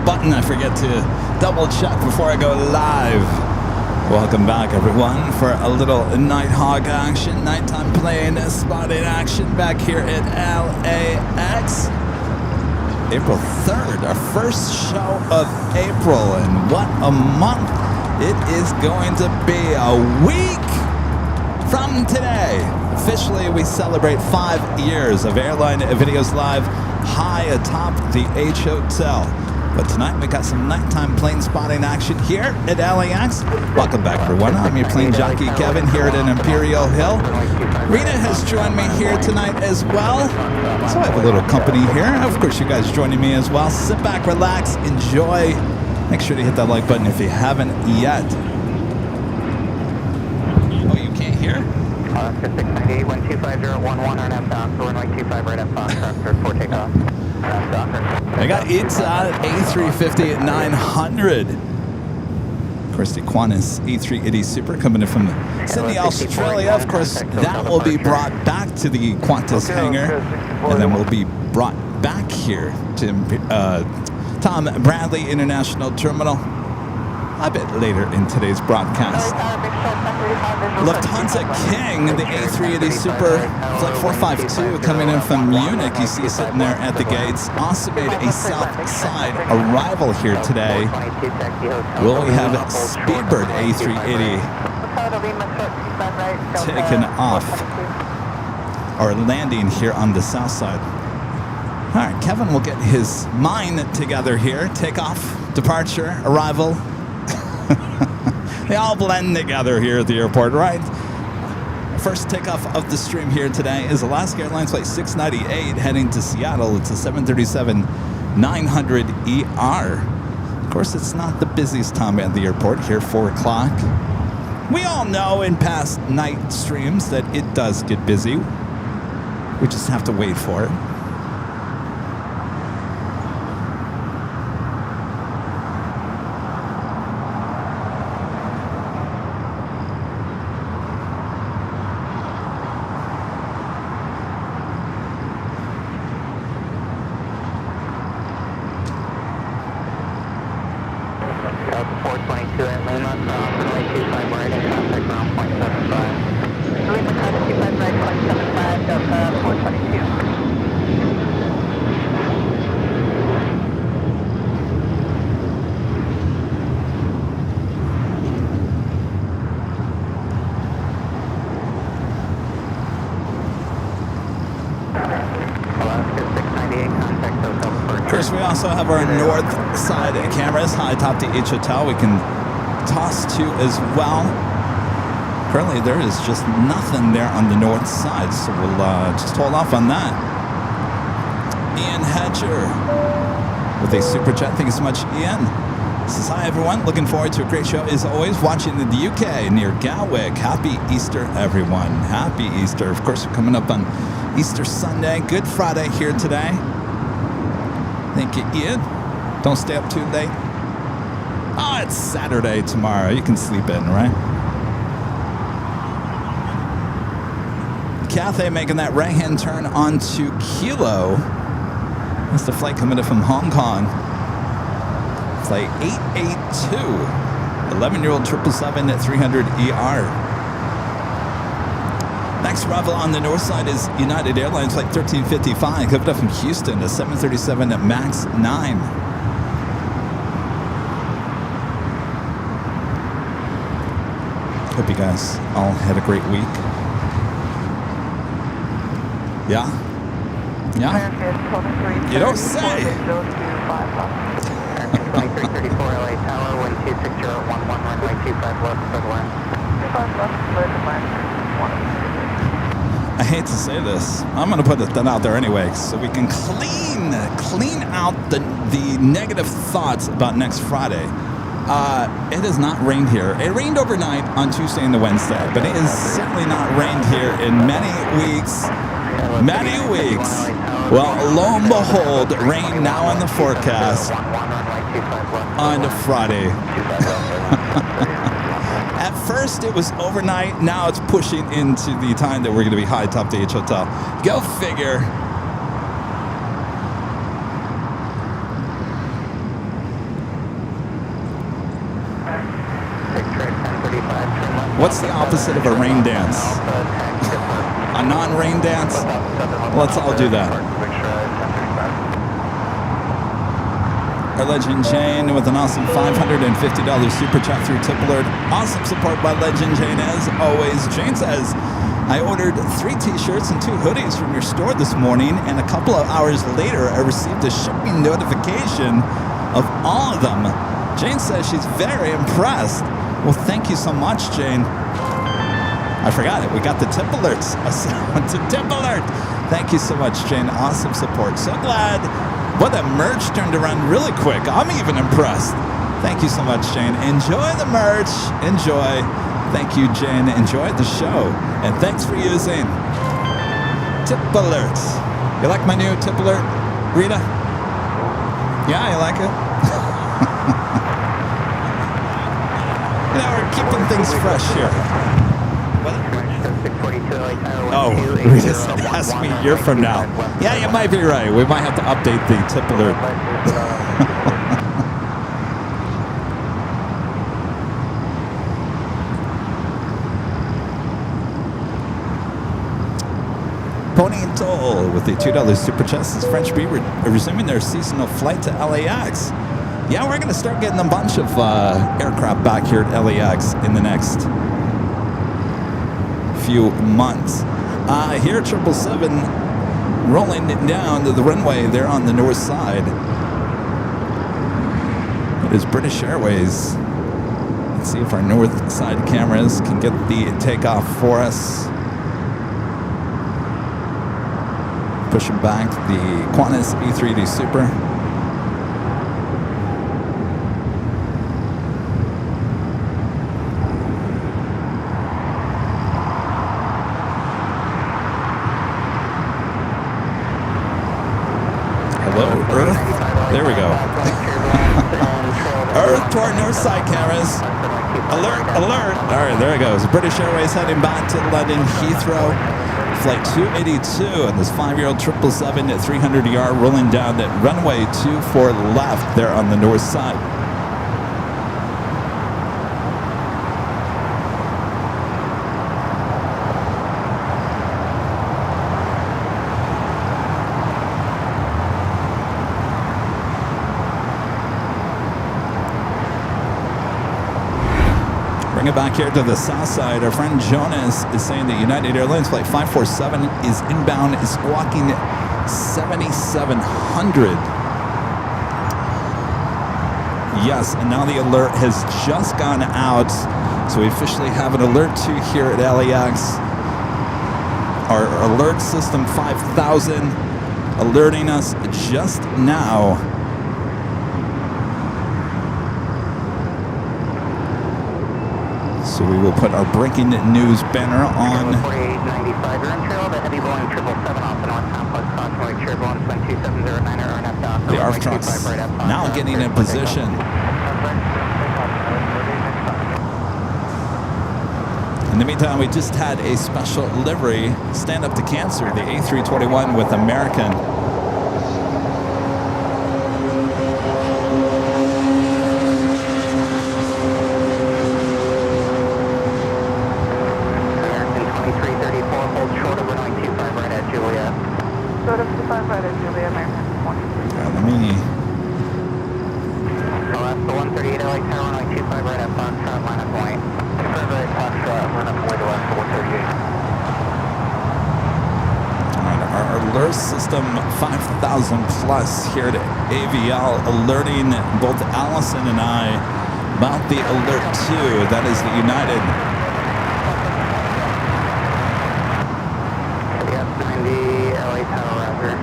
button. I forget to double check before I go live. Welcome back, everyone, for a little Nighthawk action, nighttime plane spotting action back here at LAX. April 3rd, our first show of April, and what a month it is going to be. A week from today, officially we celebrate 5 years of Airline Videos Live high atop the H Hotel. But tonight we got some nighttime plane spotting action here at LAX. Welcome back, everyone. I'm your plane jockey Kevin here at Imperial Hill. Rita has joined me here tonight as well. So I have a little company here. Of course, you guys joining me as well. Sit back, relax, enjoy. Make sure to hit that like button if you haven't yet. Oh, you can't hear? 698, 125011 on F-Dock, runway 25 right F-Dock, transfer for takeoff. I got Itza A350 at 900. Of course, the Qantas A380 Super coming in from Sydney, Australia. Of course, that will be brought back to the Qantas hangar, and then will be brought back here to Tom Bradley International Terminal a bit later in today's broadcast. Lufthansa King, the A380 Super Flight 452 coming in from Munich. You see sitting there at the gates. Also made a south side arrival here today. Will we have Speedbird A380 taken off or landing here on the south side? All right, Kevin will get his mind together here. Takeoff, departure, arrival. They all blend together here at the airport, right? First takeoff of the stream here today is Alaska Airlines Flight 698 heading to Seattle. It's a 737-900ER. Of course, it's not the busiest time at the airport here, 4 o'clock. We all know in past night streams that it does get busy. We just have to wait for it. We also have our north side cameras high atop the H Hotel we can toss to as well. Currently there is just nothing there on the north side, so we'll just hold off on that. Ian Hedger with a super chat. Thank you so much, Ian. Says, hi everyone, looking forward to a great show as always, watching in the UK near Gatwick. Happy Easter, everyone. Happy Easter. Of course, we're coming up on Easter Sunday, Good Friday here today. Thank you, Ian. Don't stay up too late. Oh, it's Saturday tomorrow. You can sleep in, right? Cathay making that right-hand turn onto Kilo. That's the flight coming in from Hong Kong. Flight 882. 11-year-old 777 at 300ER. Next arrival on the north side is United Airlines Flight 1355, coming up from Houston, a 737 MAX 9. Hope you guys all had a great week. Yeah? Yeah? You don't say! 2334 LA Tower, 12611, runway 25 left, clear to land. 25 left, clear to land. I hate to say this. I'm going to put that out there anyway, so we can clean out the negative thoughts about next Friday. It has not rained here. It rained overnight on Tuesday and the Wednesday, but it has certainly not rained here in many weeks. Many weeks. Well, lo and behold, rain now in the forecast on Friday. At first, it was overnight. Now it's pushing into the time that we're going to be high atop the H Hotel. Go figure. What's the opposite of a rain dance? A non-rain dance? Let's all do that. Our legend Jane with an awesome $550 super chat through Tip Alert. Awesome support by Legend Jane as always. Jane says, I ordered 3 t-shirts and 2 hoodies from your store this morning, and a couple of hours later I received a shipping notification of all of them. Jane says she's very impressed. Well, thank you so much, Jane. I forgot it. We got the Tip Alerts. It's a Tip Alert. Thank you so much, Jane. Awesome support. So glad. What a merch turned around really quick. I'm even impressed. Thank you so much, Jane. Enjoy the merch. Enjoy. Thank you, Jane. Enjoy the show. And thanks for using Tip Alerts. You like my new Tip Alert, Rita? Yeah, you like it? You know, we're keeping things fresh here. Oh, Rita said, ask me a year from now. Yeah, you might be right. We might have to update the Tip Alert. Pony and Toll with the $2 super chest is French Bee resuming their seasonal flight to LAX. Yeah, we're going to start getting a bunch of aircraft back here at LAX in the next few months. Here at 777, rolling down to the runway there on the north side. It is British Airways. Let's see if our north side cameras can get the takeoff for us. Pushing back the Qantas E3D Super. There we go. Earth to our north side cameras. Alert, alert. All right, there it goes. British Airways heading back to London Heathrow. Flight 282 on this 5-year-old 777 at 300 yard rolling down that runway 24 left there on the north side. Bring it back here to the south side. Our friend Jonas is saying that United Airlines Flight 547 is inbound, is squawking 7,700. Yes, and now the alert has just gone out. So we officially have an alert 2 here at LAX. Our alert system 5,000 alerting us just now. So we will put our breaking news banner on. 4895, you're in trail, the heavy Boeing 777 off the north complex, cautionary turbulence, 2709 RNF dock. The Armstrongs now getting in position. In the meantime, we just had a special livery, Stand Up to Cancer, the A321 with American. System 5,000 plus here at AVL, alerting both Allison and I about the alert 2. That is the United. Yes, 90 LA Tower Roger.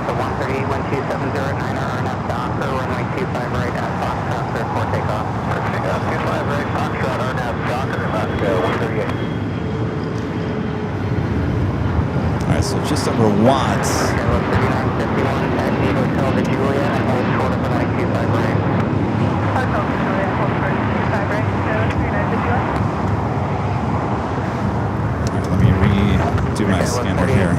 So 138-12709 RNF dock, or runway 25 right at Foxtrot, clear for takeoff. 25 right, Foxtrot, RNF dock, and about 138. Alright, so just over watts. Alright, let me redo my scanner here.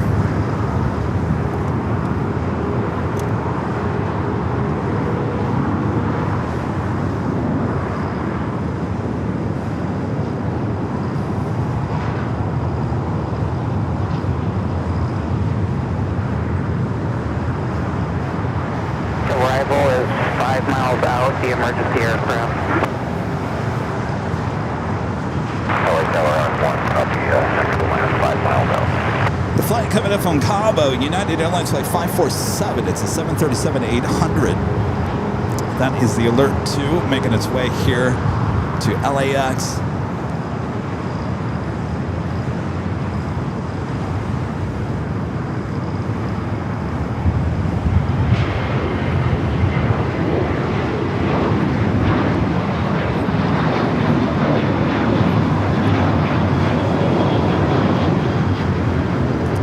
5 miles out, the emergency aircraft. LA Tower R1, copy, central line, 5 miles out. The flight coming in from Cabo, United Airlines Flight 547. It's a 737-800. That is the Alert 2 making its way here to LAX.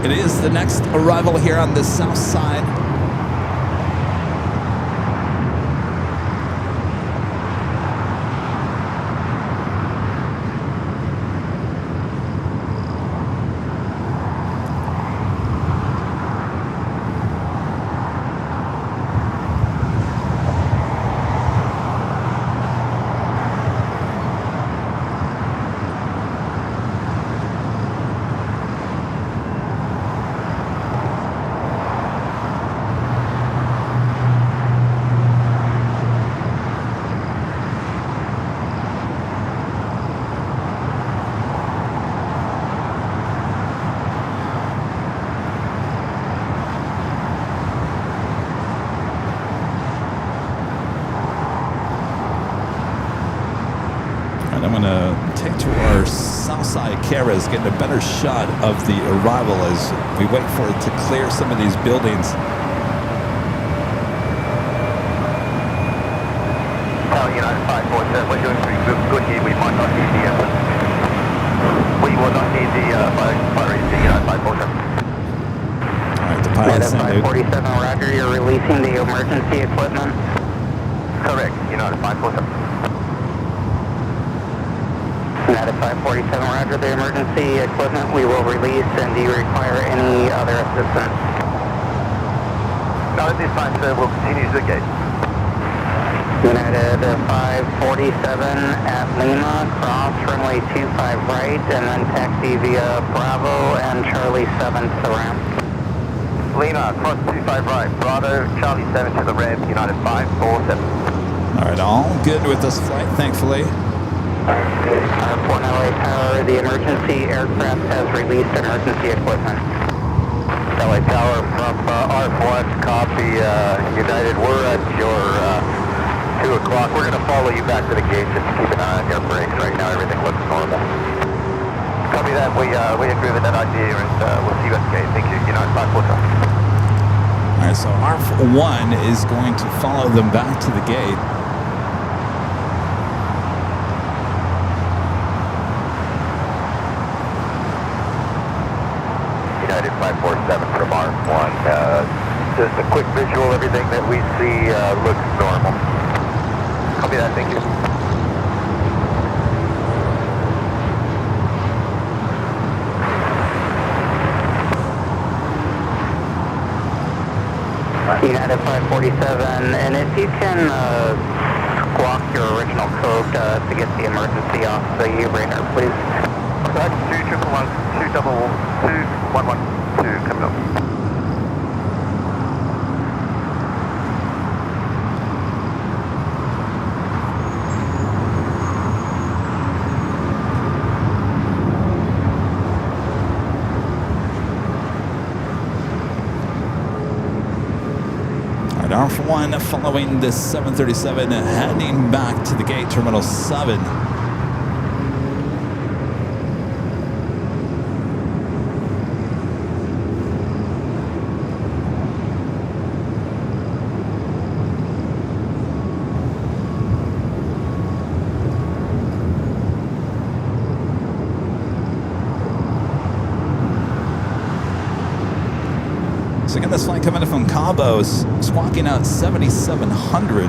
It is the next arrival here on the south side. I'm going to take to our south side cameras, getting a better shot of the arrival as we wait for it to clear some of these buildings. United 547, we're doing pretty good here. We might not need the we will not need the batteries, the United 547. Alright, the pilot's United 547, roger, you're releasing the emergency equipment? Correct, United 547. United 547, roger, the emergency equipment we will release, and do you require any other assistance? Not at this time, sir. We'll continue to the gate. United 547 at Lima, cross runway 25 right, and then taxi via Bravo and Charlie 7 to the ramp. Lima, cross 25 right, Bravo, Charlie 7 to the ramp, United 547. Alright, all good with this flight, thankfully. Port LA Tower, the emergency aircraft has released emergency equipment. LA Tower from R1, copy, United, we're at your 2 o'clock. We're going to follow you back to the gate, just keep an eye on your brakes. Right now everything looks normal. Copy that, we agree with that idea, and we'll see you at the gate. Thank you, United 547. Alright, so R1 is going to follow them back to the gate. United 547 from R1. Just a quick visual, everything that we see looks normal. Copy that, thank you. United 547, and if you can squawk your original code to get the emergency off the radar, please. That's 211-222-112 coming up. R1 following the 737 heading back to the gate, Terminal 7. So again, this flight coming in from Cabo is squawking out 7,700.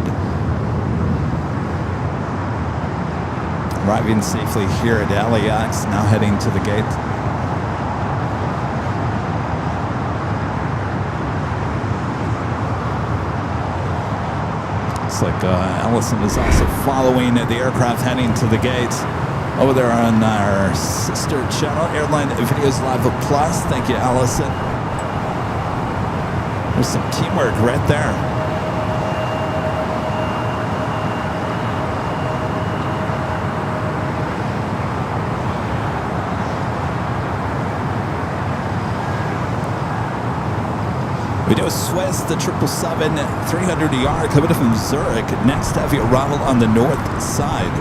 Arriving safely here at LAX, now heading to the gate. Looks like Allison is also following the aircraft heading to the gate. Over there on our sister channel, Airline Videos Live Plus. Thank you, Allison. There's some teamwork right there. We do a Swiss, the 777 300ER coming from Zurich. Next heavy arrival on the north side.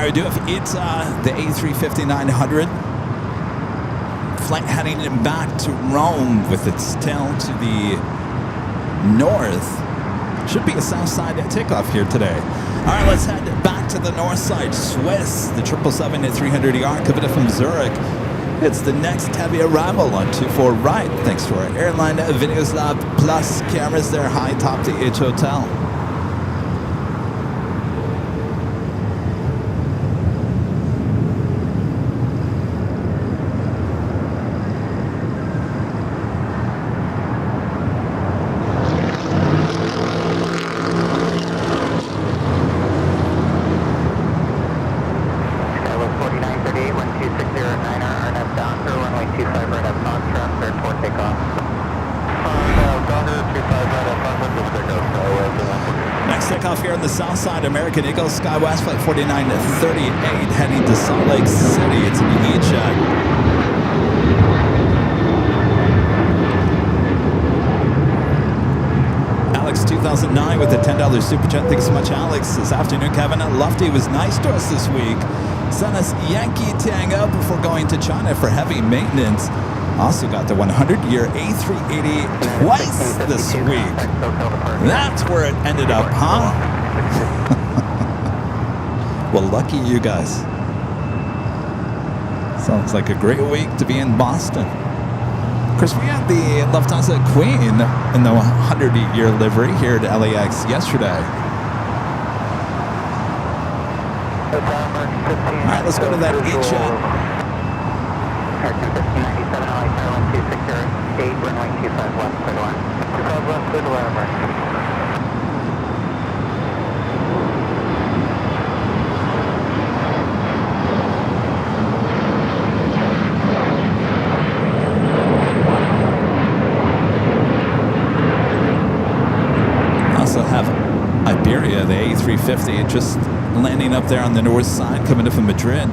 We do have ITA, the A350-900, flight heading back to Rome with its tail to the north. Should be a south side takeoff here today. All right, let's head back to the north side. Swiss, the 777-300ER coming from Zurich. It's the next heavy arrival on 24 right, thanks to our Airline Videos Lab Plus cameras there high atop the H Hotel. American Eagle SkyWest Flight 4938 heading to Salt Lake City. It's an E-check. Alex 2009 with a $10 super chat. Thanks so much, Alex. This afternoon, Kevin Lufty was nice to us this week. Sent us Yankee Tango before going to China for heavy maintenance. Also got the 100-year A380 twice this week. That's where it ended up, huh? Well, lucky you guys. Sounds like a great week to be in Boston. Of course, we had the Lufthansa Queen in the 100-year livery here at LAX yesterday. All right, let's go to that E-check. American 1597, LA Tower 1260, runway 25 left, clear to land. 25 left, clear to land, American. Iberia, the A350, just landing up there on the north side, coming in from Madrid.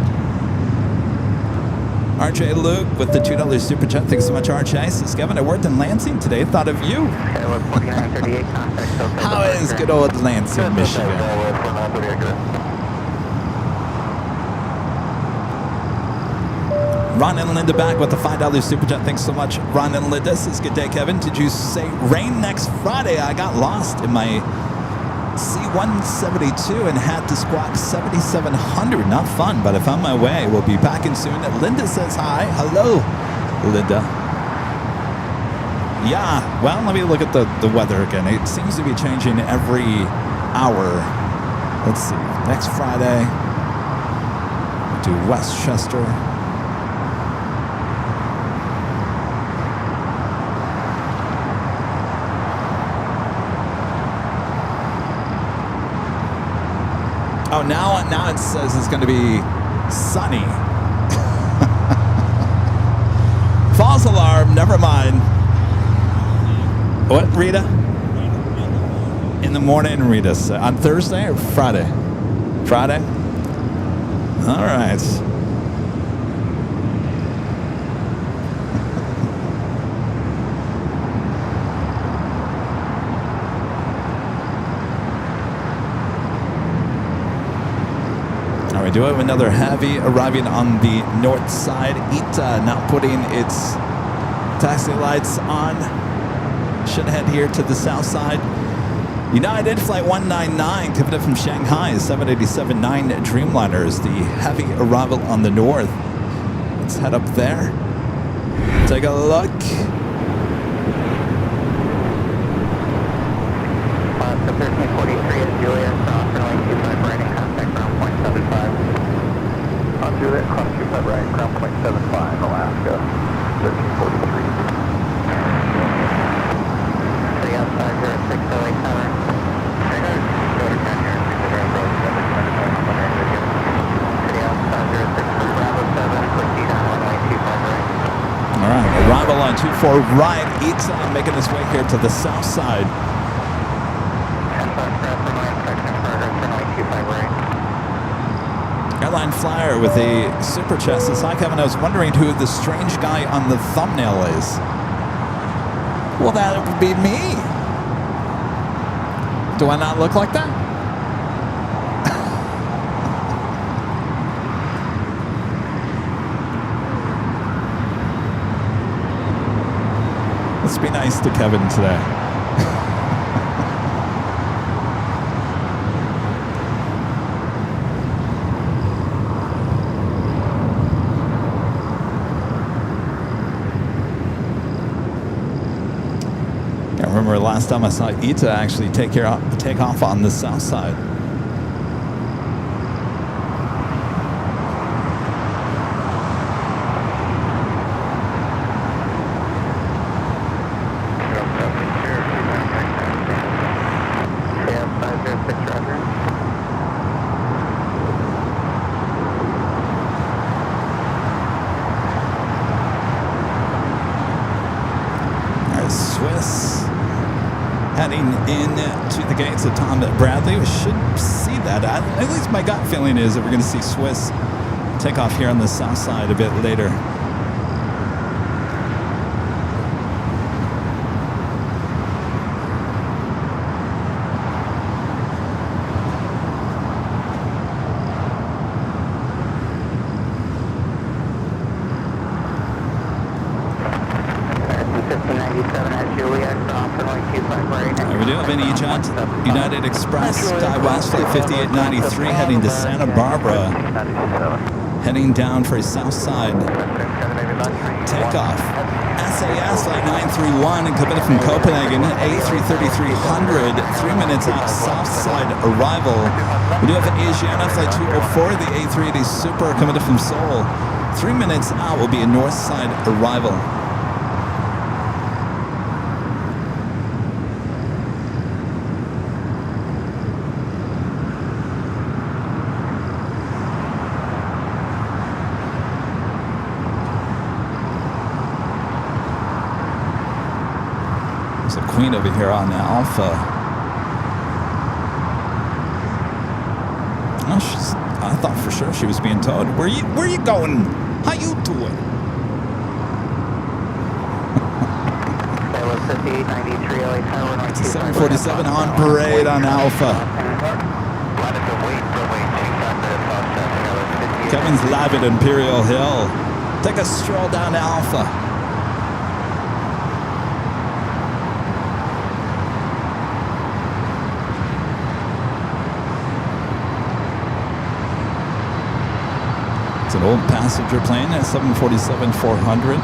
RJ Luke with the $2 super chat. Thanks so much, RJ. Says, Kevin, I worked in Lansing today. Thought of you. How is good old Lansing, Michigan? Ron and Linda back with the $5 super chat. Thanks so much, Ron and Linda. Says, good day, Kevin. Did you say rain next Friday? I got lost in my C-172 and had to squawk 7,700. Not fun, but I found my way. We'll be back in soon. Linda says hi. Hello, Linda. Yeah, well, let me look at the weather again. It seems to be changing every hour. Let's see. Next Friday, to Westchester. Oh, now it says it's going to be sunny. False alarm. Never mind. What, Rita? In the morning, Rita. On Thursday or Friday? Friday? All right. We do have another heavy arriving on the north side. ITA now putting its taxi lights on. Should head here to the south side. United Flight 199 coming up from Shanghai, 787-9 Dreamliner is the heavy arrival on the north. Let's head up there. Take a look. for ride. Ita making his way here to the south side. Airline flyer with a super chest says, hi Kevin, I was wondering who the strange guy on the thumbnail is. Well, that would be me. Do I not look like that? Let's be nice to Kevin today. I remember last time I saw Ita actually take off on the south side. Heading in to the gates of Tom Bradley. We should see that. At least my gut feeling is that we're going to see Swiss take off here on the south side a bit later. We do have an EJet United Express SkyWest Flight 5893 heading to Santa Barbara, heading down for a south side takeoff. SAS Flight 931 and coming from Copenhagen, A330-300, 3 minutes out south side arrival. We do have an Asiana Flight 204, the A380 Super coming from Seoul. 3 minutes out will be a north side arrival. There's a Queen over here on Alpha. Oh, I thought for sure she was being towed. Where you going? How you doing? It's a 747 on parade on Alpha. Kevin's live at Imperial Hill. Take a stroll down Alpha. It's an old passenger plane, a 747-400.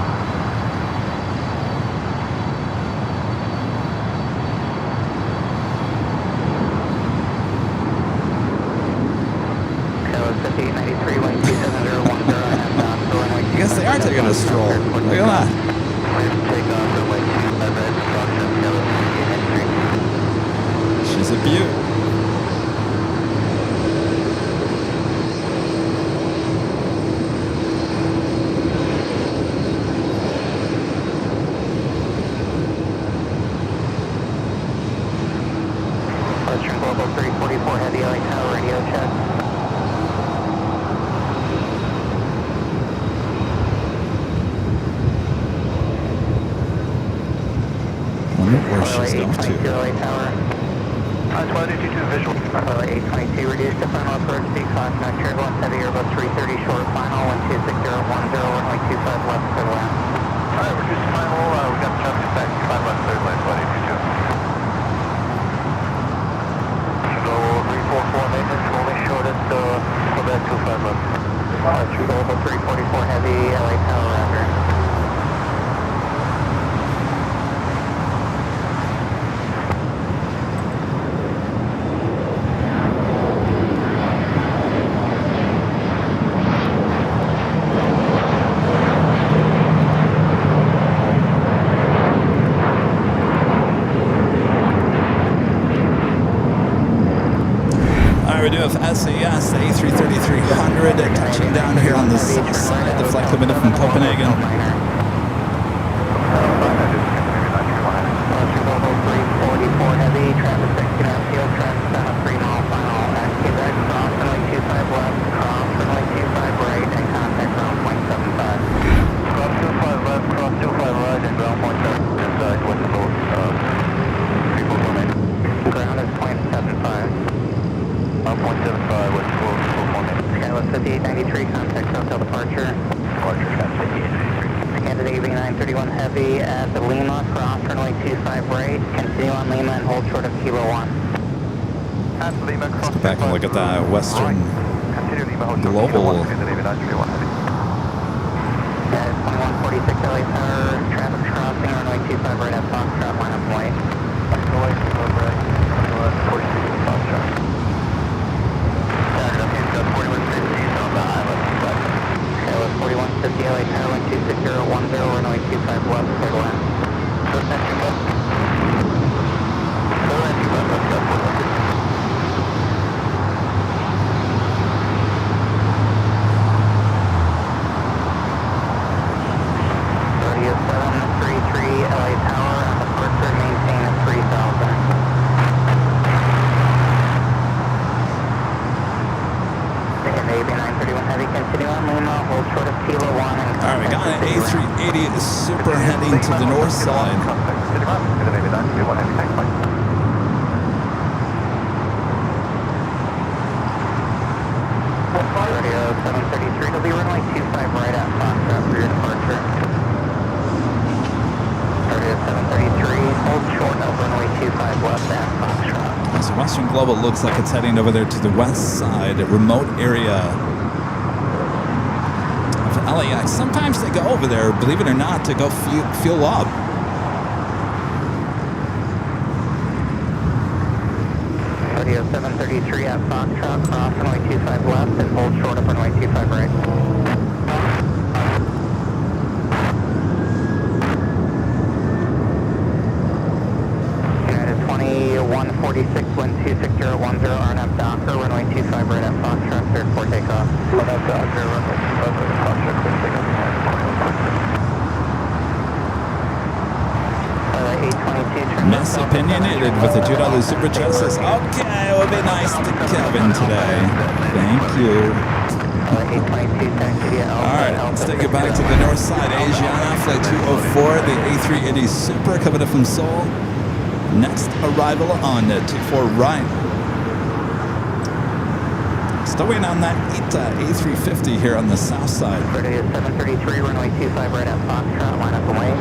I guess they are taking a stroll. Look at that. She's a beaut. Global 344 Heavy LA Tower radio check. I wonder where she's off to. LA Tower. 1222 visual. 822 reduced to final approach speed, class no turbulence, heavy Airbus 330 short final, 126010, runway 25 left clear land. Alright, reduced to final, we got the traffic back, 5 left clear land, 1222. Maintenance only shortest Quebec 25 left. Global 344 Heavy LA Tower rounder. We do have SAS, the A330-300 touching down here on the south side. The flight coming in from Copenhagen. heavy, traffic 16 out field, traffic down a 3 mile final, and Quebec, cross runway 25 left, cross runway 25 right, and contact ground point 75. Cross 25 left, cross 25 right, and ground point 75, inside with the boat, people coming. Ground is point 75. Point 75 with full forming. Skywest 5893, contact hotel departure. Departure, traffic 5893. Candidate AV931 heavy at the Lima, cross runway 25 right, continue on Lima and hold short of Kilo 1. At Lima, cross. Let's go back and look at that Western Global. At 2146 LA Tower, traffic crossing runway 25 right at Foxtrot, line up white. Runway 25 right, 2146 Foxtrot. Started up in 4150 on the island. Skywest 4150 LA Tower, 26010, runway 25 left, clear to land. Go center left. Go entry left, let's go 4150. Radio 733 LA Tower, on the departure, maintain at 3000. AV931 heavy, continue on Lima, hold short of Kilo 1. Alright, we got an A380 Super heading to the north side. Radio 733, it'll be runway 25 right at Foxtrot for your departure. Radio 733, hold short of runway 25 left at Foxtrot. So Western Global looks like it's heading over there to the west side, a remote area of LAX. Sometimes they go over there, believe it or not, to go fuel up. Radio 733 at Foxtrot, cross runway 25 left and hold short of runway 25 right. United 2146, wind 26010, RNF Docker, runway 25 right at Foxtrot, cleared for takeoff. RNF Docker, runway 25 right at Foxtrot, cleared for takeoff. 822, Miss Opinionated with a $2 super chat says, okay, it would be nice to Kevin today. Thank you. Alright, let's take it back to the north side. Asiana, flight 204, the A380 Super coming up from Seoul. Next arrival on 24 right. Still waiting on that ITA A350 here on the south side. Radio 733, runway 25 right at Foxtrot, line up away.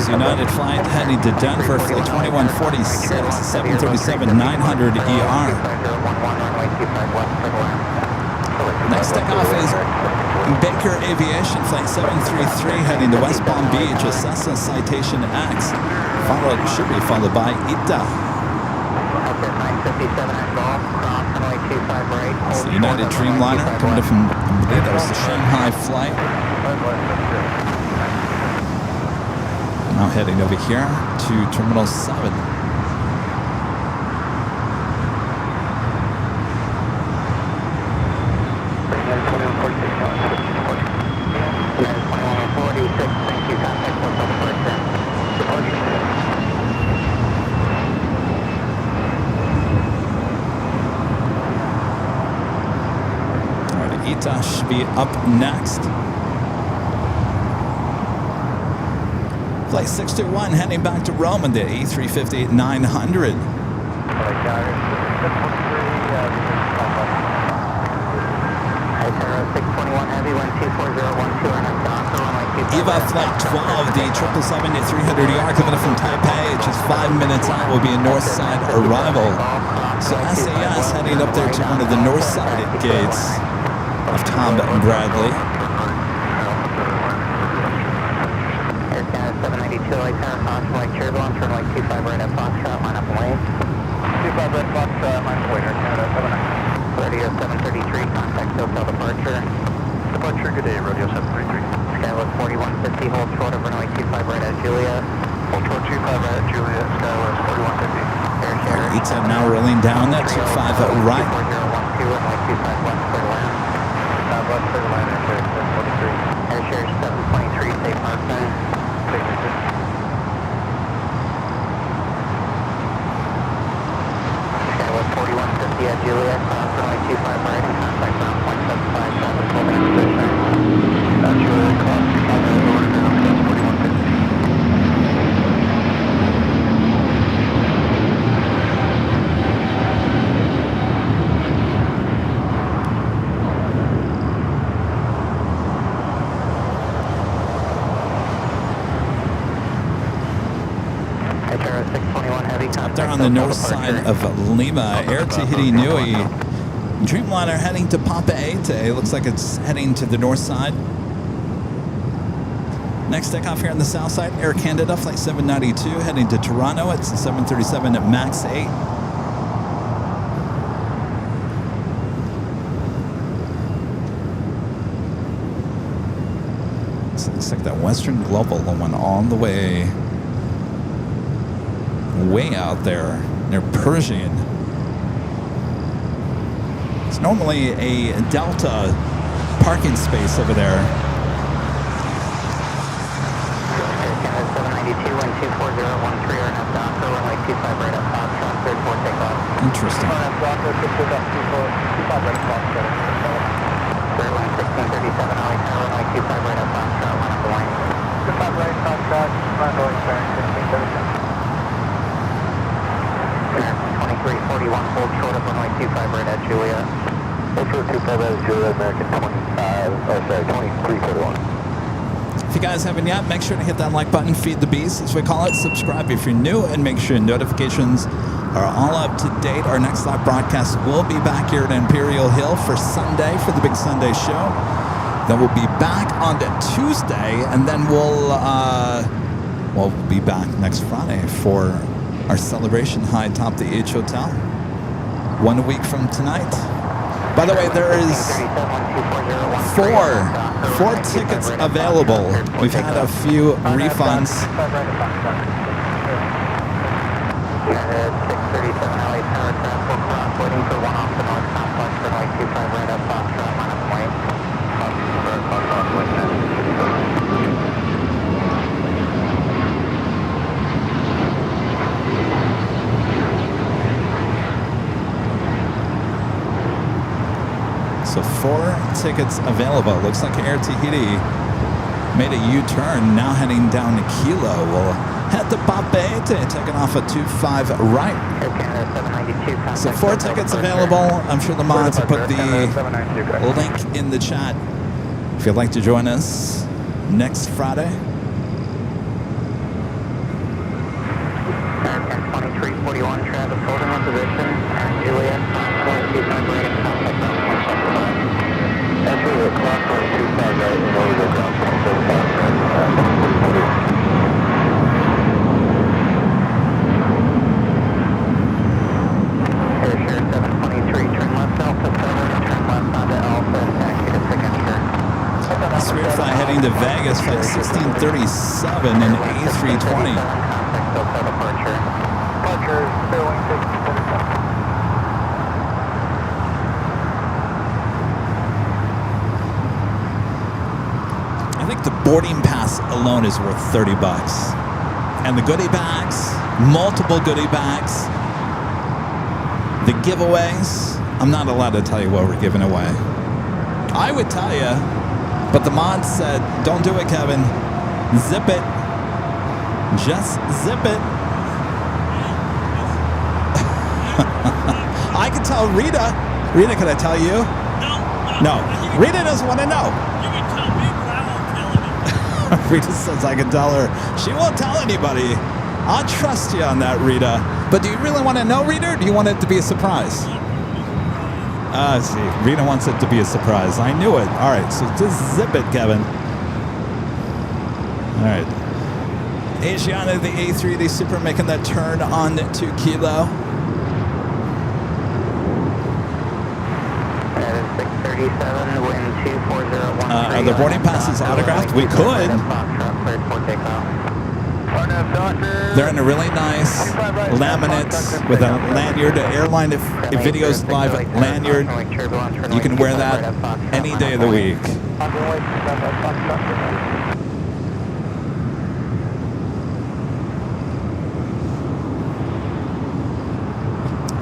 United flight heading to Denver, flight 2146, 737-900 ER. Next takeoff is Baker Aviation, flight 733, heading to West Palm Beach, a Cessna Citation X, should be followed by ITA. It's the United Dreamliner coming up from, I believe that was the Shanghai flight. Now heading over here to Terminal 7. Alright, ITA should be up next. Flight 621 heading back to Rome in the A350-900. EVA Flight 12, the 777 to 300ER coming up from Taipei, just 5 minutes out will be a north side arrival. So SAS heading up there to one of the north side gates of Tom and Bradley. Air Canada 792, light center, Fox, light turbulence, turn light 25 right at Foxtrot, line up and wait. 25 right Foxtrot, line up and wait, Air Canada 792. Radio 733, contact Hotel Departure. Departure, good day, Radio 733. Skywest 4150, hold short over runway 25 right at Julia. Hold short 25 right at Julia, Skywest 4150. Air share. ETA now rolling down that 25 right. 4012, runway 25 left, clear to land. Left, clear to land, Air share 743. Air share 723, safe mark sign. Safe mark. Skywest 4150 at Julia, cross runway 25 right and contact ground point 757, holding in position. Julia, cross 25 right, over to ground, cross 4150. Up there on the north side of Lima, Air Tahiti Nui. Dreamliner heading to Papa Ete. Looks like it's heading to the north side. Next takeoff here on the south side, Air Canada Flight 792 heading to Toronto. It's the 737 at MAX 8. So looks like that Western Global one all the way out there near Persian. It's normally a Delta parking space over there. Air Canada 792, wind 24013, are now down for runway 25 right at Foxtrot, cleared for takeoff. Interesting. Airline 1637, LAX, runway 25 right at Foxtrot, line up the lane. 25 right, Foxtrot, line up the lane, 1637. 2341, hold short of runway 25 right at Julia. Hold short 25 right at Julia, American 2341. If you guys haven't yet, make sure to hit that like button, feed the beast, as we call it. Subscribe if you're new, and make sure notifications are all up to date. Our next live broadcast will be back here at Imperial Hill for Sunday, for the big Sunday show. Then we'll be back on the Tuesday, and then we'll be back next Friday for our celebration high atop the H Hotel. 1 week from tonight. By the way, there is four tickets available. We've had a few refunds. 637 LA Tower Transport Cross, waiting for one off the North Complex for like 25 right up Foxtrot, line up and wait. So 4 tickets available. Looks like Air Tahiti made a U-turn, now heading down to Kilo. We'll head to Papeete, taking off at 25 right. So 4 tickets available. I'm sure the mods will put the link in the chat if you'd like to join us next Friday. 2341, Travis holding in position. Juliet, 25 right and contact ground point 75. That's really a clock on 25 right and over the ground point 75. Air share 723, turn left Alpha 7, turn left onto Alpha and taxi to signature. Spirit flight heading to Vegas, flight 1637 and A320. Contact Hotel Departure. Departure, Fairwing 1637. I think the boarding pass alone is worth $30. And the goodie bags, multiple goodie bags, the giveaways. I'm not allowed to tell you what we're giving away. I would tell you, but the mod said, don't do it, Kevin. Zip it. Just zip it. I can tell Rita. Rita, can I tell you? No. Rita doesn't want to know. You can tell me, but I won't tell anybody. Rita says I can tell her. She won't tell anybody. I'll trust you on that, Rita. But do you really want to know, Rita, or do you want it to be a surprise? See. Rita wants it to be a surprise. I knew it. All right, so just zip it, Kevin. All right. Asiana, the A380 Super, making that turn on 2 Kilo. That is 637, wind 24013. Are the boarding passes autographed? We could. They're in a really nice laminate with a lanyard, Airline if video's live lanyard. You can wear that any day of the week.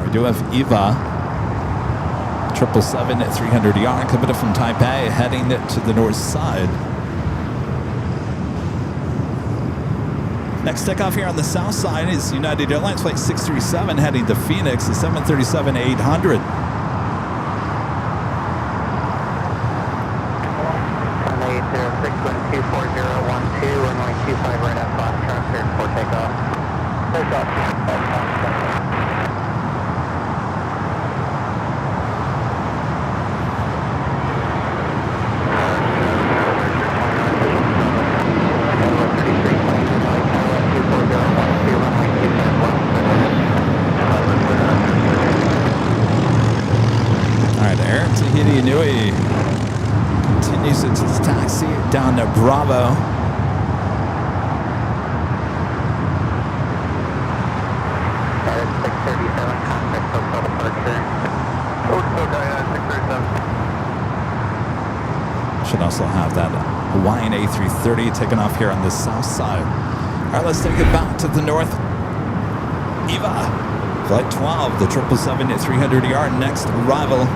We do have Eva, 777 at 300 yard, coming from Taipei, heading to the north side. Next takeoff here on the south side is United Airlines Flight 637 heading to Phoenix, the 737-800. Runway 06, wind 24012, runway 25 right at Foxtrot, cleared for takeoff. Nui continues its taxi down to Bravo. That is 637, contact hotel departure. Okay, 637. Should also have that Hawaiian A330 taken off here on the south side. All right, let's take it back to the north. Eva, Flight 12, the 777 at 300 yard, next arrival.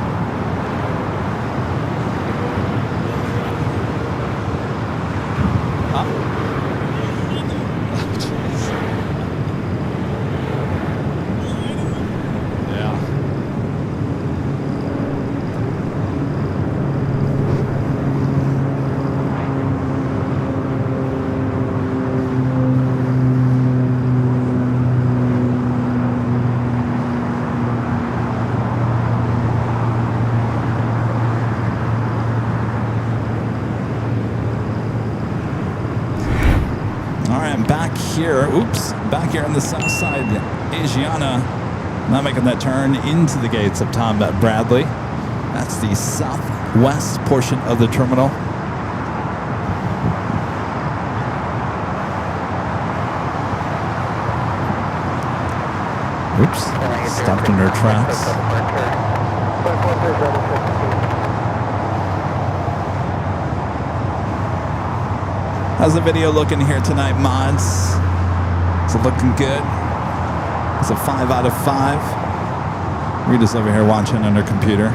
Back here on the south side, Asiana now making that turn into the gates of Tom Bradley. That's the southwest portion of the terminal. Oops, stopped in her tracks. How's the video looking here tonight, mods? Is it looking good? It's a 5 out of 5. Rita's over here watching on her computer.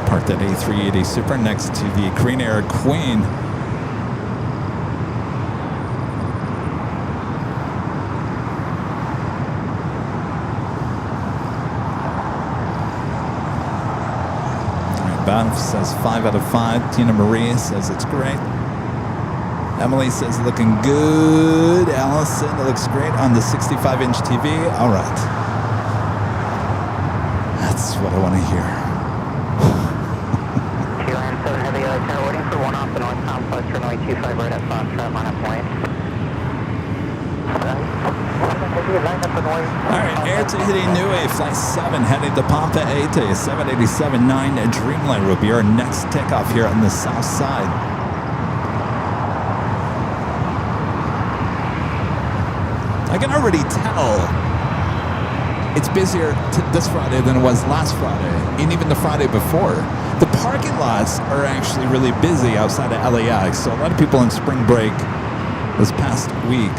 Parked that A380 Super next to the Korean Air Queen. Beth says 5 out of 5. Tina Marie says it's great. Emily says looking good. Allison, it looks great on the 65-inch TV. All right. That's what I want to hear. Airline 7 Heavy tower waiting for one off the north complex, runway 25 right at Foxtrot, line up point. Alright, Air Tahiti Nui, Flight 7 heading to Pampa Ete, 787-9 Dreamliner will be our next takeoff here on the south side. I can already tell it's busier this Friday than it was last Friday, and even the Friday before. The parking lots are actually really busy outside of LAX, so a lot of people on spring break this past week.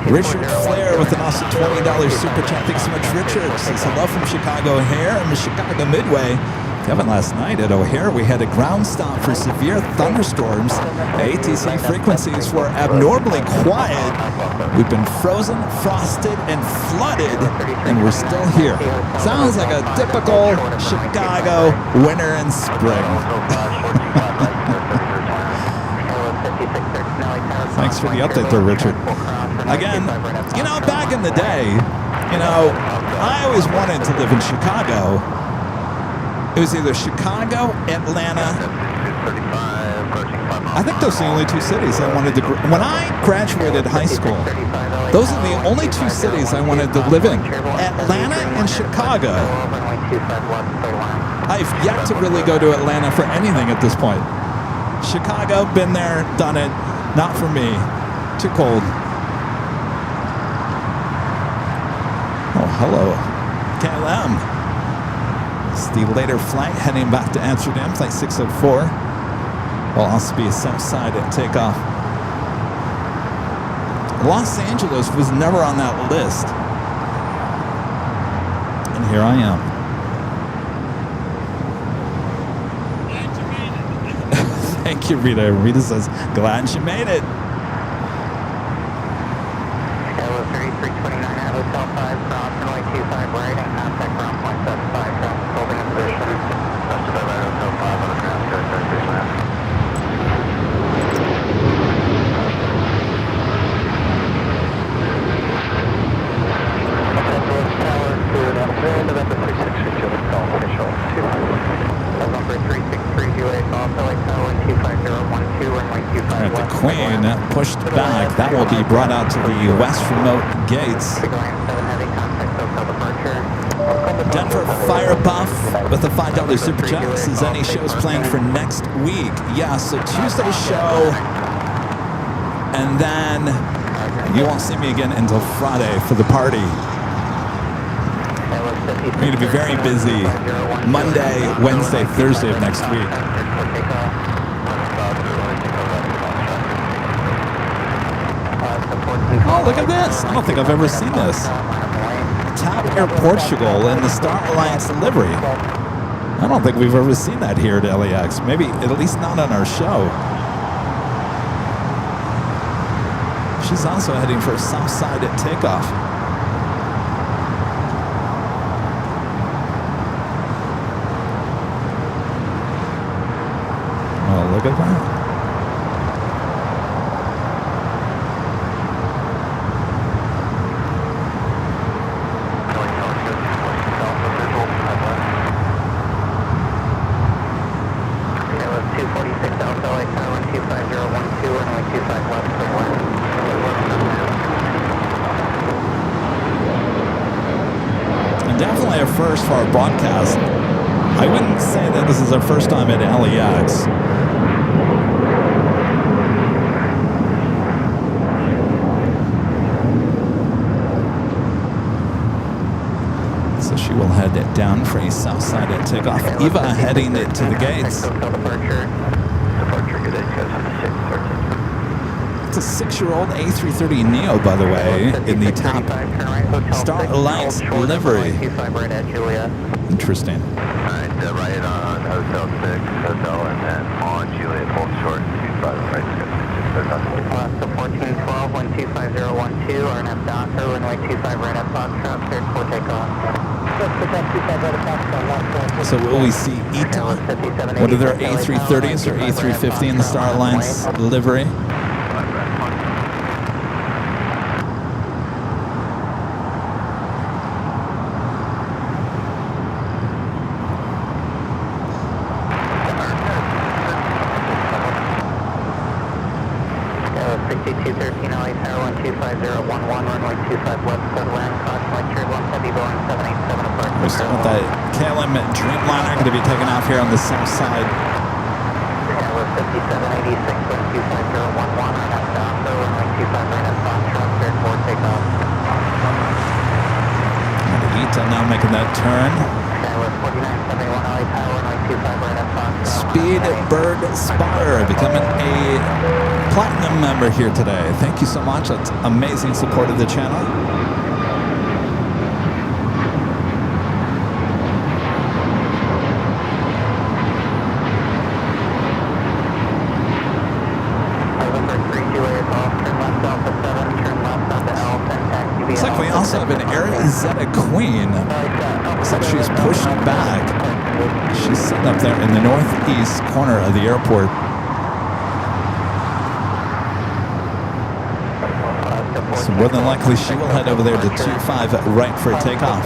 Richard Flair with an awesome $20 super chat. Thanks so much, Richard. Says hello from Chicago here in the Chicago Midway. Kevin, last night at O'Hare, we had a ground stop for severe thunderstorms. ATC frequencies were abnormally quiet. We've been frozen, frosted, and flooded, and we're still here. Sounds like a typical Chicago winter and spring. Thanks for the update there, Richard. Again, you know, back in the day, you know, I always wanted to live in Chicago. It was either Chicago, Atlanta. I think those are the only two cities I wanted to. When I graduated high school, those are the only two cities I wanted to live in: Atlanta and Chicago. I've yet to really go to Atlanta for anything at this point. Chicago, been there, done it. Not for me. Too cold. Oh, hello, KLM. It's the later flight heading back to Amsterdam, flight 604. Will also be a south side at takeoff. Los Angeles was never on that list. And here I am. Glad you made it. Thank you, Rita. Rita says, glad you made it. Hello, 3329 at Hotel 5, cross runway 25 right, and contact ground point 75, traffic holding in position. Rest of the right, Hotel 5 on the ground, go 3329. November 363, Hotel official 2. November 363, UA, also like tower 25012, runway 25 All right, west. the Queen pushed back. That will be brought out to the west remote gates. Denver Fire Buff with a $5 super chat says any shows planned for next week. Yeah, so Tuesday's show, and then you won't see me again until Friday for the party. We're going to be very busy Monday, Wednesday, Thursday of next week. Oh, look at this. I don't think I've ever seen this. TAP Air Portugal in the Star Alliance livery. I don't think we've ever seen that here at LAX. Maybe, at least not on our show. She's also heading for south side at takeoff. Oh, look at that. Definitely a first for our broadcast. I wouldn't say that this is our first time at LAX. So she will head down for a south side at takeoff. Eva heading it to the gates. It's a 6-year-old A330neo, by the way, in the TAP Star Alliance livery. Interesting. Alright, right on Hotel 6, Hotel, and then on Juliet, hold short, 25 right, so 1412, 125012, RNF Docker, runway 25 right at Foxtrot, cleared for takeoff. So will we see Eton? What are their A330s or A350 in the Star Alliance livery? We're starting with that KLM Dreamliner going to be taken off here on the south side. And Eton now making that turn. Speedbird Spotter becoming a platinum member here today. Thank you so much. That's amazing support of the channel. 7, Arizona Queen. Looks like she's pushed back. She's sitting up there in the northeast corner of the airport. So more than likely she will head over there to 25 right for takeoff.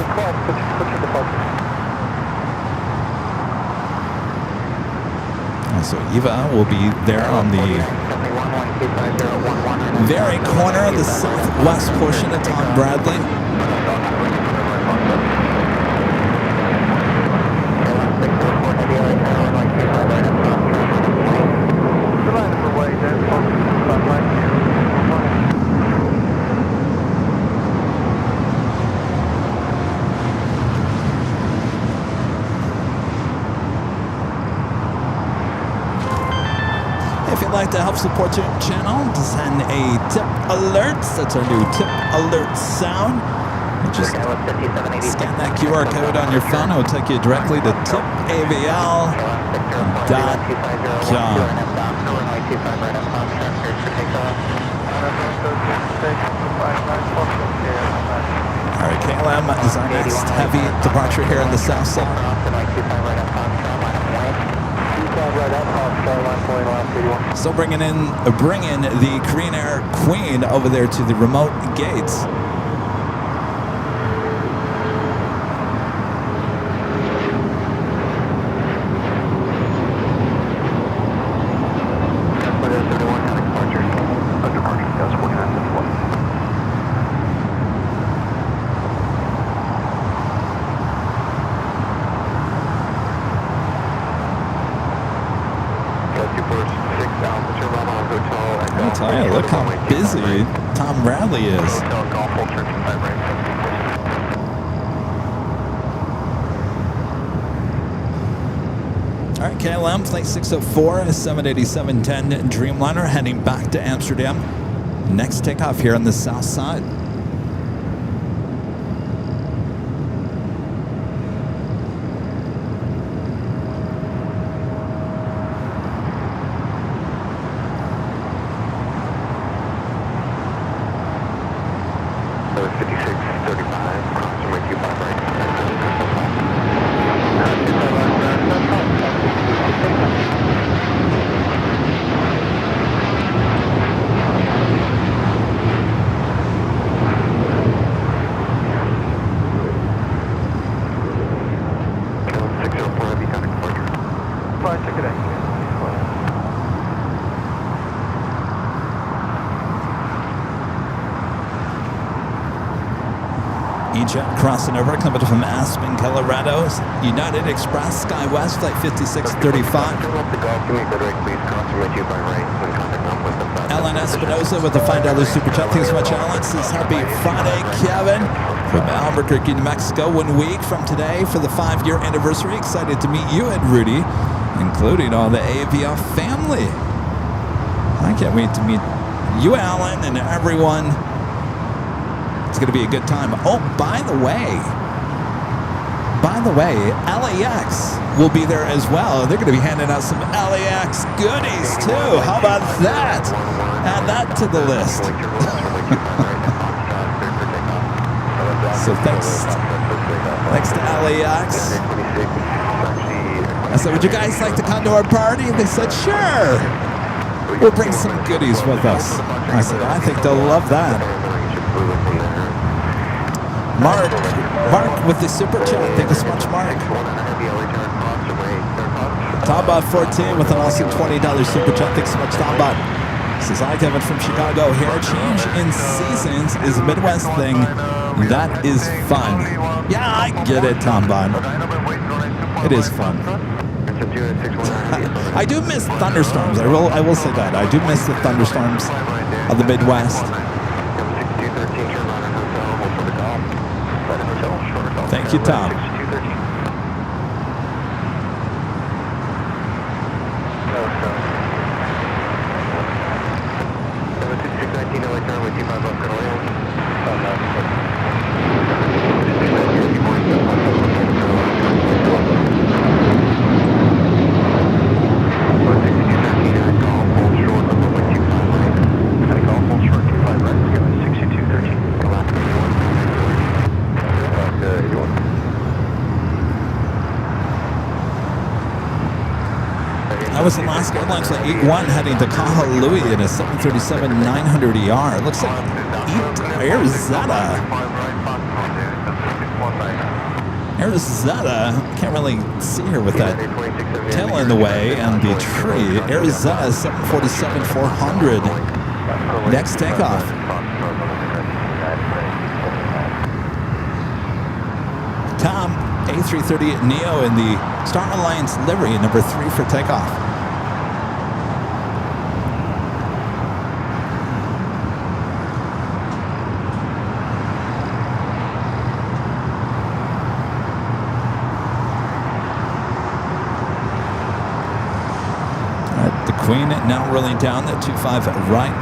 So Eva will be there on the very corner of the southwest portion of Tom Bradley. If you'd like to help support your channel, send a tip alert. That's our new tip alert sound. You just scan that QR code on your phone. It will take you directly to tipavl.com. All right, KLM is our next heavy departure here on the south side. So bringing the Korean Air Queen over there to the remote gates. I'll tell you, look how busy Tom Bradley is. All right, KLM, flight 604, 787-10 Dreamliner heading back to Amsterdam. Next takeoff here on the south side. Jet crossing over, coming from Aspen, Colorado. United Express, SkyWest, flight 5635. Alan Espinosa with the $5 super chat. Thanks so much, Alan. Says happy Friday, Kevin. From Albuquerque, New Mexico. 1 week from today for the 5-year anniversary. Excited to meet you and Rudy, including all the AVF family. I can't wait to meet you, Alan, and everyone. It's going to be a good time. Oh, by the way, LAX will be there as well. They're going to be handing out some LAX goodies too. How about that? Add that to the list. So thanks to LAX. I said, would you guys like to come to our party? And they said, sure. We'll bring some goodies with us. I said, I think they'll love that. Mark with the super chat. Thank you so much, Mark. Tombot 14 with an awesome $20 super chat. Thanks so much, Tombot. Says, hi, Kevin from Chicago. Hair change in seasons is a Midwest thing. That is fun. Yeah, I get it, Tombot. It is fun. I do miss thunderstorms. I will say that. I do miss the thunderstorms of the Midwest. Thank you, Tom. was Alaska Airlines Flight 81 heading to Kahului in a 737-900ER. It looks like Arizona. Arizona, can't really see her with that tail in the way and the tree. Arizona 747-400. Next takeoff. Tom, A330neo in the Star Alliance livery, number 3 for takeoff. The Queen now rolling down the 25 right.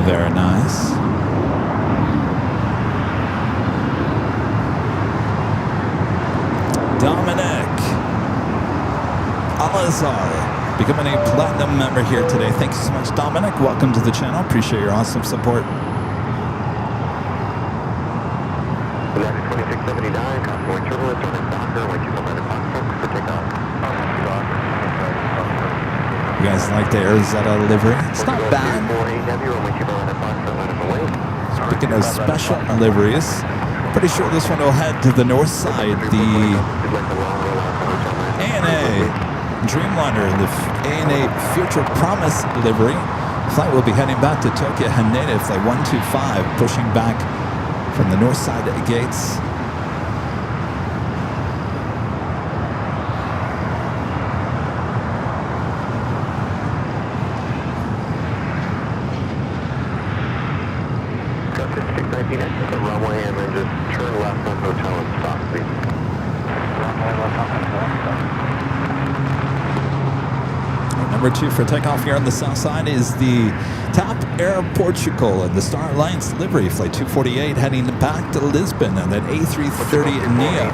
Very nice. Dominic Alazar becoming a platinum member here today. Thank you so much, Dominic. Welcome to the channel. Appreciate your awesome support. LAX 2679, convoy turbulence, running Docker, wait you go by the clock for takeoff. You guys like the Arizona livery? It's not bad. Speaking of special liveries, pretty sure this one will head to the north side. The ANA Dreamliner, the ANA Future Promise livery. Flight will be heading back to Tokyo Haneda, flight 125, pushing back from the north side gates. Exit the runway and then just turn left on hotel and stop, please. Runway left on hotel and stop. Number 2 for takeoff here on the south side is the Top Air Portugal and the Star Alliance livery, flight 248, heading back to Lisbon, and then A330neo.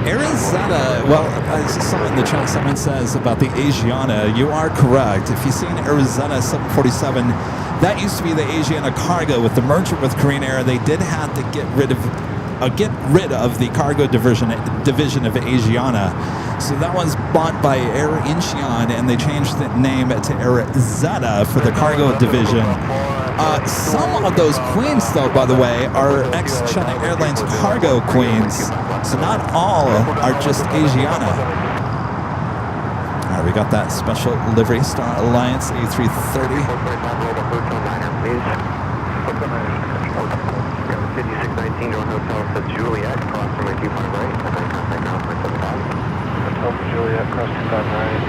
Arizona, well, I saw in the chat someone says about the Asiana. You are correct. If you've seen Arizona 747, that used to be the Asiana cargo. With the merger with Korean Air, they did have to get rid of the cargo division of Asiana. So that was bought by Air Incheon, and they changed the name to Arizona for the cargo division. Some of those queens, though, by the way, are ex-China Airlines cargo queens. So not all are just Asiana. All right, we got that special livery, Star Alliance A330. 5619 to hotel to Juliet, cross from 25 right, and then contact now for 75. Hotel to Juliet, cross 25 right.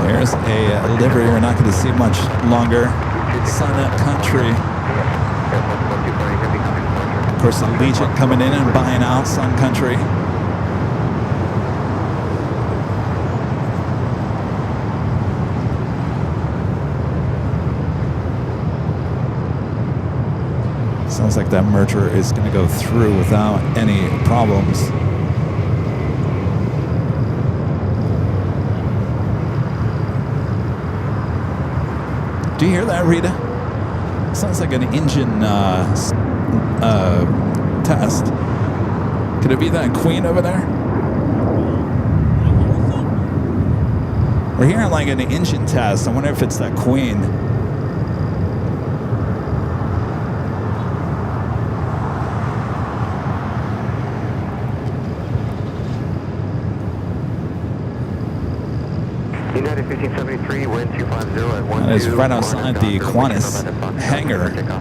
There's a livery we're not going to see much longer. Sun Country. Of course, Allegiant coming in and buying out Sun Country. Sounds like that merger is going to go through without any problems. Do you hear that, Rita? Sounds like an engine test. Could it be that Queen over there? We're hearing like an engine test. I wonder if it's that Queen. United 1573, wind 250 at 1. That is right outside the Qantas hangar. 2900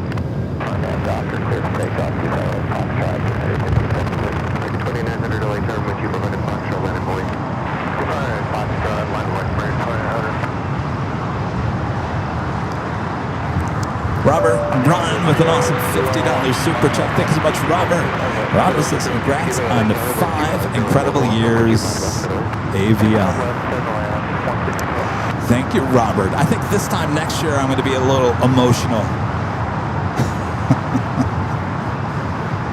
LA turn with you, provided Foxtrot, landing boy. Foxtrot, line west, 2900. Robert Brian with an awesome $50 super chat. Thanks so much, Robert. Robert says congrats on 5 incredible years, Aviation. Thank you, Robert. I think this time next year I'm going to be a little emotional.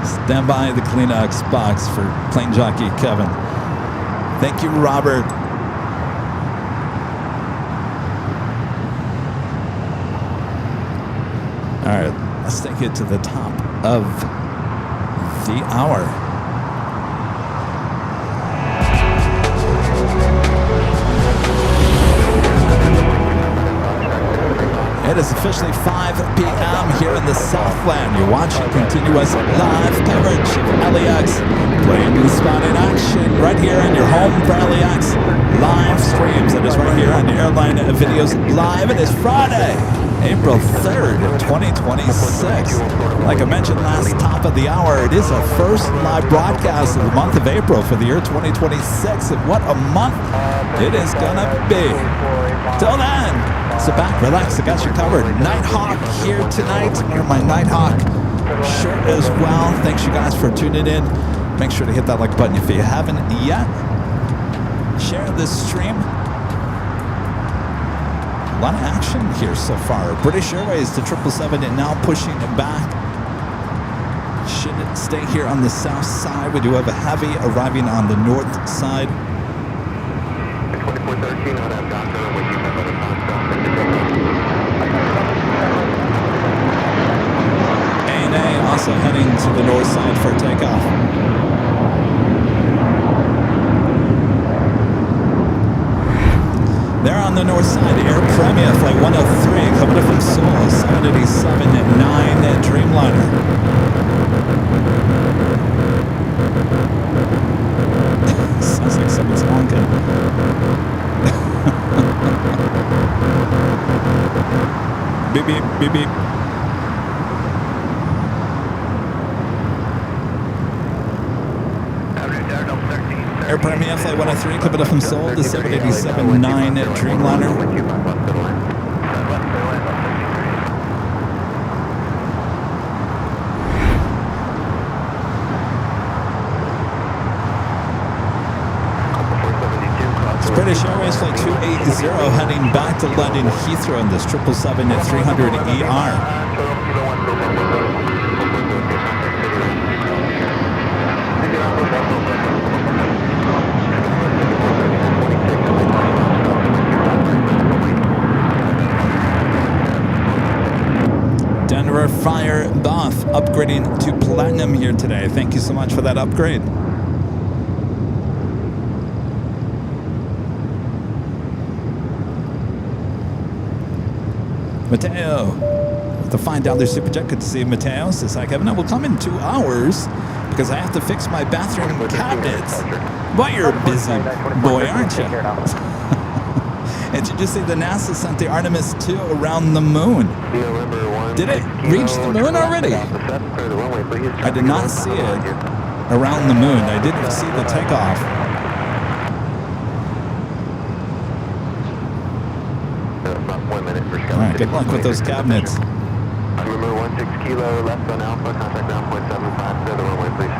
Stand by the Kleenex box for Plane Jockey Kevin. Thank you, Robert. All right, let's take it to the top of the hour. It is officially 5 p.m. here in the Southland. You're watching continuous live coverage of LAX Plane Spotting Action right here in your home for LAX live streams. It is right here on the Airline Videos Live. It is Friday, April 3rd, 2026. Like I mentioned last top of the hour, it is our first live broadcast of the month of April for the year 2026. And what a month it is gonna be. Till then, sit back, relax, I got you covered. Nighthawk here tonight. I'm wearing my Nighthawk shirt as well. Thanks you guys for tuning in. Make sure to hit that like button if you haven't yet. Share this stream. A lot of action here so far. British Airways to 777 and now pushing it back. Should it stay here on the south side? We do have a heavy arriving on the north side. 2413, I'll have Doctor with you. ANA also heading to the north side for takeoff. There on the north side, Air Premia Flight 103 coming up from Seoul, 787-9 Dreamliner. Sounds like someone's honking. Beep, beep, beep, beep. Air Premia Flight 103 coming up from Seoul, the 787-9 Dreamliner. British Airways Flight 280 heading back to London Heathrow in this 777-300ER. Denver Fire Buff upgrading to Platinum here today. Thank you so much for that upgrade. Mateo with the $5 super chat. Good to see you, Mateo. Says, hi, Kevin. I will come in 2 hours because I have to fix my bathroom cabinets. Boy, you're a busy boy, aren't you? And did you see the NASA sent the Artemis 2 around the moon? Did it reach the moon already? I did not see it around the moon. I didn't see the takeoff. All right, good luck with those cabinets. Remember 16 kilo left on Alpha, contact ground point 75 to the runway, please.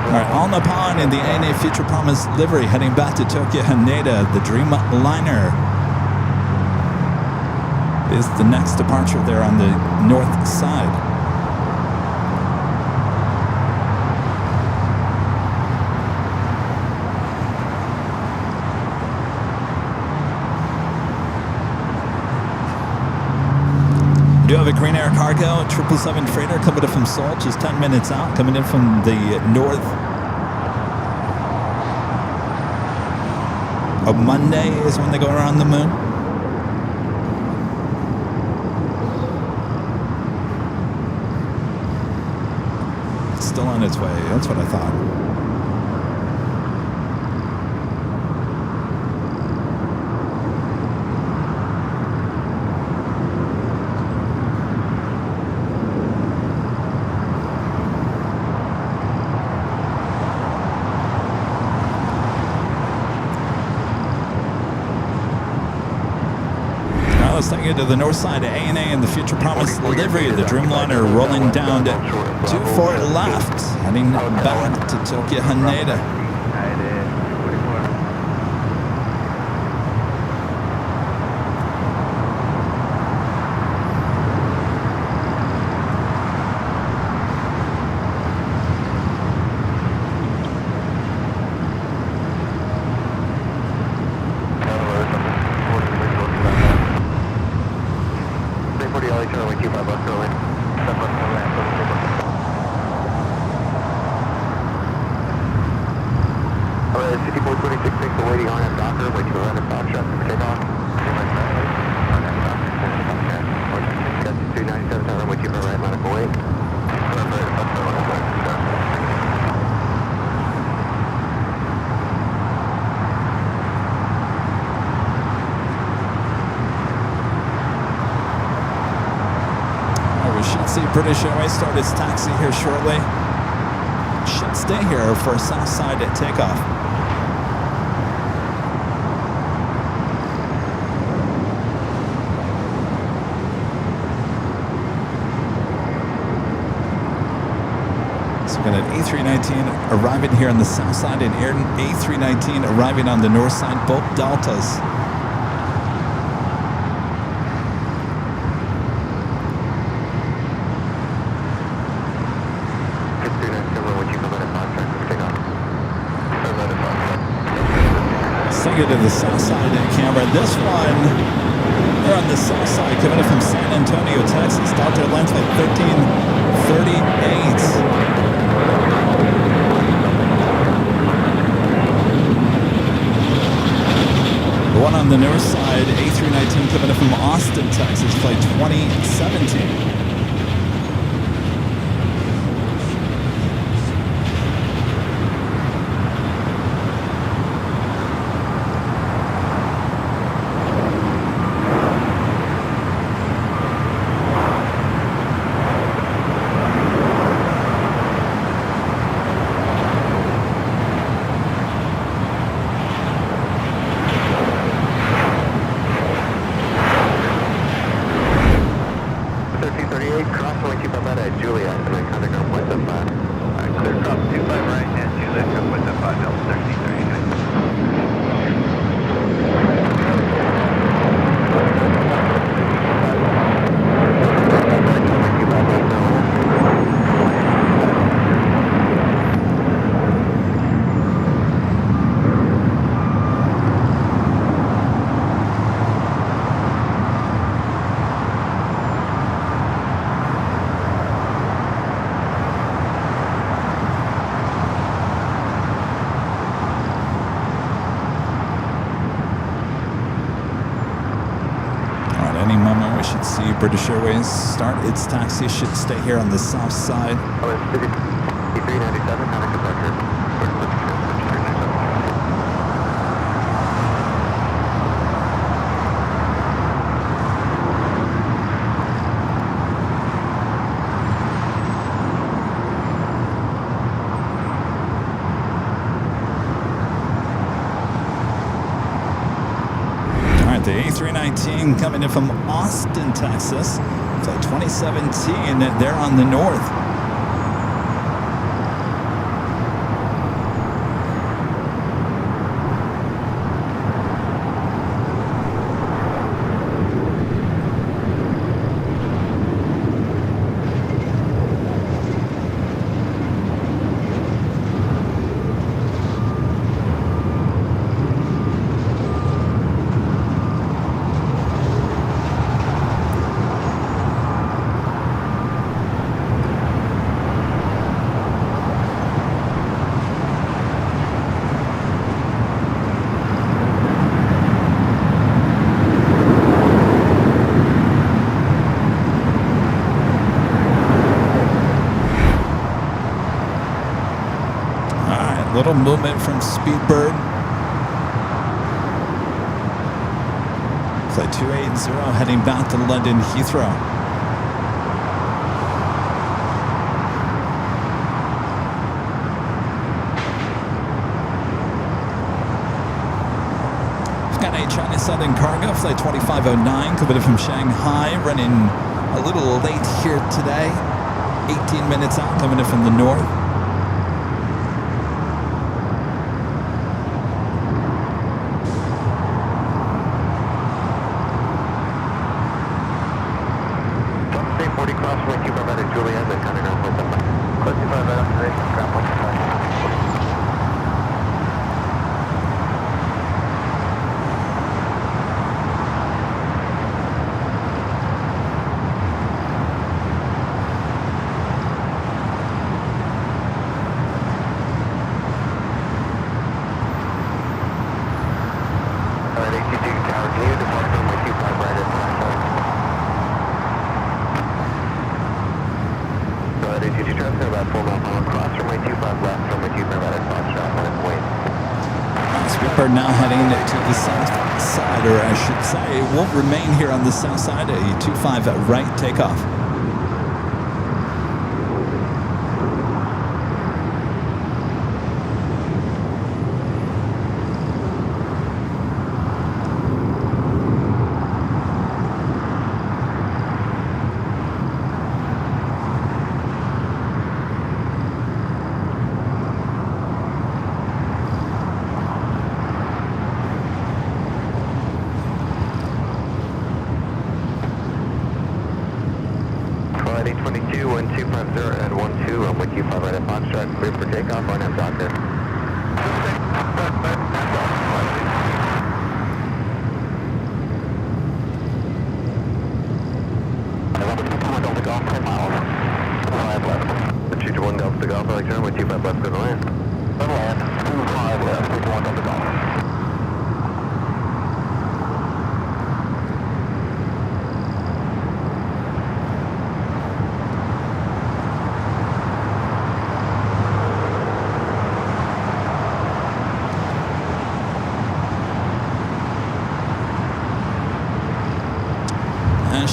All right, All Nippon in the ANA Future Promise livery heading back to Tokyo Haneda. The Dreamliner is the next departure there on the north side. have a Green Air Cargo 777 freighter coming in from Seoul, just 10 minutes out, coming in from the north. A Monday is when they go around the moon. It's still on its way. That's what I thought. Taking you to the north side of A&A and the Future Promise livery. The Dreamliner rolling down to 24 left, heading back to Tokyo Haneda. British Airways start its taxi here shortly. Should stay here for Southside takeoff. So we've got an A319 arriving here on the south side and A319 arriving on the north side, both Deltas. To the south side in camera. This one, they're on the south side, coming in from San Antonio, Texas. Delta Airlines flight 1338. The one on the north side, A319, coming in from Austin, Texas, flight 2017. British Airways start its taxi, should stay here on the south side. The A319 coming in from Austin, Texas. Flight 2017, they're on the north. Little movement from Speedbird. Flight 280 heading back to London Heathrow. China Southern Cargo, flight 2509, coming from Shanghai, running a little late here today. 18 minutes out, coming in from the north. Now heading to the south side, or I should say, it won't remain here on the south side. A 25 at right takeoff.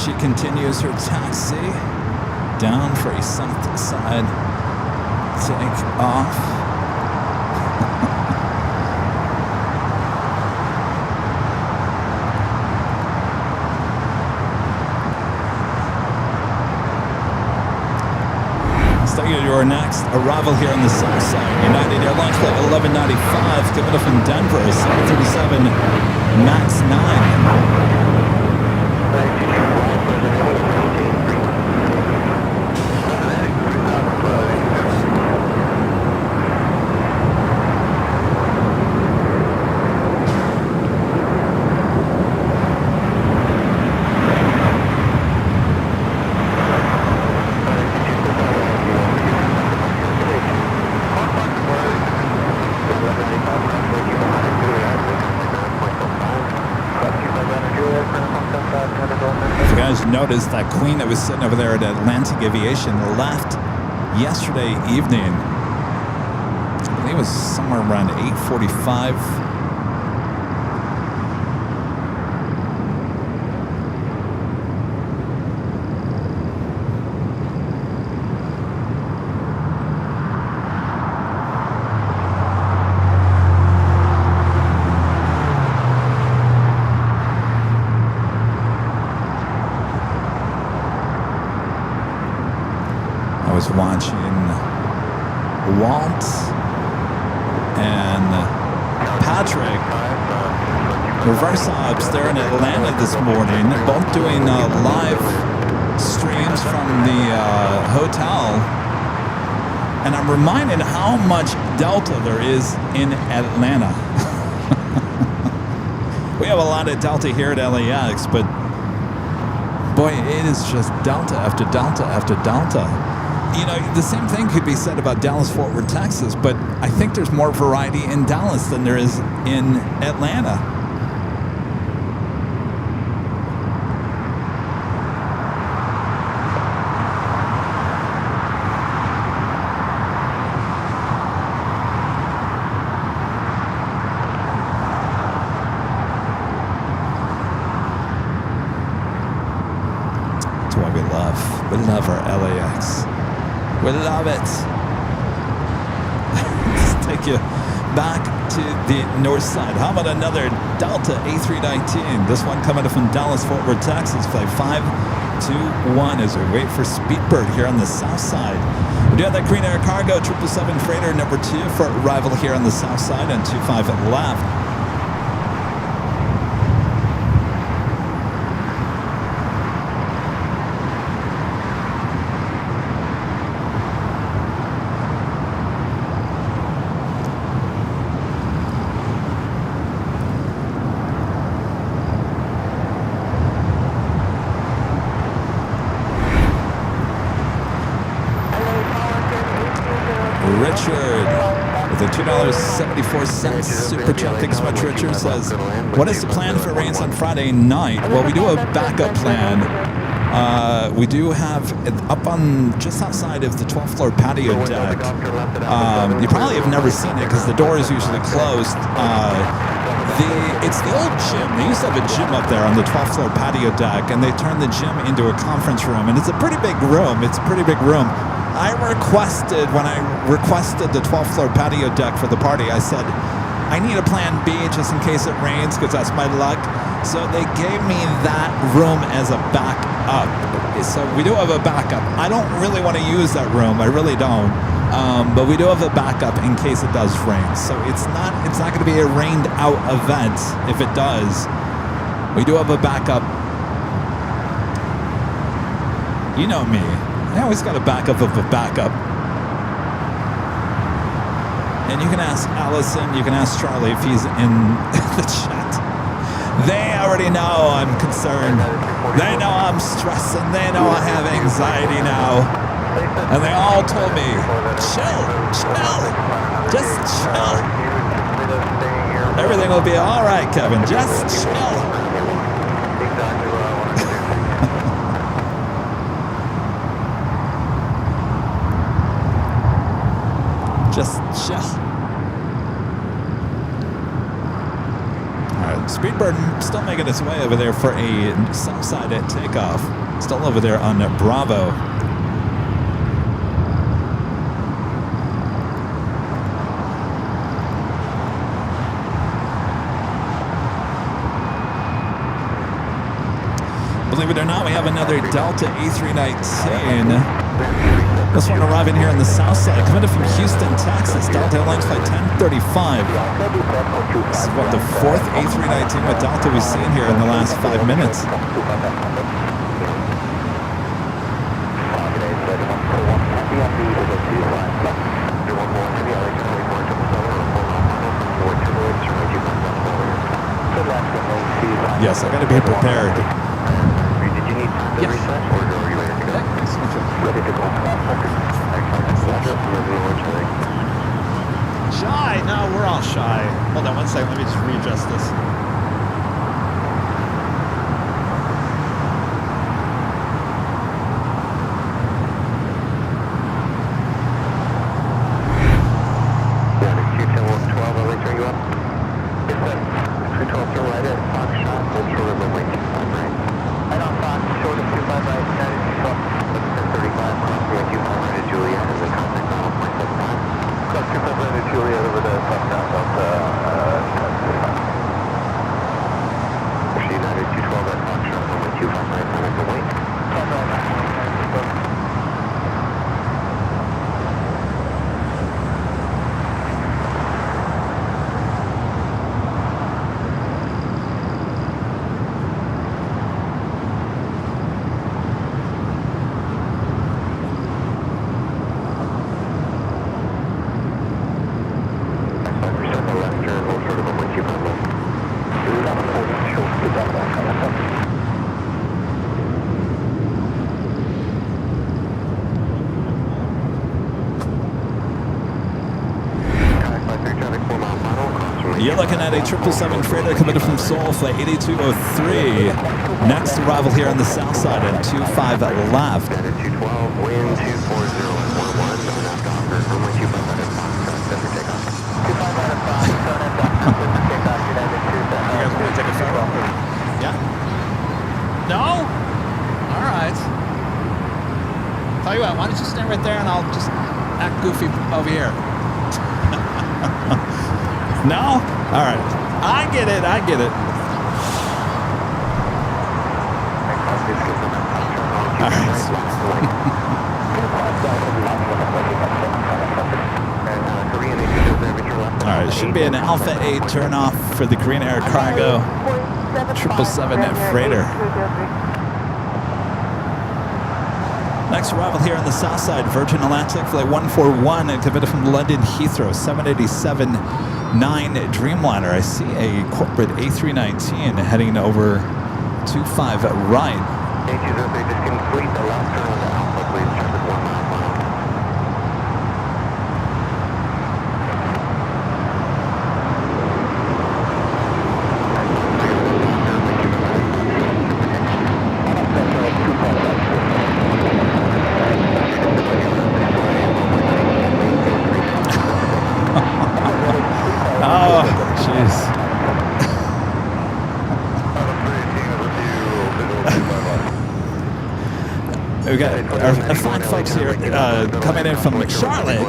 She continues her taxi down for a south side take off. Starting at your next arrival here on the south side, United Airlines flight 1195 coming up from Denver, 737 MAX 9. Noticed that Queen that was sitting over there at Atlantic Aviation left yesterday evening. I believe it was somewhere around 8:45. Watching Walt and Patrick reverse ops there in Atlanta this morning, both doing live streams from the hotel. And I'm reminded how much Delta there is in Atlanta. We have a lot of Delta here at LAX, but boy, it is just Delta after Delta after Delta. You know, the same thing could be said about Dallas-Fort Worth, Texas, but I think there's more variety in Dallas than there is in Atlanta. We love our LAX. We love it. Let's take you back to the north side. How about another Delta A319? This one coming from Dallas, Fort Worth, Texas. Flight 521 as we wait for Speedbird here on the south side. We do have that Green Air Cargo 777 freighter number 2 for arrival here on the south side and 25 left. Richard with a $2.74 super chat. Thanks so much, Richard. Says, what is the plan for rains on Friday night? Well, we do have a backup plan. We do have up on just outside of the 12th floor patio deck. You probably have never seen it because the door is usually closed. It's the old gym. They used to have a gym up there on the 12th floor patio deck, and they turned the gym into a conference room. And it's a pretty big room. It's a pretty big room. When I requested the 12th floor patio deck for the party, I said, I need a plan B just in case it rains because that's my luck. So they gave me that room as a backup. So we do have a backup. I don't really want to use that room. I really don't. But we do have a backup in case it does rain. So it's not going to be a rained out event if it does. We do have a backup. You know me. I always got a backup of a backup. And you can ask Allison, you can ask Charlie if he's in the chat. They already know I'm concerned. They know I'm stressing. They know I have anxiety now. And they all told me, chill, just chill. Everything will be all right, Kevin. Just chill. Just chill. All right, Speedbird still making its way over there for a south side at takeoff. Still over there on Bravo. Believe it or not, we have another Delta A319. This one arriving here on the south side, coming in from Houston, Texas. Delta Airlines flight 1035. This is what, the fourth A319 with Delta we've seen here in the last 5 minutes. Yes, I got to be prepared. Yes. Shy? No, we're all shy. Hold on one second. Let me just readjust this. You're looking at a 777 freighter coming in from Seoul, flight 8203. Next arrival here on the south side at 25 left. You guys want to take a photo? Yeah? No? All right. goofy over here. No? All right. I get it. I get it. All right. All right. Should be an Alpha 8 turnoff for the Korean Air Cargo 777 freighter. Next arrival here on the south side, Virgin Atlantic Flight 141, committed from London Heathrow, 787-9 Dreamliner. I see a corporate A319 heading over 25 right. A203, just complete the last turn on the Alpha, please. Traffic 1 mile per hour. Oh, jeez. We got our fine folks here coming in from Charlotte.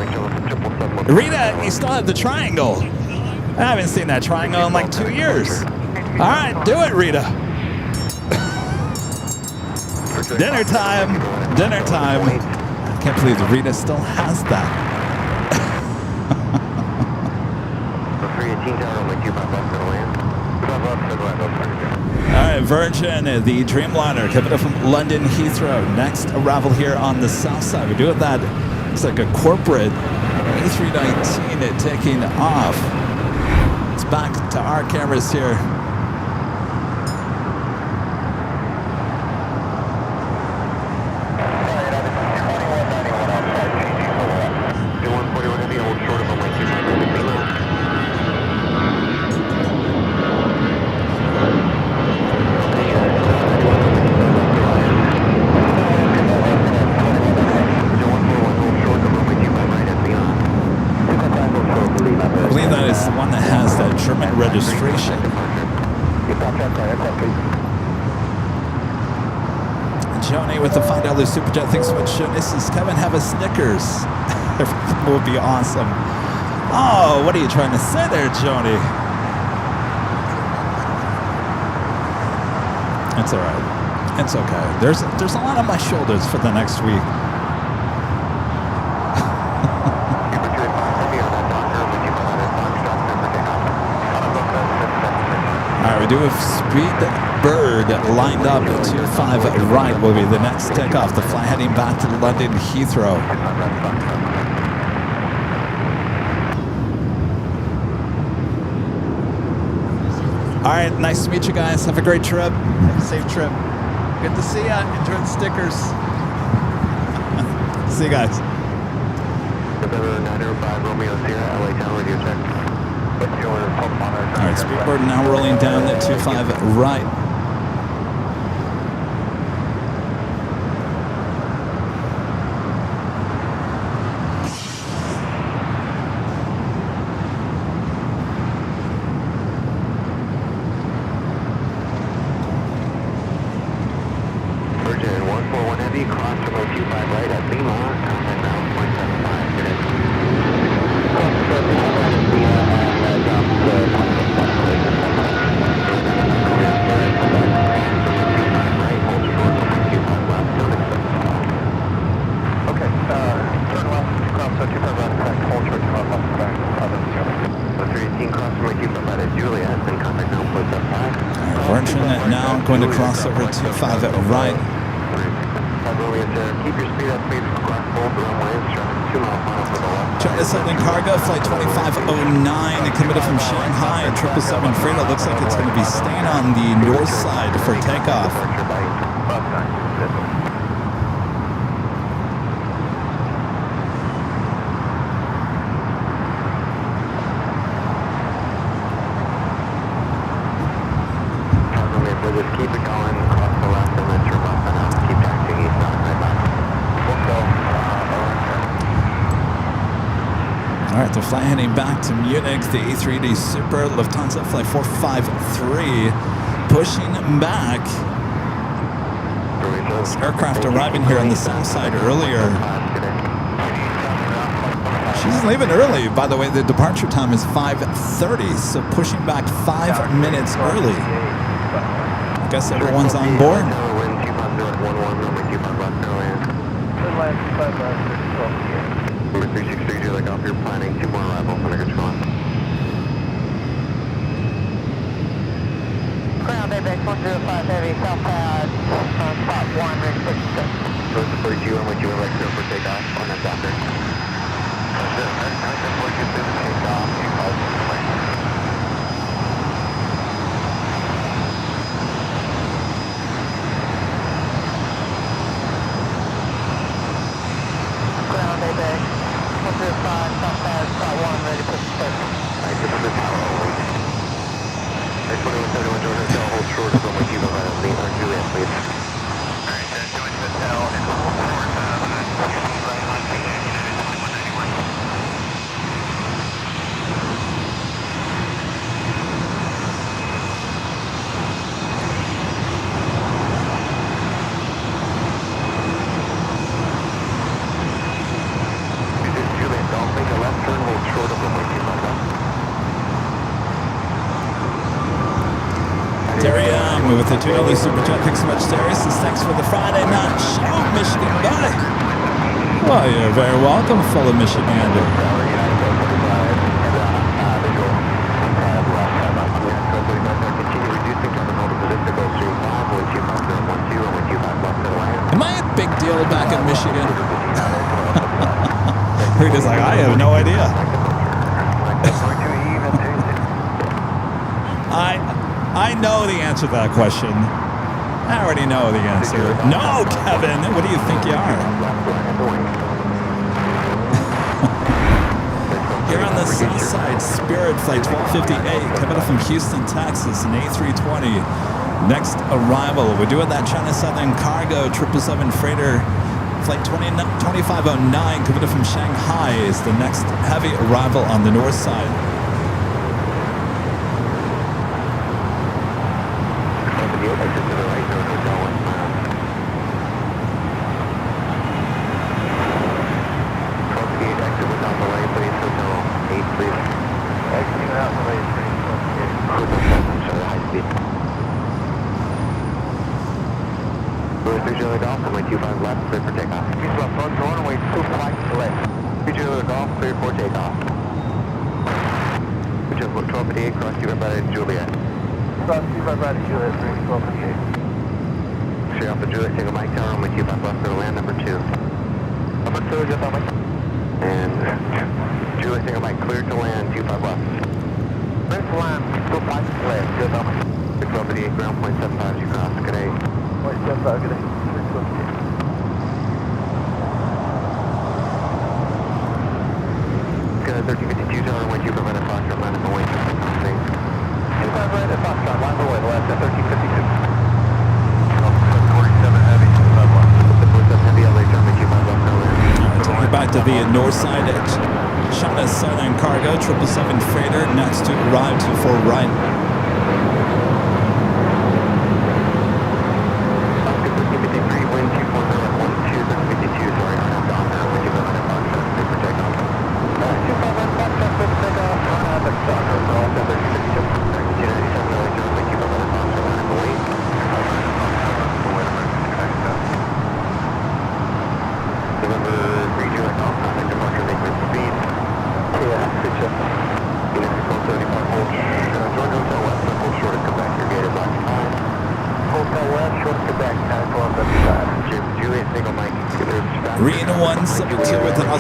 Rita, you still have the triangle. I haven't seen that triangle in like 2 years. All right, do it, Rita. Dinner time. Dinner time. I can't believe Rita still has that. All right, Virgin, the Dreamliner, coming up from London Heathrow. Next arrival here on the south side. We're doing that. It's like a corporate A319 taking off. It's back to our cameras here. Registration. Joni with the $5 super chat. Thanks so much. This is Kevin. Have a Snickers. Everything will be awesome. Oh, what are you trying to say there, Joni? It's all right. It's okay. There's a lot on my shoulders for the next week. We do have Speed Bird lined up. 25 right will be the next takeoff. The flight heading back to London Heathrow. All right, nice to meet you guys. Have a great trip. Have a safe trip. Good to see ya. Enjoy the stickers. See you guys. November 905 Romeo Sierra, LA Tower, radio check. All right, Speedbird now rolling down at 25 right. Virgin 141 Heavy, cross from 025 right at Lima, and now 0.75. Good day. Virgin now going to cross over 25 right. Keep your speed up, please. Cross both runways, 2 miles to the left. China Southern Cargo, flight 2509, committed from Shanghai, 777 freighter. Looks like it's going to be staying on the north side for takeoff. Just keep it going, cross the left and then turn left and out. Keep taxiing east on right back. We'll go. All right, the flight heading back to Munich, the A380 Super, Lufthansa flight 453, pushing back. This aircraft arriving here on the south side earlier. He's leaving early. By the way, the departure time is 5:30, so pushing back 5 minutes early. I guess everyone's on board. Wind 250 at 11, runway 25 left, clear land. Number 363, Juliet Golf, you're planning 2 more arrivals under control. Ground ABX 105 Heavy, south pad, spot 1, ready for takeoff. Source 42, runway 2 right clear for takeoff on that doctor. That's it, right? Now it's 42, takeoff, 25. Ground ABX 105, south pad, spot 1, ready for takeoff. Alright, this is the tower only. Alright, 2171 Georgia Hotel, hold short of runway 2 behind us, lean our Juliet, please. Alright, that's Georgia Hotel, and hold short of right on United 2191. This is Juliet Golf, make a left turn, hold short of runway 2 behind us. Terry with the $2 Super Chat. Thanks so much, Terry. Says thanks for the Friday night show, Michigan buddy. Well, you're very welcome, fellow Michigander. Am I a big deal back in Michigan? Reed is like, I have no idea. I know the answer to that question. I already know the answer. No, Kevin, what do you think you are? Here on the south side, Spirit Flight 1258, coming up from Houston, Texas, an A320. Next arrival, we're doing that China Southern Cargo 777 freighter Flight 2509, coming up from Shanghai, is the next heavy arrival on the north side. North side at China Southern Cargo 777 freighter, next to arrive to for right.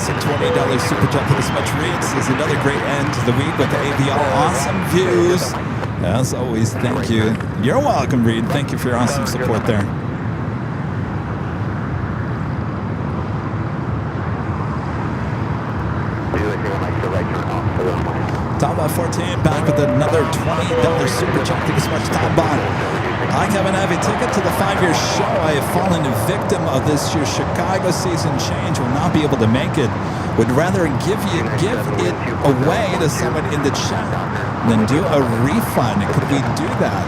$20 super chat. Thanks so much, Reed. This is another great end to the week with the AVL. Awesome views. As always, thank you. You're welcome, Reed. Thank you for your awesome support there. Tombot 14 back with another $20 super chat. Thank you so much, Tombot. Hi, Kevin. I have a ticket to the 5-year show. I have fallen a victim of this year's Chicago season change. Will not be able to make it. Would rather give it away to someone in the chat than do a refund. Could we do that?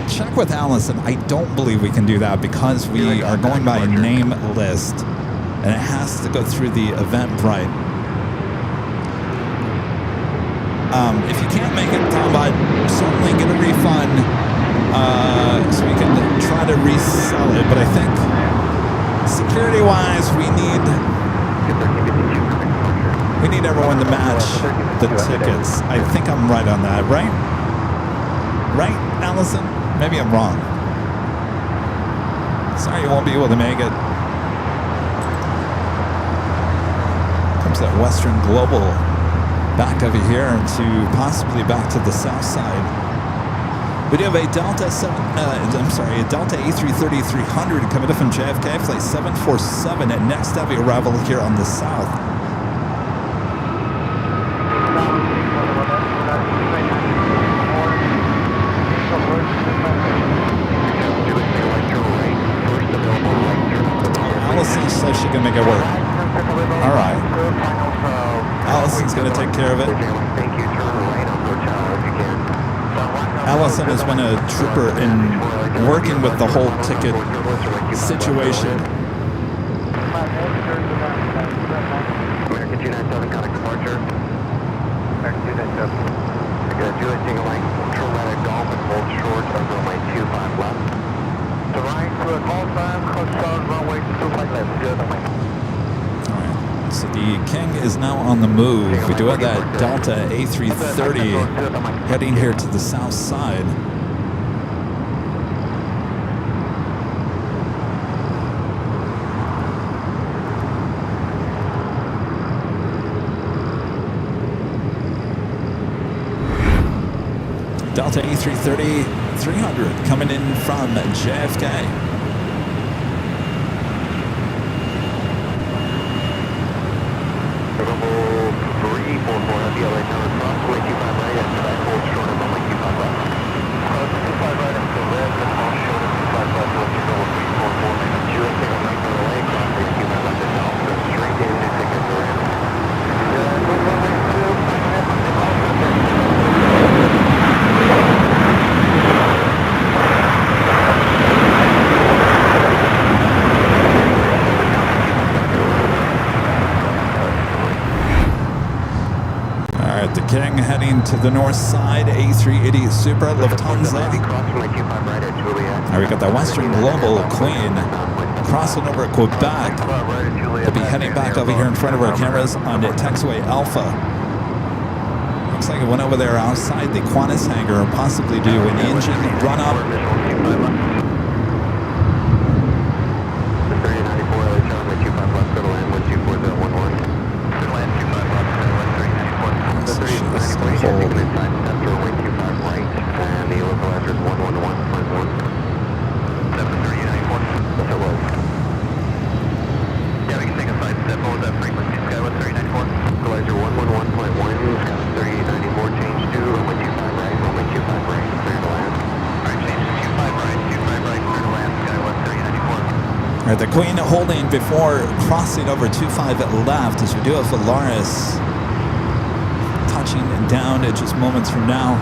Check with Allison. I don't believe we can do that because we are going by a name list. and it has to go through the Eventbrite. If you can't make it, Tom, I'd certainly get a refund so we can try to resell it. But I think security-wise, we need everyone to match the tickets. I think I'm right on that, right? Right, Allison? Maybe I'm wrong. Sorry you won't be able to make it. Comes that Western Global back over here to possibly back to the south side. We do have a Delta A330-300 coming in from JFK, flight 747 at next heavy arrival here on the south. Allison says she can make it work. All right. Allison's going to take care of it. Allison has been a trooper in working with the whole ticket situation. American 297 contact departure. American 297. I got Juliet Single Line, control right at Golf and hold short of runway 25 left. To right to a call time, close stars, runway 25 left. Good, I'm So the King is now on the move. We do have that Delta A330 heading here to the south side. Delta A330-300 coming in from JFK. King heading to the north side, A380 Super Lufthansa. Now we got the Western Global Queen crossing over at Quebec. They'll be heading back over here in front of our cameras on the taxiway Alpha. Looks like it went over there outside the Qantas hangar, possibly do an engine run up. The Queen holding before crossing over 25 left as we do have Valaris touching down at just moments from now.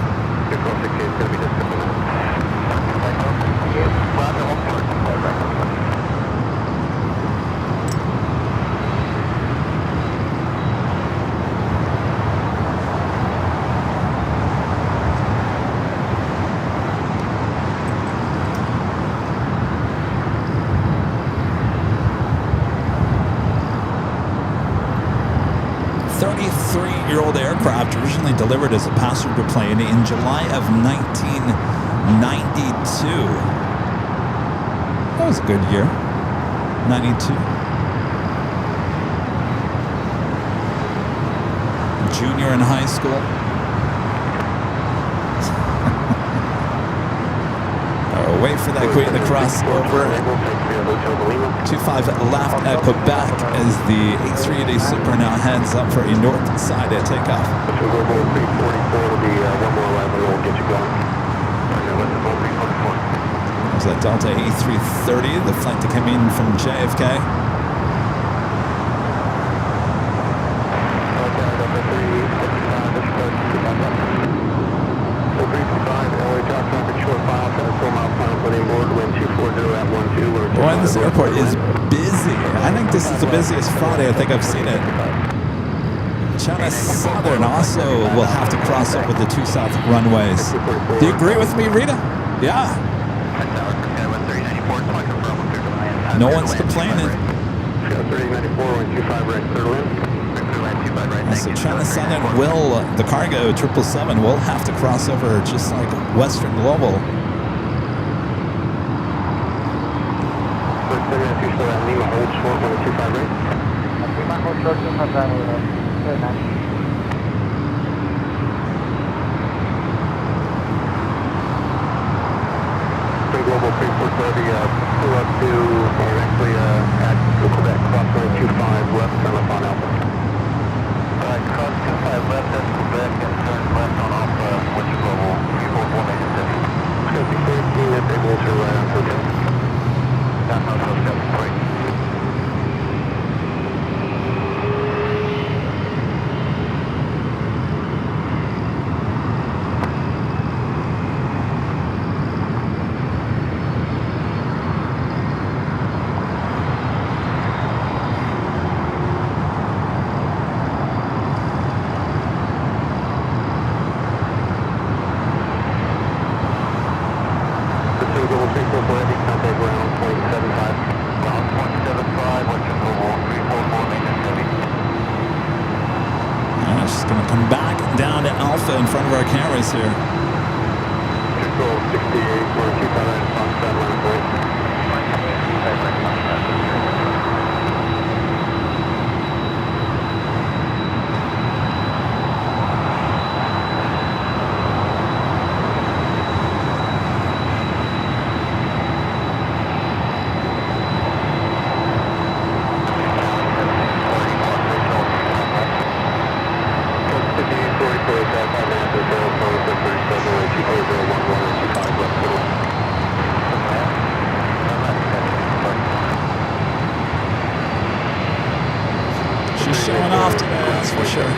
33-year-old aircraft, originally delivered as a passenger plane in July of 1992. That was a good year, 92. Junior in high school. Wait for that Queen to cross over. 25 left at Quebec as the A380 Super now heads up for a north side at takeoff. There's that Delta A330, the flight to come in from JFK. Boy, this airport is busy. I think this is the busiest Friday I think I've seen it. China Southern also will have to cross over the 2 south runways. Do you agree with me, Rita? Yeah. No one's complaining. So China Southern will, the cargo 777 will have to cross over just like Western Global. Lima hold short 125 right. Lima hold short 255 very nice. Global 3430, pull up to directly at Quebec, cross 125 left, turn left on Alpha. Alright, cross 25 left at Quebec and turn left on Alpha, which global 34187. It's going to be 13 if able to right on hotel. That's not hotel, great. In front of our cameras here. Control 68, 125 on satellite voice. She's showing off today, that's for sure.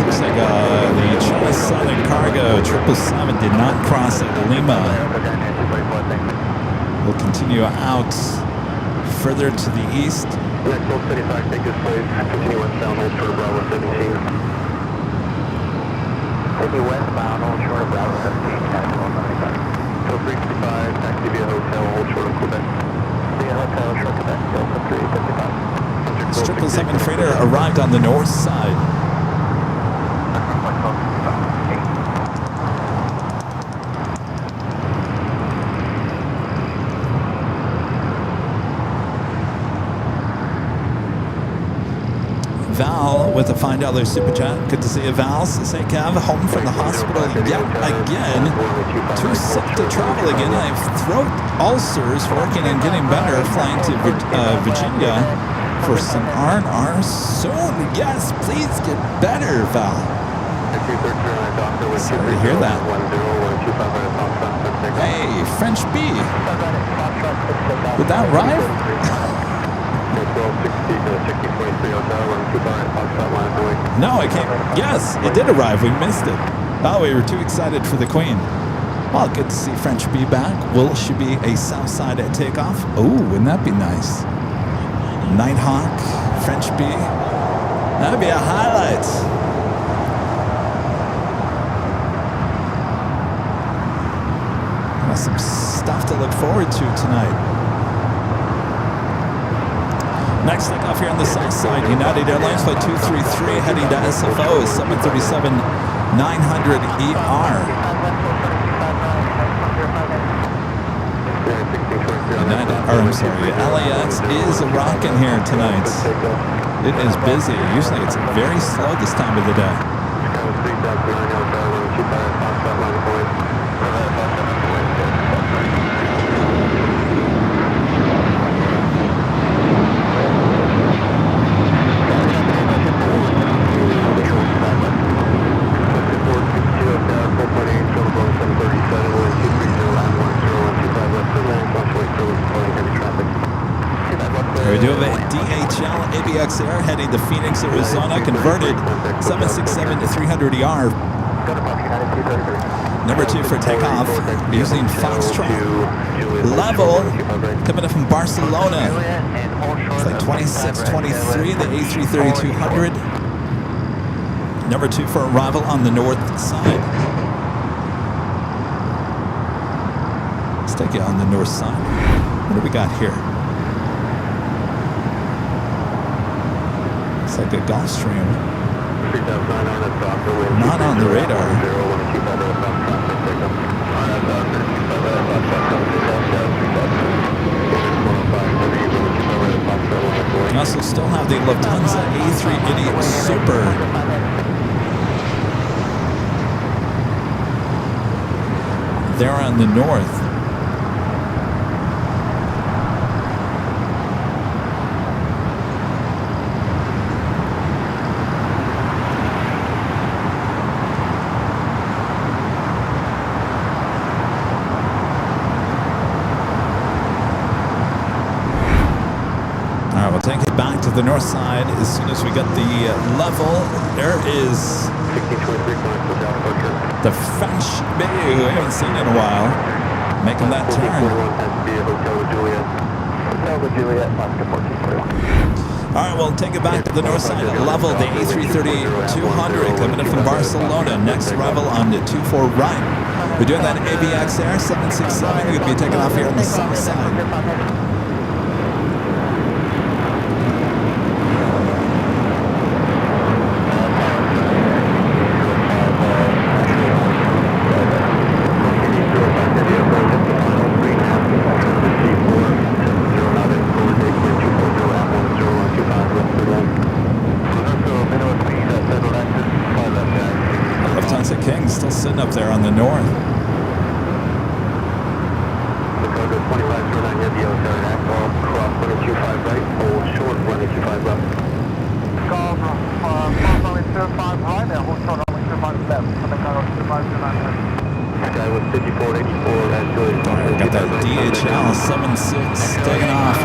Looks like the China Southern cargo 777 did not cross at Lima. We'll continue out further to the east. Next 35, take this place. Continue westbound, hold short of Bravo 17. Continue westbound, hold short of Bravo 17. So 365, taxi via hotel, hold short of Quebec. Via hotel, short Quebec, Delta 355. 777 freighter arrived on the north side. Val with a $5 super chat. Good to see you, Val. Say, Kev, home from the hospital yet again. Too sick to travel again. I have throat ulcers, working and getting better. Flying to Virginia for some R&R soon. Yes, please get better, Val. Sorry to hear that. Hey, French B. Did that rhyme? No, I can't. Yes, it did arrive. We missed it. Oh, we were too excited for the Queen. Well, good to see French B back. Will she be a south side at takeoff? Oh, wouldn't that be nice? Nighthawk, French B. That'd be a highlight. Got some stuff to look forward to tonight. Next takeoff here on the south side, United Airlines flight 233 heading to SFO 737 900 ER. LAX is rocking here tonight. It is busy. Usually it's very slow this time of the day. We do have a DHL ABX Air heading to Phoenix, Arizona, converted 767-300ER. Number 2 for takeoff, using Foxtrot. Level, coming up from Barcelona. Flight 2623, the A330-200. Number 2 for arrival on the north side. Let's take you on the north side. What do we got here? It's like a Gulfstream. Not on the radar. We also still have the Lufthansa A380 Super. There on the north. Take it back to the north side as soon as we get the level. There is the French baby who we haven't seen in a while, making that turn. All right, we'll take it back to the north side. Level, the A330-200 coming in from Barcelona. Next arrival on the 24 right. We're doing that ABX Air 767. We're going to be taking off here on the south side. Still sitting up there on the north. Got that DHL 76 taking off.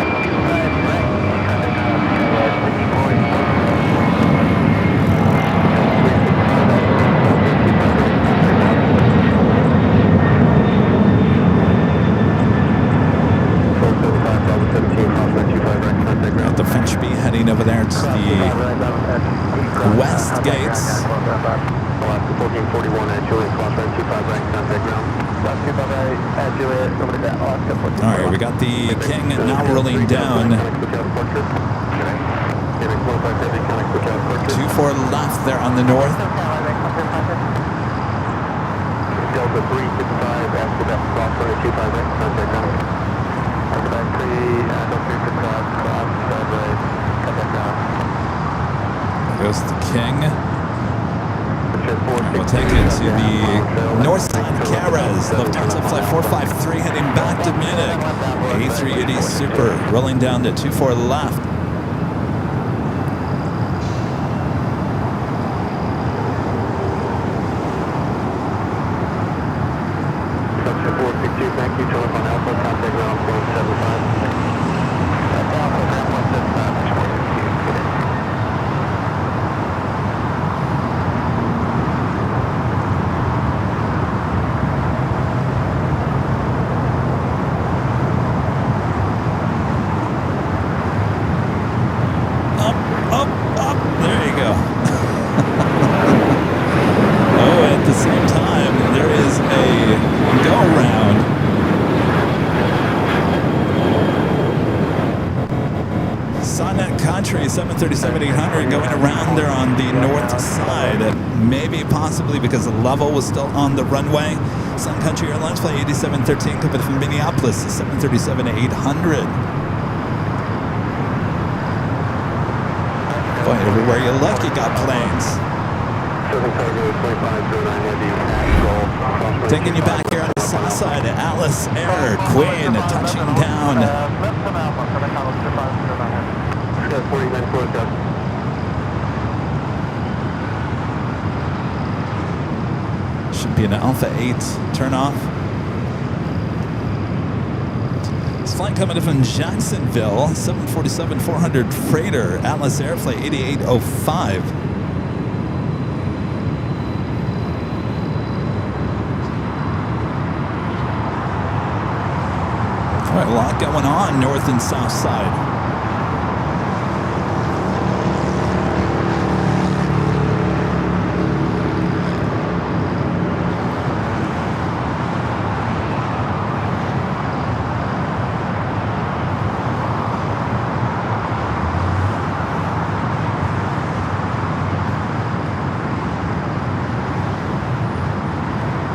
Got the French B heading over there to the west gates. Alright, we got the King now rolling down. 24 left there on the north. Delta 365, after that, cross 25 right, contact ground. There goes the King. We'll take it to the north side of Carras. Lufthansa Flight 453 heading back to Munich. A380 Super rolling down to 24 left. Thank you, telephone Alpha, contact ground 475. 737-800 going around there on the north side. Maybe possibly because the level was still on the runway. Sun Country Airlines flight 8713 coming from Minneapolis, 737-800. Boy, everywhere you look, you got planes. Taking you back here on the south side of Alice Air, Queen, touching down. Should be an Alpha 8 turnoff. This flight coming in from Jacksonville, 747-400 freighter, Alice Air flight 8805. All right, a lot going on north and south side.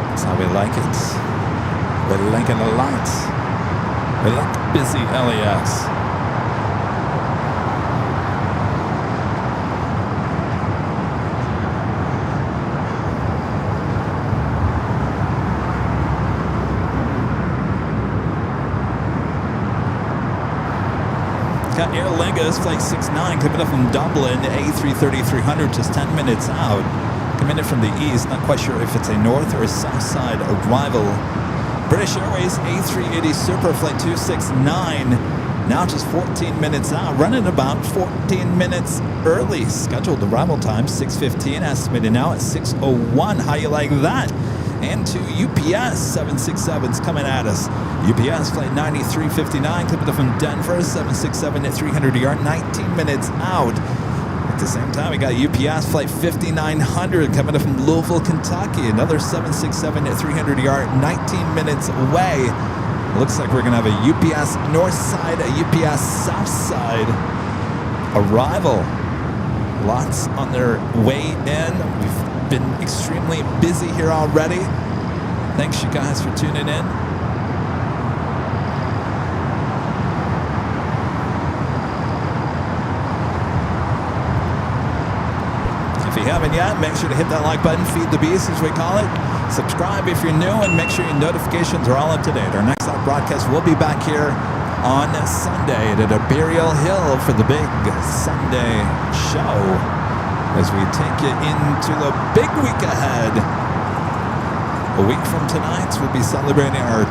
That's how we like it. We're liking a lot. We like busy LAX. Got Aer Lingus flight 69 coming up from Dublin, A330-300, just 10 minutes out. Coming in from the east, not quite sure if it's a north or a south side arrival. British Airways A380 Super Flight 269, now just 14 minutes out, running about 14 minutes early. Scheduled arrival time 6:15, estimated now at 6:01. How you like that? And two UPS 767s coming at us. UPS Flight 9359 coming up from Denver, 767 at 300 yard, 19 minutes out. At the same time, we got UPS Flight 5900 coming up from Louisville, Kentucky. Another 767 at 300 yard, 19 minutes away. Looks like we're going to have a UPS north side, a UPS south side arrival. Lots on their way in. We've been extremely busy here already. Thanks, you guys, for tuning in. If you haven't yet, make sure to hit that like button, feed the beast as we call it. Subscribe if you're new, and make sure your notifications are all up to date. Our next live broadcast will be back here on Sunday at Burial Hill for the big Sunday show as we take you into the big week ahead. A week from tonight, we'll be celebrating our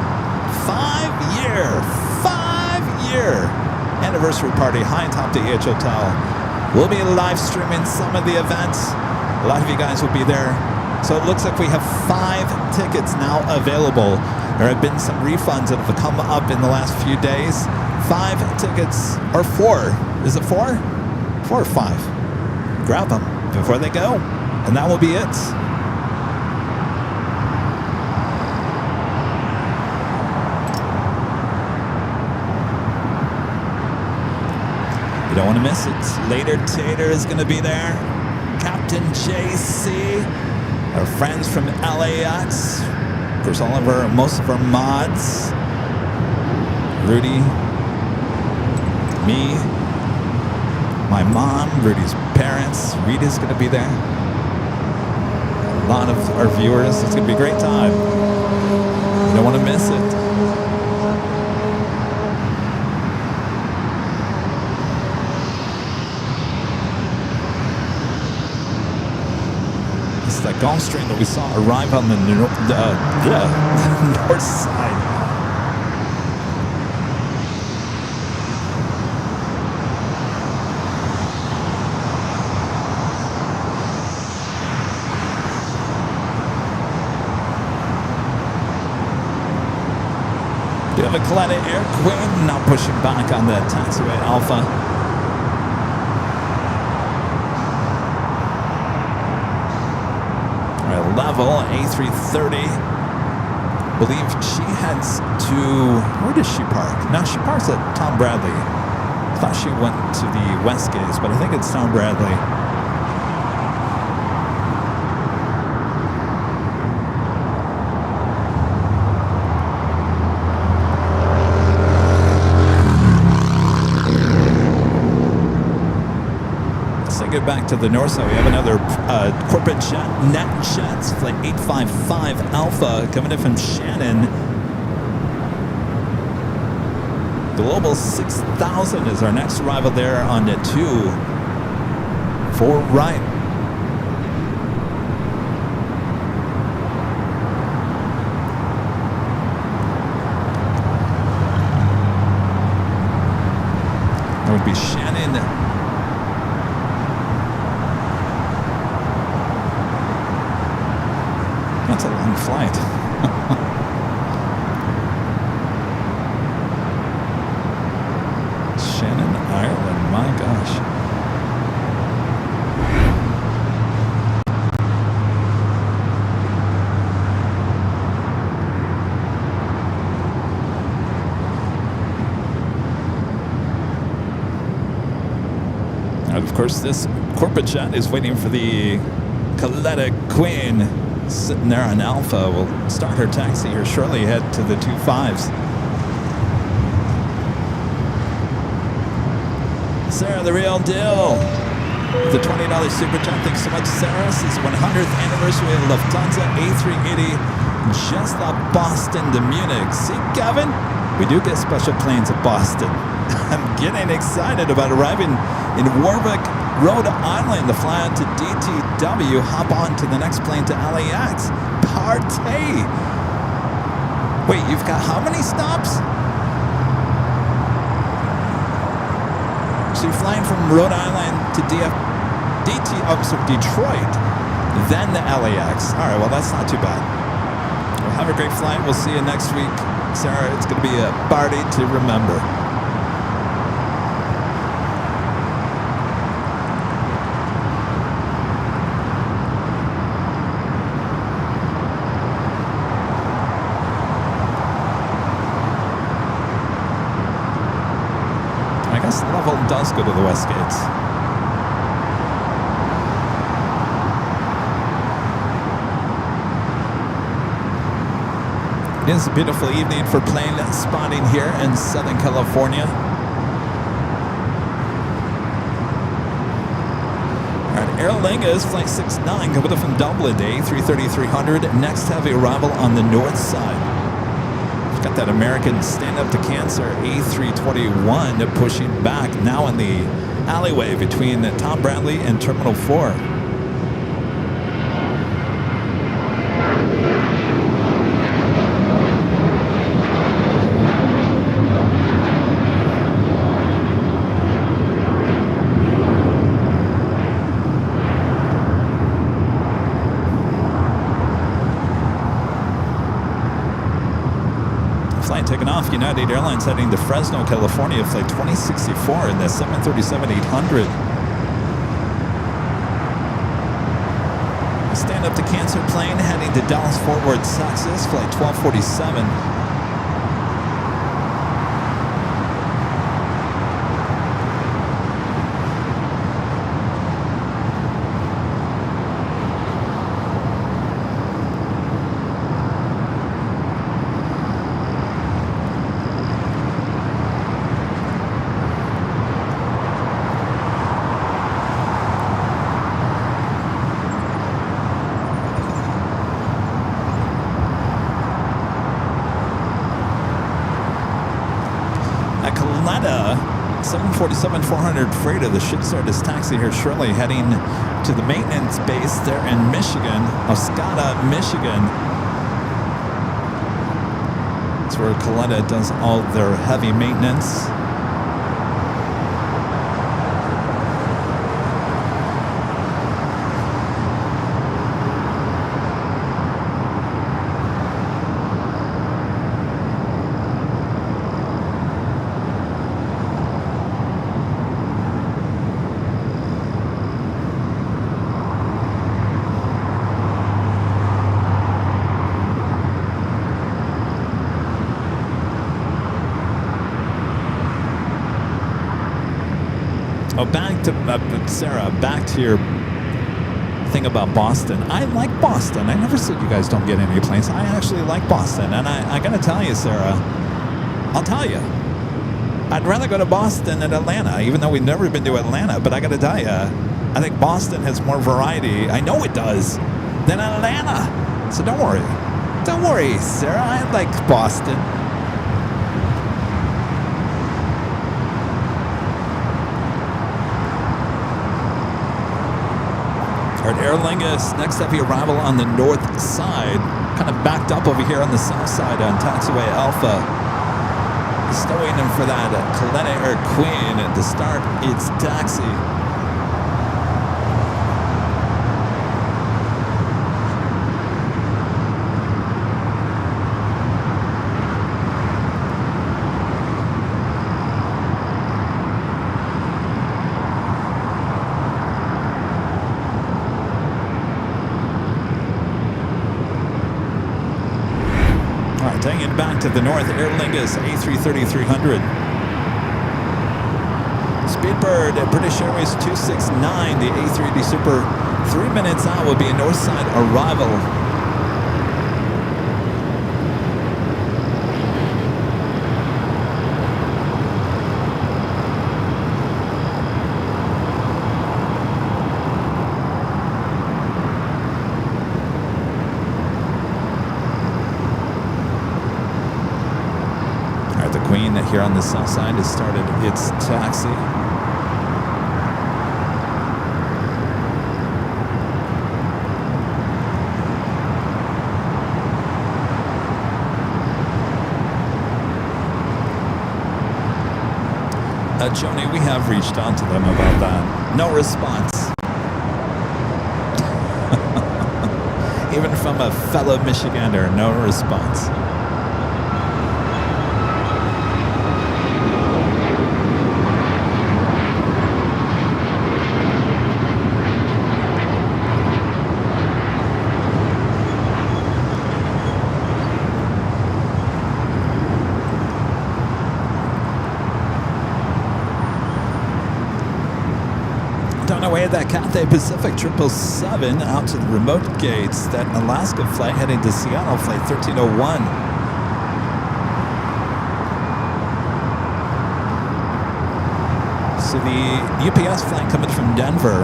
5-year anniversary party high atop the EH Hotel. We'll be live streaming some of the events. A lot of you guys will be there. So it looks like we have 5 tickets now available. There have been some refunds that have come up in the last few days. 5 tickets, or 4. Is it 4? 4 or 5. Grab them before they go, and that will be it. You don't want to miss it. Later Tater is going to be there. Captain JC, our friends from LAX. Of course, most of our mods. Rudy, me, my mom, Rudy's parents. Rita's going to be there. A lot of our viewers. It's going to be a great time. You don't want to miss it. That Gulfstream that we saw arrive on the north side. Do you have a Kaleta Air Queen now pushing back on the taxiway Alpha? Level A330. Believe she heads to, where does she park? No, she parks at Tom Bradley thought she went to the West Gates, but I think it's Tom Bradley. Get back to the north side. We have another corporate jet, NetJets, flight 855 Alpha, coming in from Shannon. Global 6000 is our next arrival there on the 2-4 right. That would be Shannon. That's a long flight. Shannon, Ireland, my gosh. And of course, this corporate jet is waiting for the Coletta Queen. Sitting there on Alpha. We'll start her taxi here shortly, head to the 25s. Sarah, the real deal. The $20 super chat. Thanks so much, Sarah. This is 100th anniversary of Lufthansa A380. Just left Boston to Munich. See, Kevin? We do get special planes at Boston. I'm getting excited about arriving in Warwick, Rhode Island to fly out to DTW, hop on to the next plane to LAX. Partay! Wait, you've got how many stops? So you're flying from Rhode Island to Detroit, then to LAX. All right, well, that's not too bad. Well, have a great flight. We'll see you next week. Sarah, it's going to be a party to remember. Level does go to the West Gates. It is a beautiful evening for plane spotting here in Southern California. All right, Aer Lingus flight 69 coming up from Dublin to A330-300. Next heavy arrival on the north side. Got that American stand-up to cancer A321 pushing back now in the alleyway between Tom Bradley and Terminal 4. Taking off, United Airlines heading to Fresno, California, flight 2064 in the 737-800. A stand-up to cancer plane heading to Dallas-Fort Worth, Texas, flight 1247. A Coletta 747-400 freighter, the ship starts taxi here shortly, heading to the maintenance base there in Michigan, Oscoda, Michigan. That's where Coletta does all their heavy maintenance. Oh, back to Sarah. Back to your thing about Boston. I like Boston. I never said you guys don't get any planes. I actually like Boston, and I gotta tell you, Sarah. I'll tell you. I'd rather go to Boston than Atlanta, even though we've never been to Atlanta. But I gotta tell you, I think Boston has more variety. I know it does than Atlanta. So don't worry. Don't worry, Sarah. I like Boston. All right, Aer Lingus, next heavy arrival on the north side. Kind of backed up over here on the south side on taxiway Alpha. Still waiting for that Kalena Air Queen to start its taxi. Taking it back to the north, Aer Lingus A330-300. Speedbird at British Airways 269, the A380 Super. 3 minutes out will be a north side arrival. Here on the south side has started its taxi. Joni, we have reached out to them about that. No response. Even from a fellow Michigander, no response. Away at that Cathay Pacific 777 out to the remote gates. That Alaska flight heading to Seattle, flight 1301. So the UPS flight coming from Denver,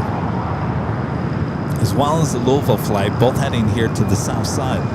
as well as the Louisville flight, both heading here to the south side.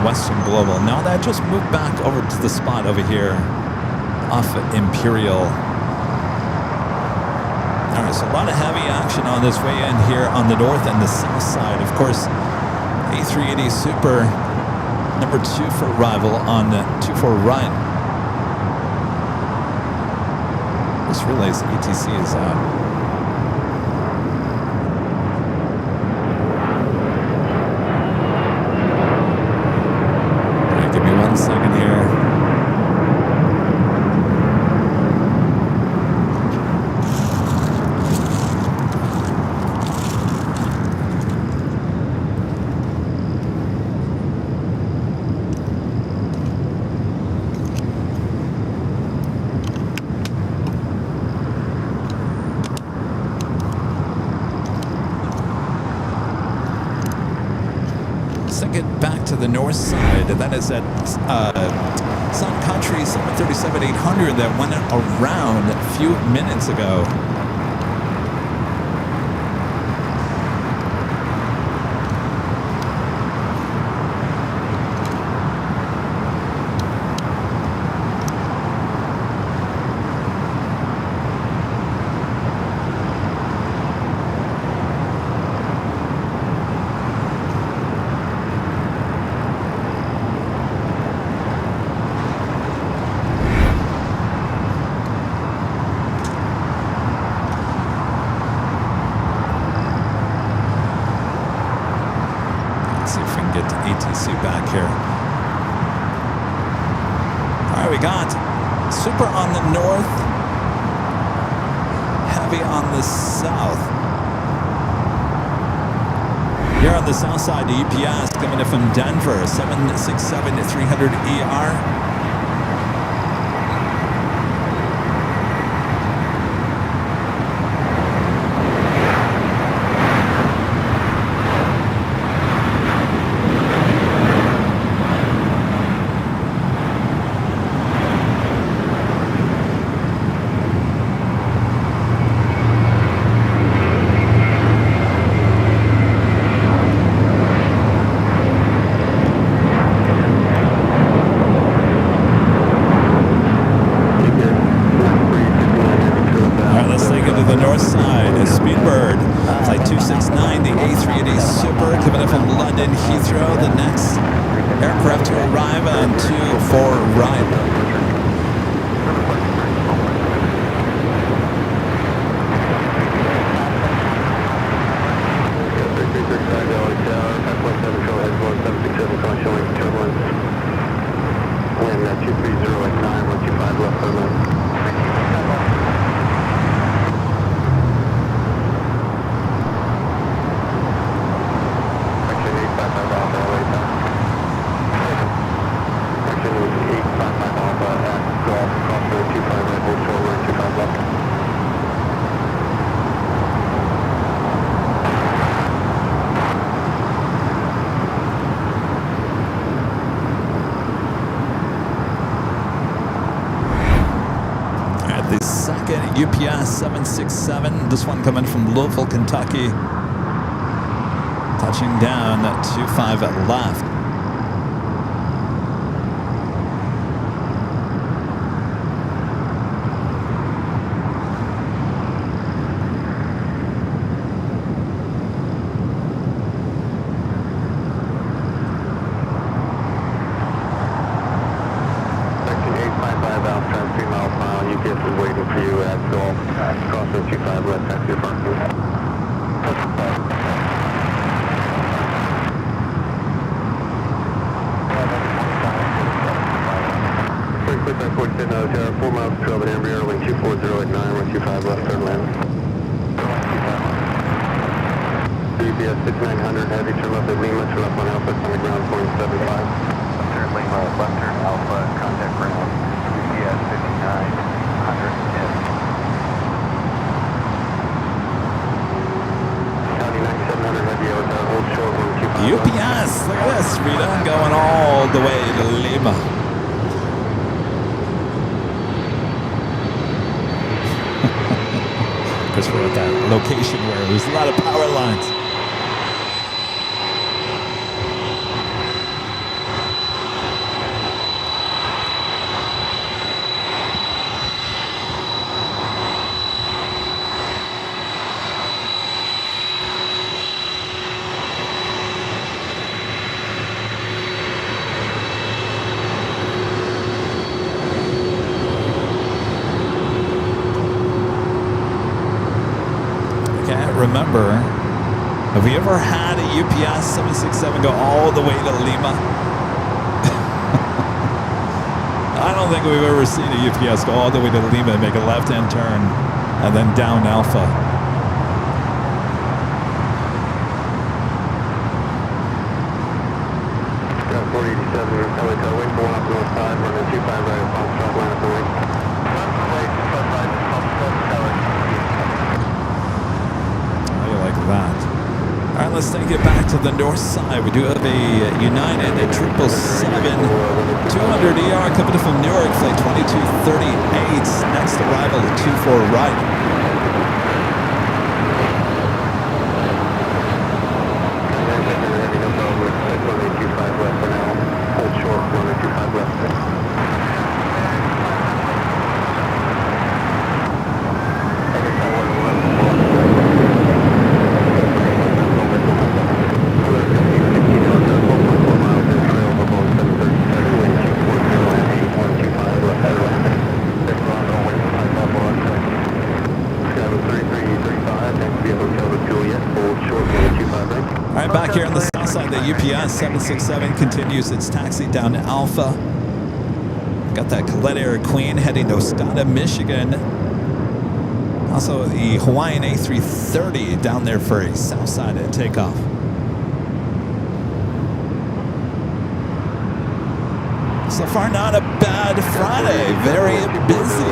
Western Global. Now that just moved back over to the spot over here off Imperial. All right, so a lot of heavy action on this way in here on the north and the south side. Of course, A380 Super number 2 for arrival on 24 right. This relays ATC is out. The north side, that is at Sun Country 737-800 that went around a few minutes ago. we got super on the north, heavy on the south. Here on the south side, the UPS coming in from Denver, 767-300 ER. UPS 767, this one coming from Louisville, Kentucky, touching down at 25 at left. UPS, look at this, Rita, going all the way to Lima. Because we're at that location where there's a lot of power lines. Remember, have you ever had a UPS 767 go all the way to Lima? I don't think we've ever seen a UPS go all the way to Lima and make a left-hand turn and then down Alpha. Got 487, wind going off north side, running 25 right, Foxtrot, line up the wing. That. All right, let's take it back to the north side. We do have a United a 777 200 ER coming from Newark, flight 2238. Next arrival at 24 right. UPS 767 continues its taxi down to Alpha. Got that Colette Air Queen heading to Oscoda, Michigan. Also the Hawaiian A330 down there for a south side takeoff. So far, not a bad Friday. Very busy.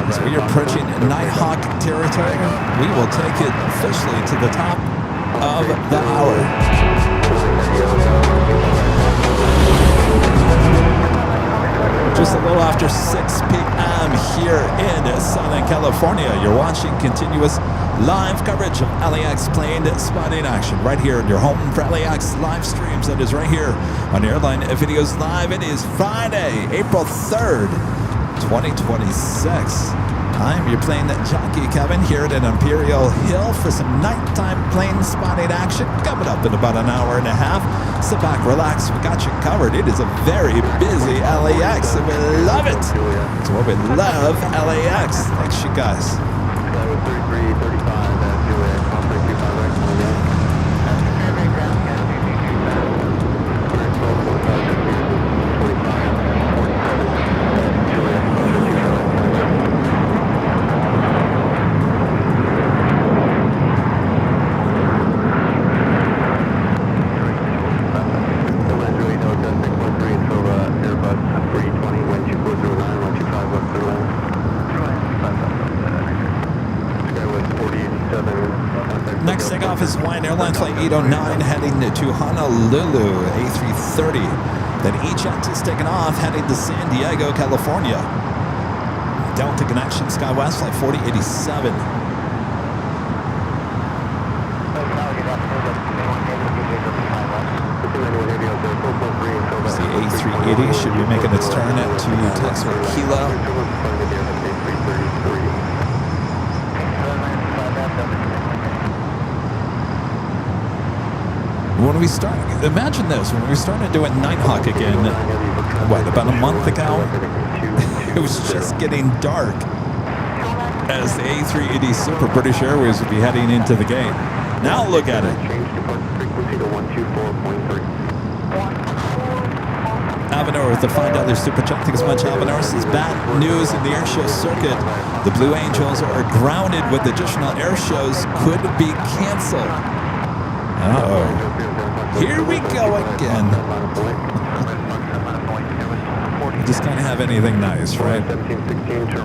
As we are approaching Nighthawk territory, we will take it officially to the top of the hour. Just a little after 6 p.m. here in Southern California. You're watching continuous live coverage of LAX plane spotting action right here in your home for LAX live streams. That is right here on Airline Videos Live. It is Friday, April 3rd, 2026. I'm your Plane Jockey Kevin here at Imperial Hill for some nighttime plane spotting action coming up in about an hour and a half. Sit back, relax, we got you covered. It is a very busy LAX and we love it. It's what we love, LAX. Thanks, you guys. Next takeoff is Hawaiian Airline Flight 809 heading to Honolulu, A330. Then EJet is taking off heading to San Diego, California. Delta Connection SkyWest Flight 4087. The A380 should be making its turn to Texarkana. When we start, imagine this, when we started doing Nighthawk again, what, about a month ago? It was just getting dark as the A380 Super British Airways would be heading into the gate. Now look at it. Avenor with the $5 super chat. Thanks so much, Avenor. Says bad news in the airshow circuit. The Blue Angels are grounded with additional air shows could be canceled. Uh-oh. Here we go again. Just can't have anything nice, right?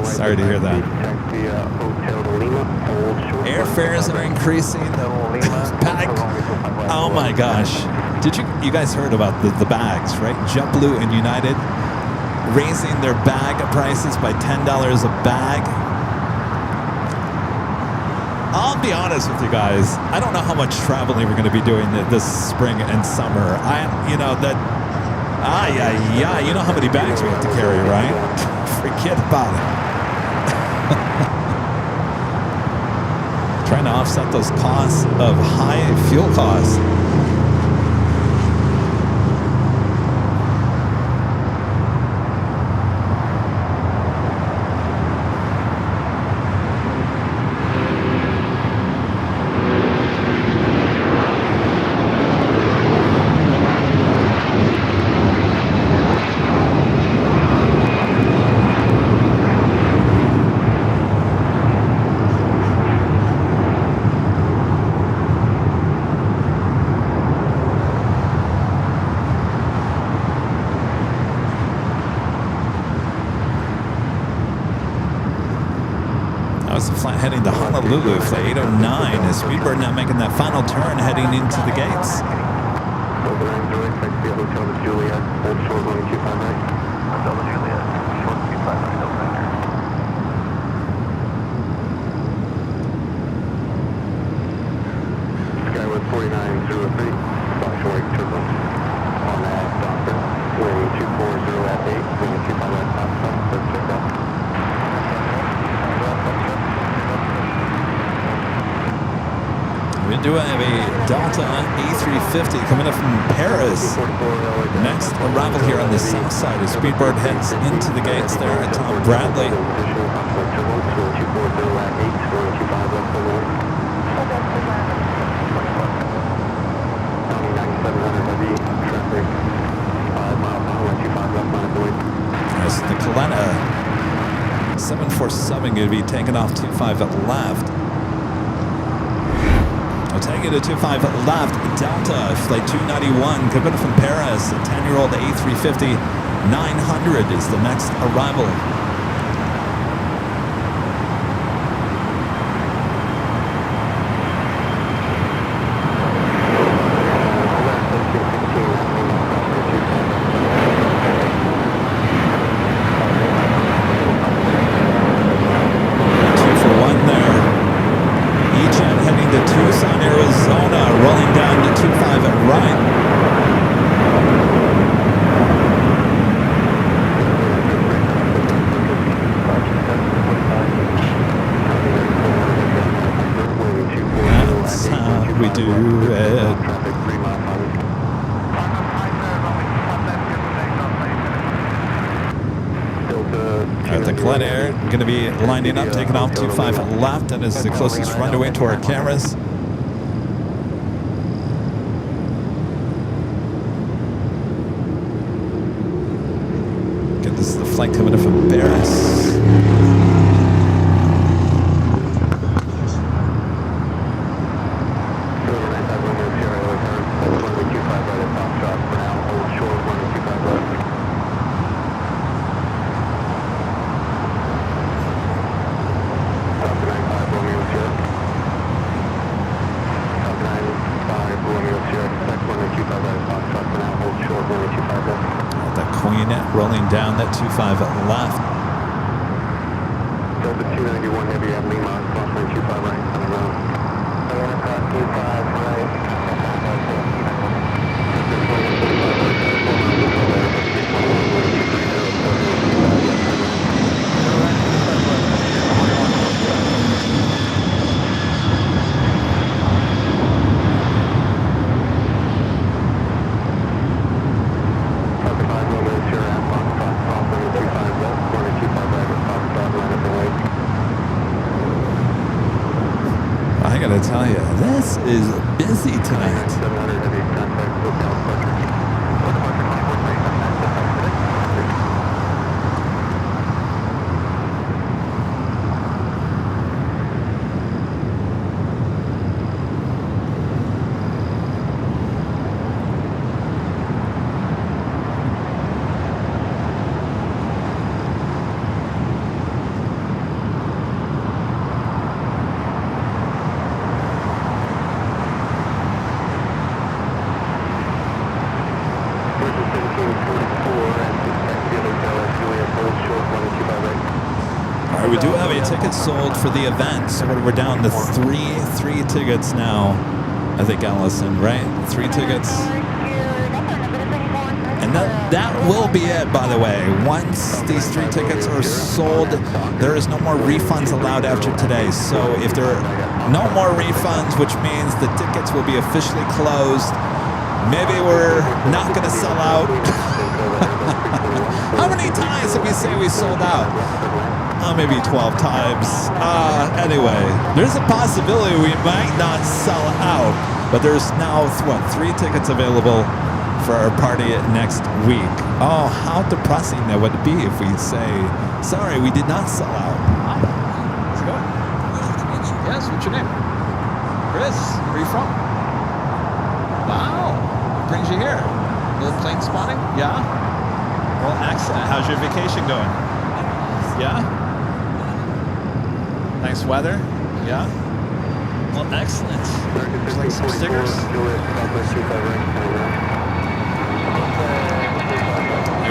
Sorry to hear that. Airfares are increasing. Bag. Oh my gosh. Did you guys heard about the bags, right? JetBlue and United raising their bag prices by $10 a bag. I'll be honest with you guys. I don't know how much traveling we're going to be doing this spring and summer. You know how many bags we have to carry, right? Forget about it. Trying to offset those costs of high fuel costs. Heading to Honolulu, flight 809. Is Speedbird now making that final turn heading into the gates? Skyward 4903, Foxtrot turbo on that doctor, waiting 240 at 8, bringing 25 at top, let's check out. We do have a Delta A350 coming up from Paris. Next arrival here on the south side as Speedbird heads into the gates there at Tom Bradley. 747 going to be taking off 25 left. We'll take it to 25 left. Delta, flight 291, coming from Paris. A 10-year-old A350 900 is the next arrival. Going to be lining up, taking off 25 left. That is the closest runway to our cameras. Again, this is the flight coming in from Paris. Rolling down that 25 left. Delta 291 heavy at Lima, crossing 25 right, coming around. Atlanta cross 25 right. I tell you, this is busy tonight. We do have a ticket sold for the event, so we're down to three tickets now. I think, Allison, right? 3 tickets. And that will be it, by the way. Once these 3 tickets are sold, there is no more refunds allowed after today. So if there are no more refunds, which means the tickets will be officially closed, maybe we're not going to sell out. How many times did we say we sold out? Maybe 12 times. Anyway, there's a possibility we might not sell out, but there's now, 3 tickets available for our party next week. Oh, how depressing that would be if we say, sorry, we did not sell out. Hi. How's it going? Yes, what's your name? Chris. Where are you from? Wow. What brings you here? A little plane spotting? Yeah? Well, excellent. How's your vacation going? Yeah? Nice weather? Yeah? Well, excellent. Would you like some stickers? There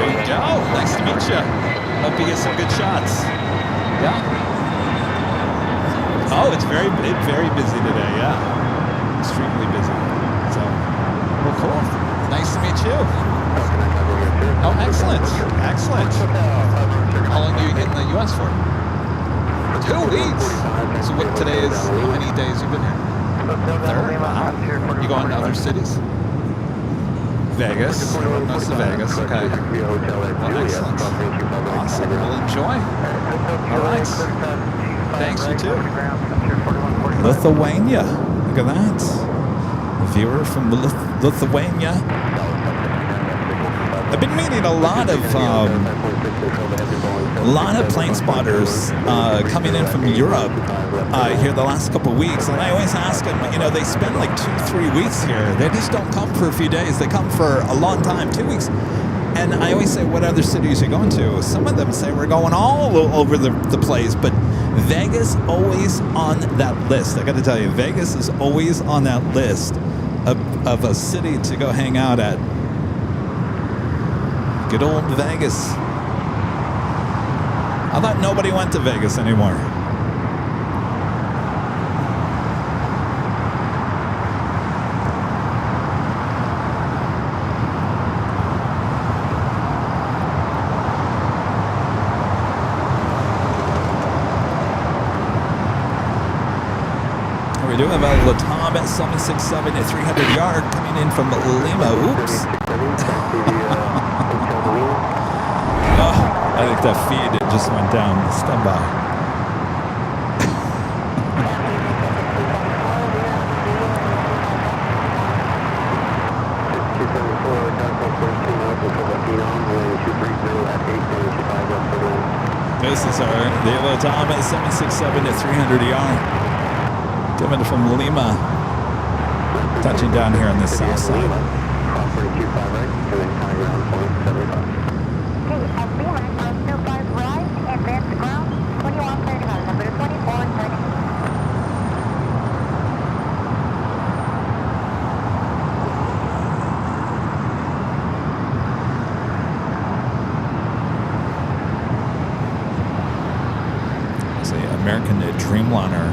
you go. Nice to meet you. Hope you get some good shots. Yeah? Oh, it's very busy today, yeah. Extremely busy. So, well, cool. Nice to meet you. Oh, excellent. Excellent. How long are you in the U.S. for? 2 weeks. So what today is, how many days you've been here? 3rd? Wow. You going to other cities? Vegas. Most of Vegas. Okay. Well, excellent. Awesome. Well, enjoy. All right. Thanks, you too. Lithuania. Look at that. A viewer from Lithuania. I've been meeting a lot of plane spotters coming in from Europe here the last couple of weeks, and I always ask them, you know, they spend like 2-3 weeks here. They just don't come for a few days. They come for a long time, 2 weeks. And I always say, what other cities are you going to? Some of them say we're going all over the place, but Vegas always on that list. I got to tell you, Vegas is always on that list of a city to go hang out at. Good old Vegas. I thought nobody went to Vegas anymore. We do have a Latam at 767 at 300 yard coming in from Lima. Oops. Oh, I think that feed it just went down. Stand by. This is the Latam at 767 at 300 yard. Coming from Lima, touching down here on the south side. Okay, Lima, 25 right, advance to ground, 2139, number 2430. It's the American Dreamliner.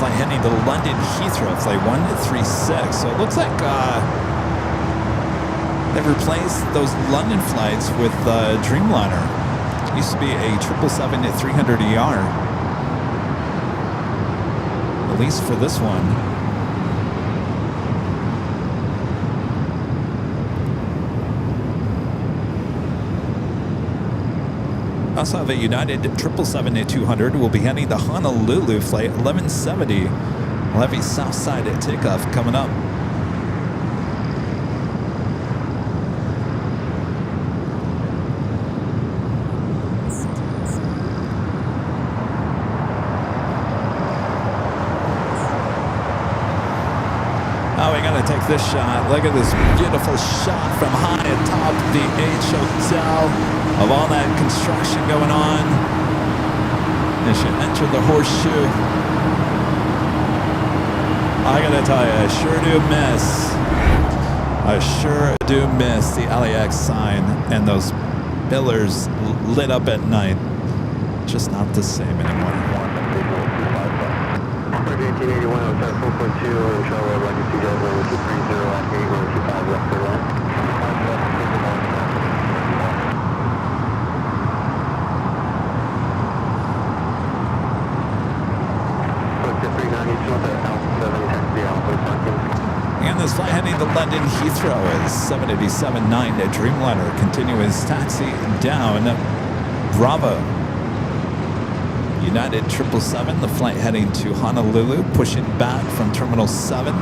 Flight heading to London Heathrow, flight 136. So it looks like they've replaced those London flights with Dreamliner. It used to be a 777 at 300 ER, at least for this one. Also have a United 777 at 200. We'll be heading to Honolulu, flight 1170. We'll have a south side at takeoff coming up. Oh, we gotta take this shot. Look at this beautiful shot from high atop the H Hotel of all that construction going on as you enter the horseshoe. I gotta tell you, I sure do miss the LAX sign and those pillars lit up at night. Just not the same anymore. 1881, Hotel 4.2, and travel runway 20, runway 230 at 8, runway 25 left for line. And this flight heading to London Heathrow is 787-9 at Dreamliner. Continuous taxi down Bravo. United 777, the flight heading to Honolulu, pushing back from Terminal 7.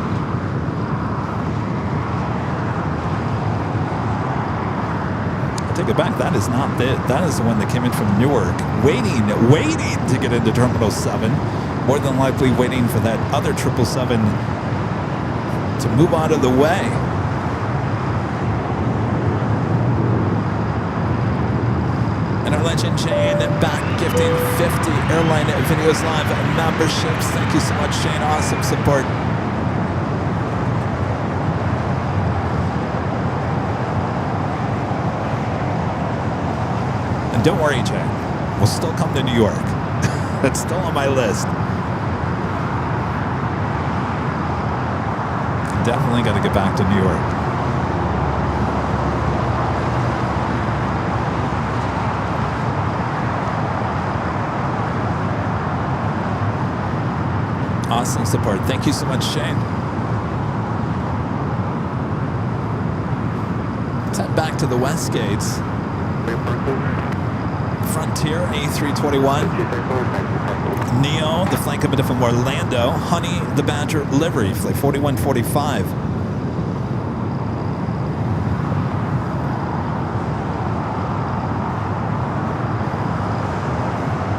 I take it back, that is not it. That is the one that came in from Newark, waiting to get into Terminal 7. More than likely waiting for that other 777 to move out of the way. And our legend Shane back gifting 50 Airline Videos Live memberships. Thank you so much, Shane. Awesome support. And don't worry, Jay. We'll still come to New York. That's still on my list. Definitely got to get back to New York. Awesome support. Thank you so much, Shane. Let's head back to the West Gates. Frontier A321. Neo, the flight coming in from Orlando. Honey the Badger livery, flight 4145.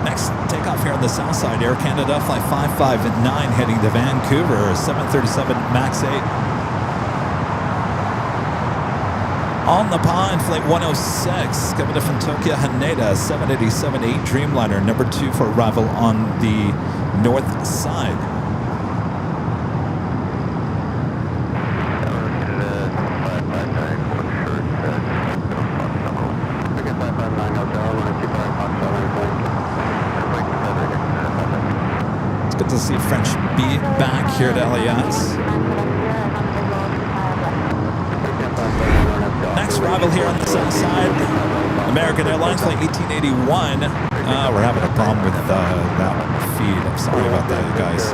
Next takeoff here on the south side, Air Canada, flight 559 heading to Vancouver, 737 MAX 8. On the pond, flight 106, coming in from Tokyo Haneda, 787-8 Dreamliner, number 2 for arrival on the north side. It's good to see French B back here at LAX. Next arrival here on the south side, American Airlines flight 1881. We're having a problem with that feed. I'm sorry about that, you guys.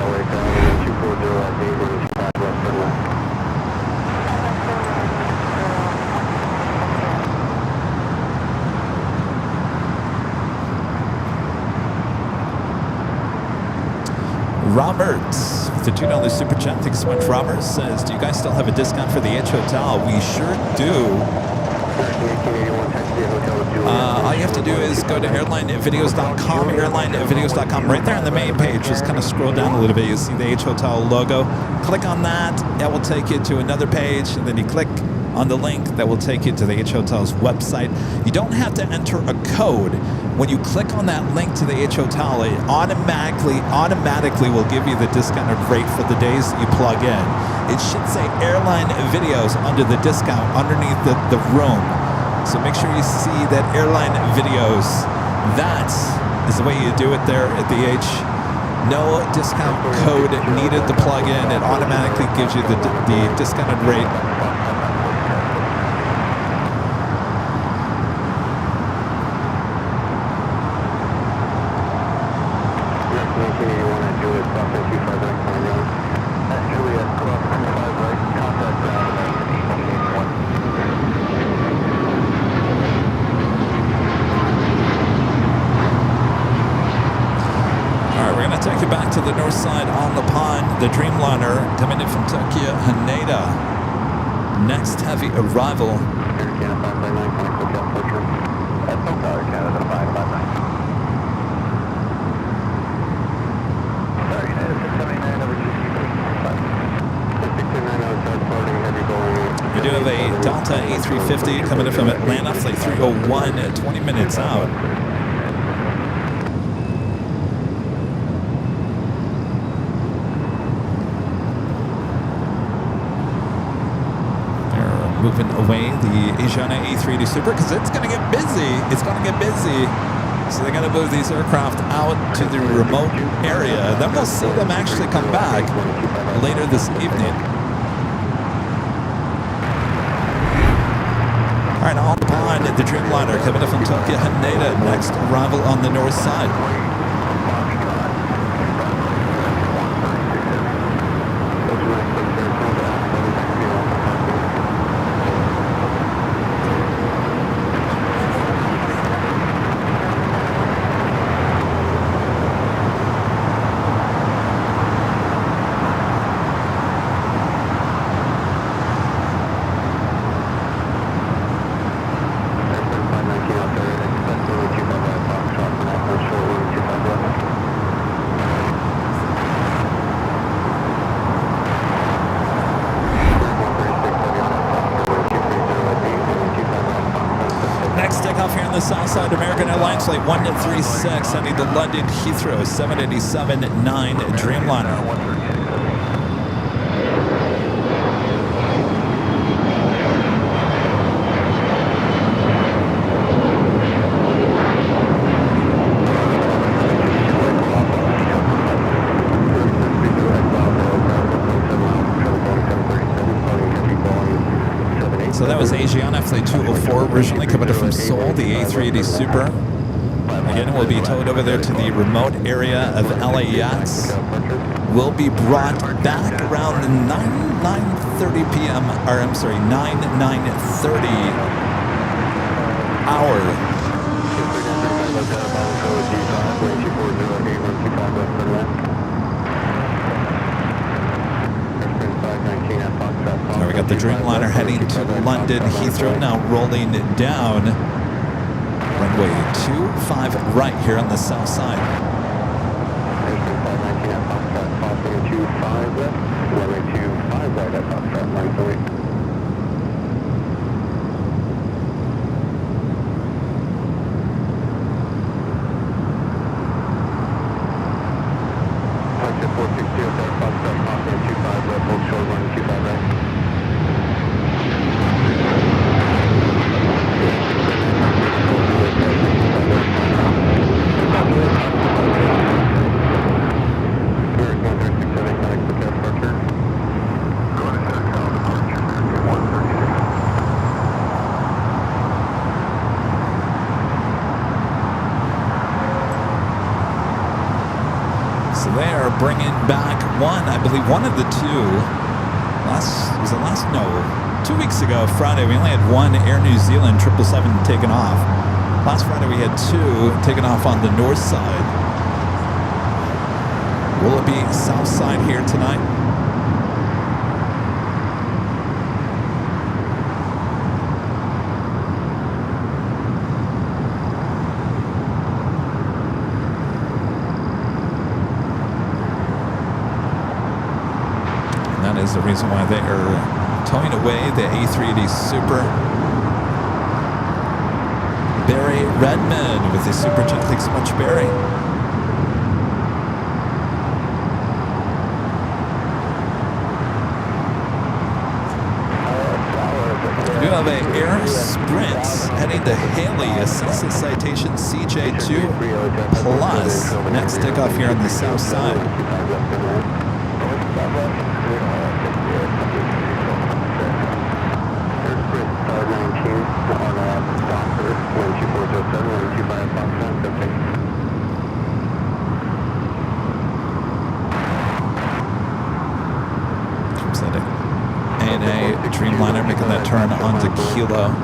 Roberts, with the $2 super chat. Thanks so much. Roberts says, do you guys still have a discount for the H Hotel? We sure do. All you have to do is go to airlinevideos.com, airlinevideos.com. Right there on the main page, just kind of scroll down a little bit. You'll see the H Hotel logo. Click on that. That will take you to another page, and then you click on the link that will take you to the H Hotel's website. You don't have to enter a code. When you click on that link to the H Hotel, it automatically will give you the discounted rate for the days that you plug in. It should say Airline Videos under the discount underneath the room. So make sure you see that Airline Videos. That is the way you do it there at the H. No discount code needed to plug in. It automatically gives you the discounted rate. Take you back to the north side on the pond. The Dreamliner coming in from Tokyo Haneda. Next heavy arrival. We do have a Delta A350 coming in from Atlanta, flight 301, 20 minutes out. Moving away the Asiana A380 Super because it's going to get busy. It's going to get busy. So they're going to move these aircraft out to the remote area. Then we'll see them actually come back later this evening. All right, on the pond, the Dreamliner coming in from Tokyo Haneda. Next arrival on the north side. The south side, American Airlines flight 136 heading to London Heathrow, 787-9 Dreamliner. So that was Asiana flight 204 originally coming in from Seoul, the A380 Super. Again, we'll be towed over there to the remote area of LAX. Will be brought back around 9:30 p.m. or I'm sorry, 9:30 hour. There we got the Dreamliner heading to London Heathrow, now rolling down runway 25 right here on the south side. So they are bringing back I believe one of the two. No, 2 weeks ago, Friday, we only had one Air New Zealand 777 taken off. Last Friday, we had two taken off on the north side. Will it be south side here tonight? That is the reason why they are towing away the A380 Super. Barry Redmond with the Super Jet. Thanks so much, Barry. We do have a Air Sprint heading to Haley, Census Citation CJ2 Plus. Next takeoff here on the south side. ANA Dreamliner making that turn onto Kilo.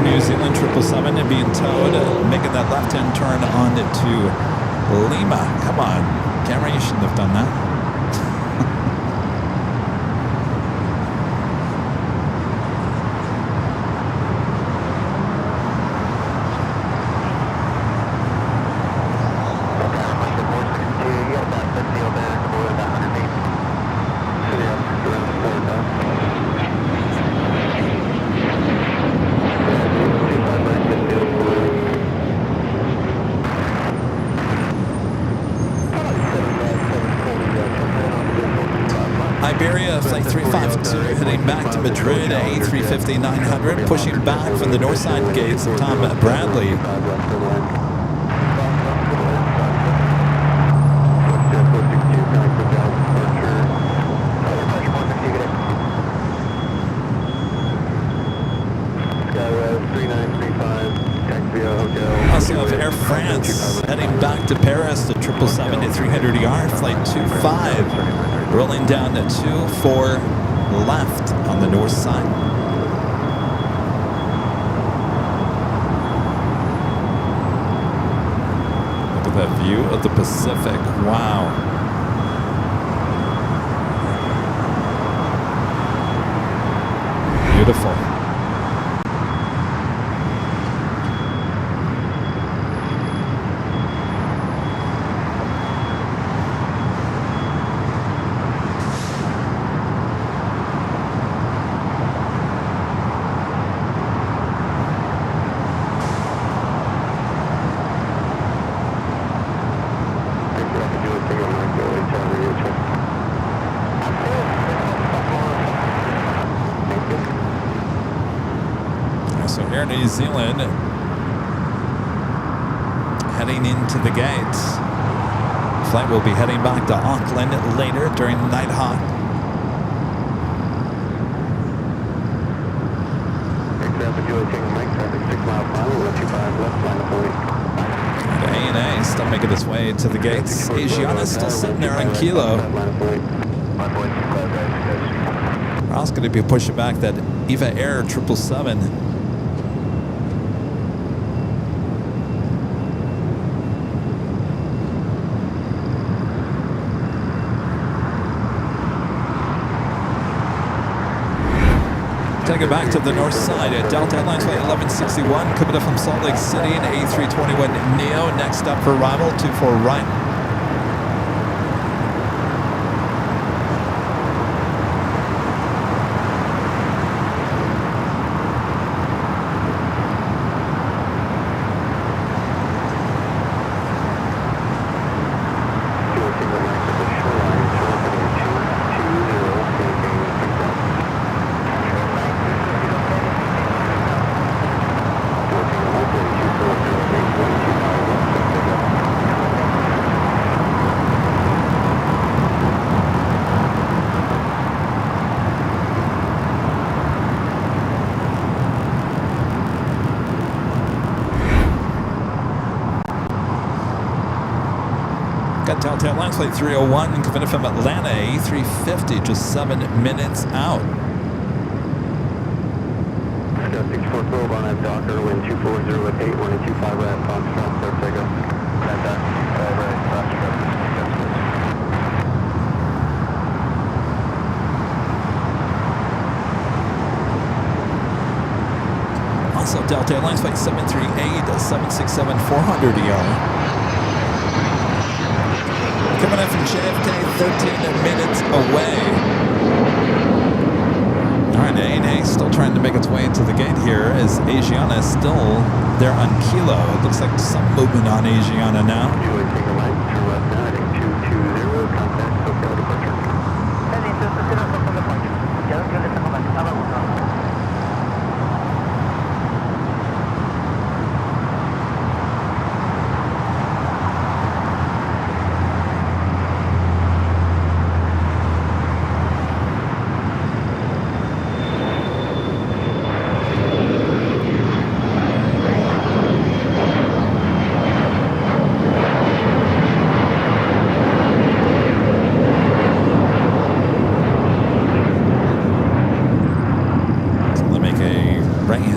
New Zealand 777 and being towed, making that left-hand turn on to Lima. Come on, camera, you shouldn't have done that. Iberia Flight 352 heading back to Madrid, A350-900, pushing back from the north side gates of Tom Bradley. Also have Air France heading back to Paris to 777-300ER, Flight 25, rolling down to 24 left on the north side. Look at that view of the Pacific. Wow. Beautiful. So Air New Zealand heading into the gates. Flight will be heading back to Auckland later during Nighthawk. ANA still making its way to the gates. Asiana still sitting there on Kilo. We're also going to be pushing back that Eva Air 777. Take it back to the north side at Delta Airlines Flight 1161, coming up from Salt Lake City, and A321neo. Next up for arrival, 24 right. Delta Airlines Flight 301 coming from Atlanta, A350, just 7 minutes out. Scott 6412 on that Docker, wind 240 with 8, 1 and 25 right, Foxtrot, clear takeoff. That 5 right, Foxtrot, Also, Delta Airlines Flight 738, 767, 400 ER. Coming up from JFK, 13 minutes away. All right, ANA still trying to make its way into the gate here as Asiana is still there on Kilo. It looks like some movement on Asiana now. Julie, take a right, turn left now, heading 220, contact SoCal departure.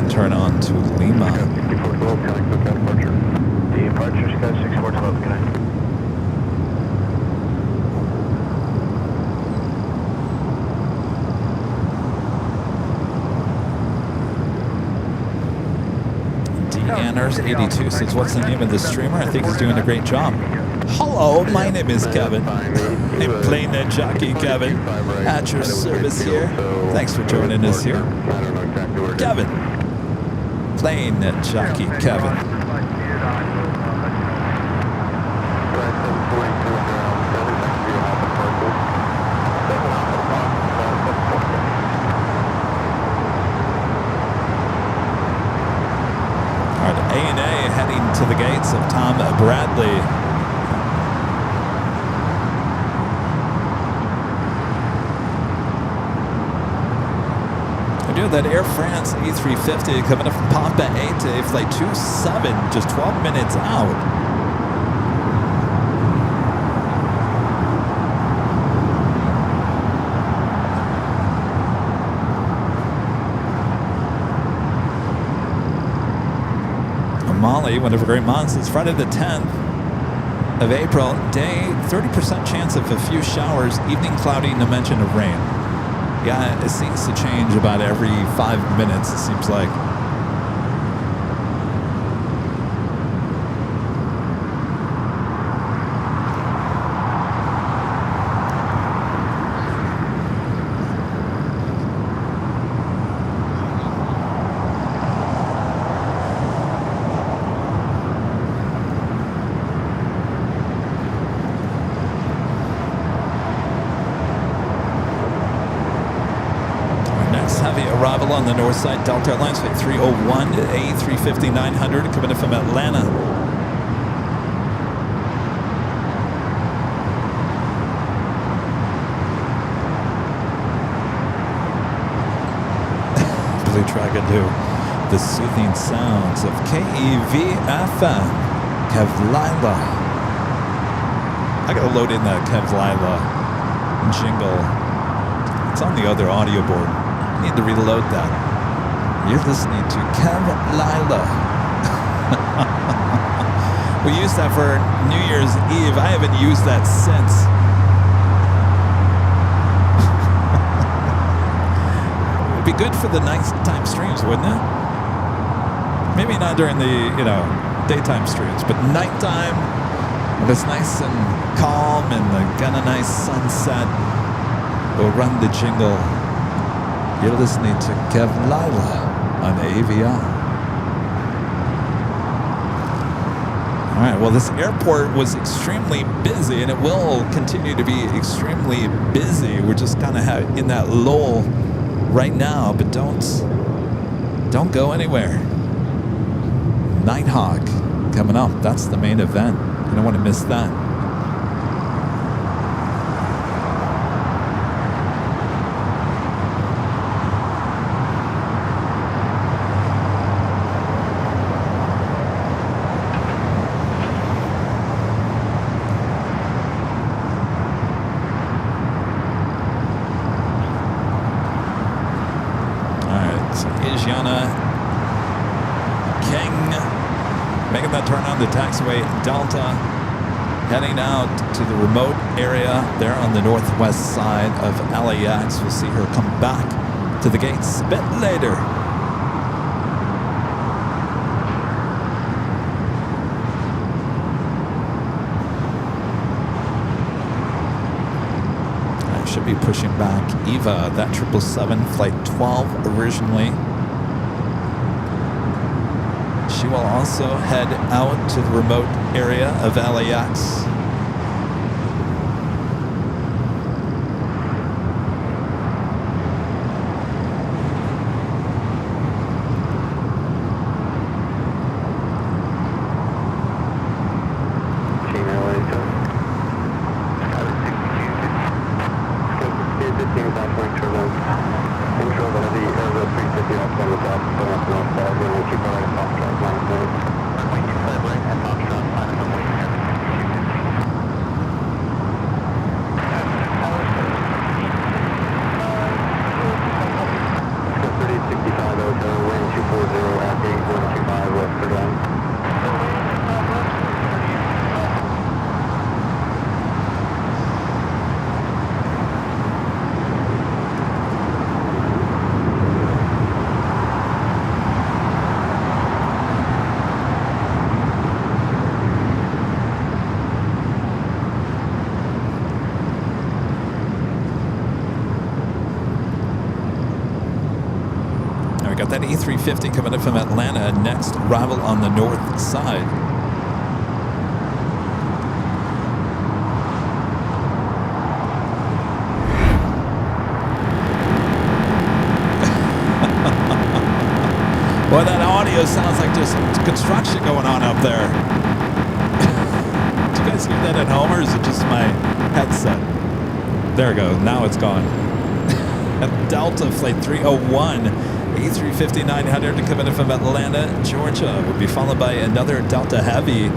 Turn on to Lima. 6412, calling SoCal departure. Departure, Scott 6412, good night. Deanners 82 says, what's the name of the streamer? I think he's doing a great job. Hello, my name is Kevin. I'm Plane Jockey Kevin at your service here. Thanks for joining us here. Kevin. Plane Jockey Kevin. All right, ANA heading to the gates of Tom Bradley. That Air France A350 coming up from Pampa 8 to Flight 27, just 12 minutes out. Mali, one of our great months, is Friday the 10th of April. Day, 30% chance of a few showers, evening cloudy, no mention of rain. Yeah, it seems to change about every 5 minutes, it seems like. Arrival on the north side. Delta Airlines flight 301, A350-900 coming in from Atlanta. Blue Dragon 2. The soothing sounds of KEVFM. Kevlila. I gotta load in that Kevlila jingle. It's on the other audio board. I need to reload that. You're listening to Kevlila. We used that for New Year's Eve. I haven't used that since. It'd be good for the nighttime streams, wouldn't it? Maybe not during the, daytime streams, but nighttime, when it's nice and calm and got a nice sunset, we'll run the jingle. You're listening to Kevlila on Aviation. All right, well, this airport was extremely busy, and it will continue to be extremely busy. We're just kind of in that lull right now, but don't go anywhere. Nighthawk coming up. That's the main event. You don't want to miss that. All right, so Asiana King making that turn on the taxiway Delta, heading out to the remote area there on the northwest side of LAX. We'll see her come back to the gates a bit later. I should be pushing back Eva, that 777 flight 12 originally. She will also head out to the remote area of LAX. Got that A350 coming in from Atlanta. Next arrival on the north side. Boy, that audio sounds like there's some construction going on up there. Do you guys hear that at home, or is it just my headset? There we go. Now it's gone. Delta flight 301. A350-900 coming in from Atlanta, Georgia. Will be followed by another Delta Heavy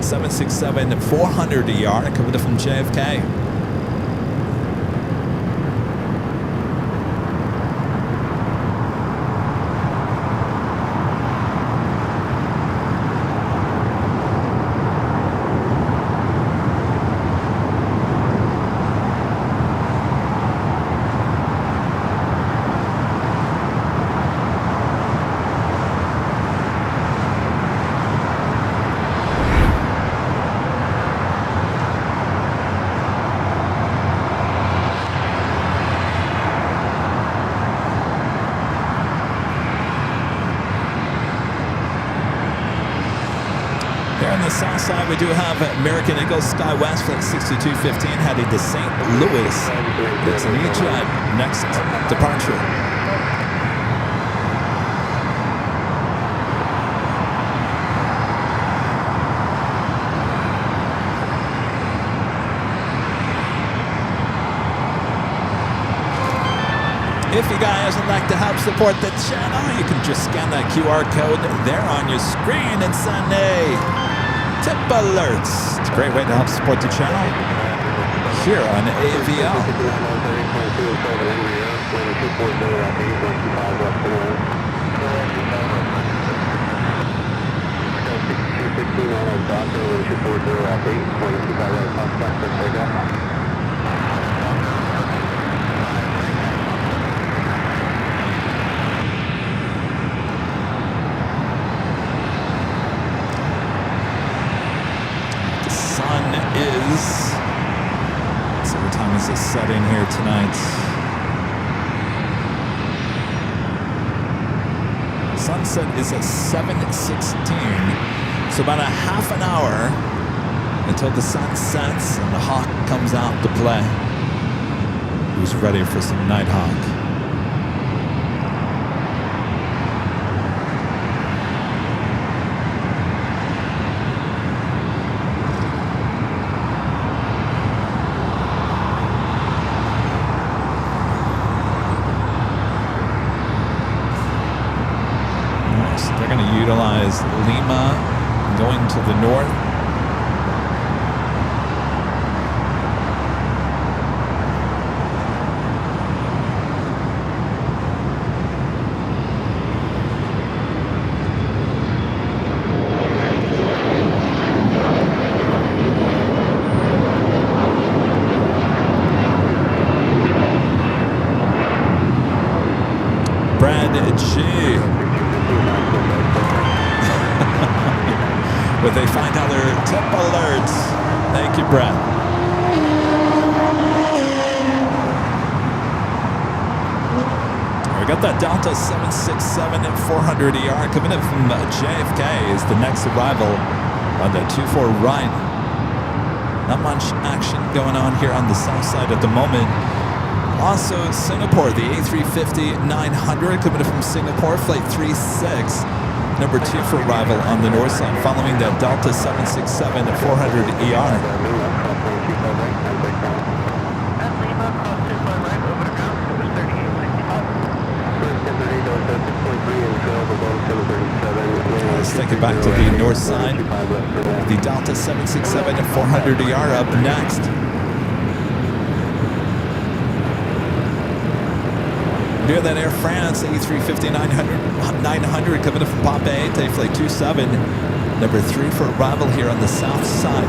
767-400ER coming in from JFK. South side, we do have American Eagle SkyWest flight 6215 heading to St. Louis. It's an E-Jet next departure. If you guys would like to help support the channel, you can just scan that QR code there on your screen and send a tip alerts. It's a great way to help support the channel here on AVL. The sun is, so what time is it setting here tonight? Sunset is at 7:16, so about a half an hour until the sun sets and the Hawk comes out to play. Who's ready for some Nighthawk? They're going to utilize Lima going to the north. Brad G. But they find other tip alerts. Thank you, Brad. We got that Delta 767 at 400 ER coming in from JFK is the next arrival on the 24 right. Not much action going on here on the south side at the moment. Also, Singapore, the A350-900 coming in from Singapore, flight 36. Number 2 for arrival on the north side, following that Delta 767 at 400 ER. Let's take it back to the north side. The Delta 767 at 400 ER up next. Near that Air France A350-900 coming in from Pompey, take flight 27, number 3 for arrival here on the south side.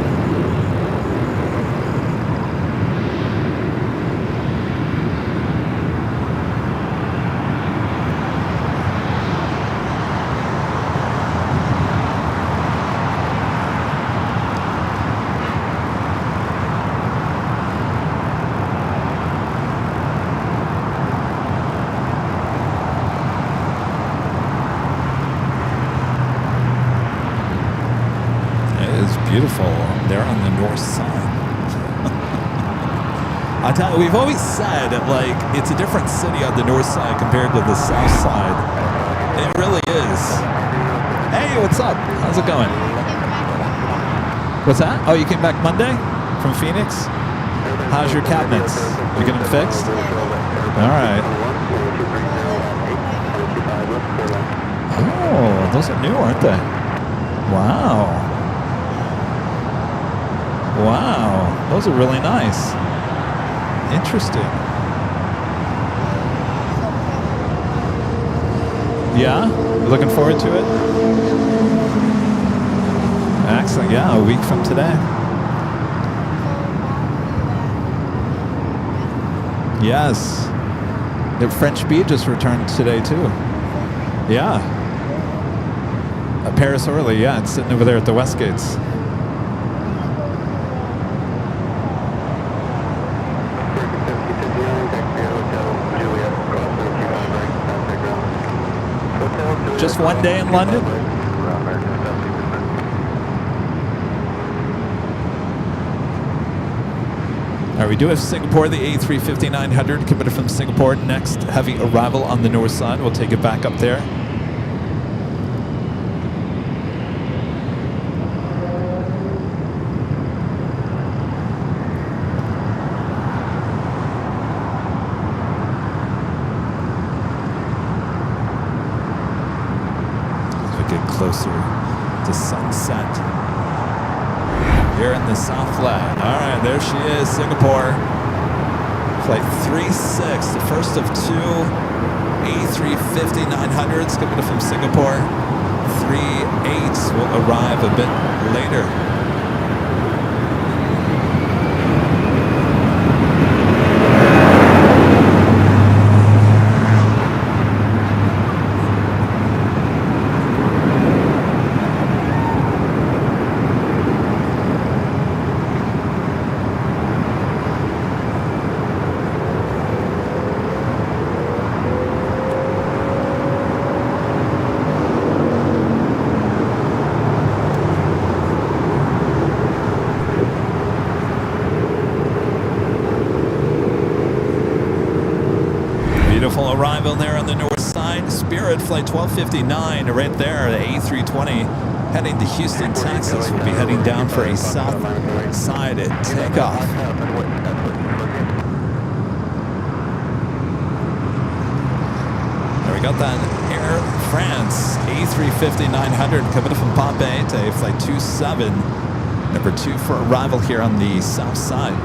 Beautiful. They're on the north side. I tell you, we've always said like it's a different city on the north side compared to the south side. It really is. Hey, what's up? How's it going? What's that? Oh, you came back Monday from Phoenix? How's your cabinets? You get them fixed? All right. Oh, those are new, aren't they? Wow. Wow, those are really nice. Interesting. Yeah? You're looking forward to it? Excellent. Yeah, a week from today. Yes. The French Bee just returned today, too. Yeah. Paris Orly, yeah, it's sitting over there at the Westgates. Just one day in London? All right, we do have Singapore, the A350-900 committed from Singapore. Next heavy arrival on the north side. We'll take it back up there. closer to sunset here in the Southland. All right, there she is, Singapore. Flight 36, the first of two A350-900s coming from Singapore. 38 will arrive a bit later. Arrival there on the north side. Spirit Flight 1259 right there, the A320 heading to Houston, Texas. We'll be heading down for a south side takeoff. There we got that Air France A350-900 coming from Pompey to Flight 27, number 2 for arrival here on the south side.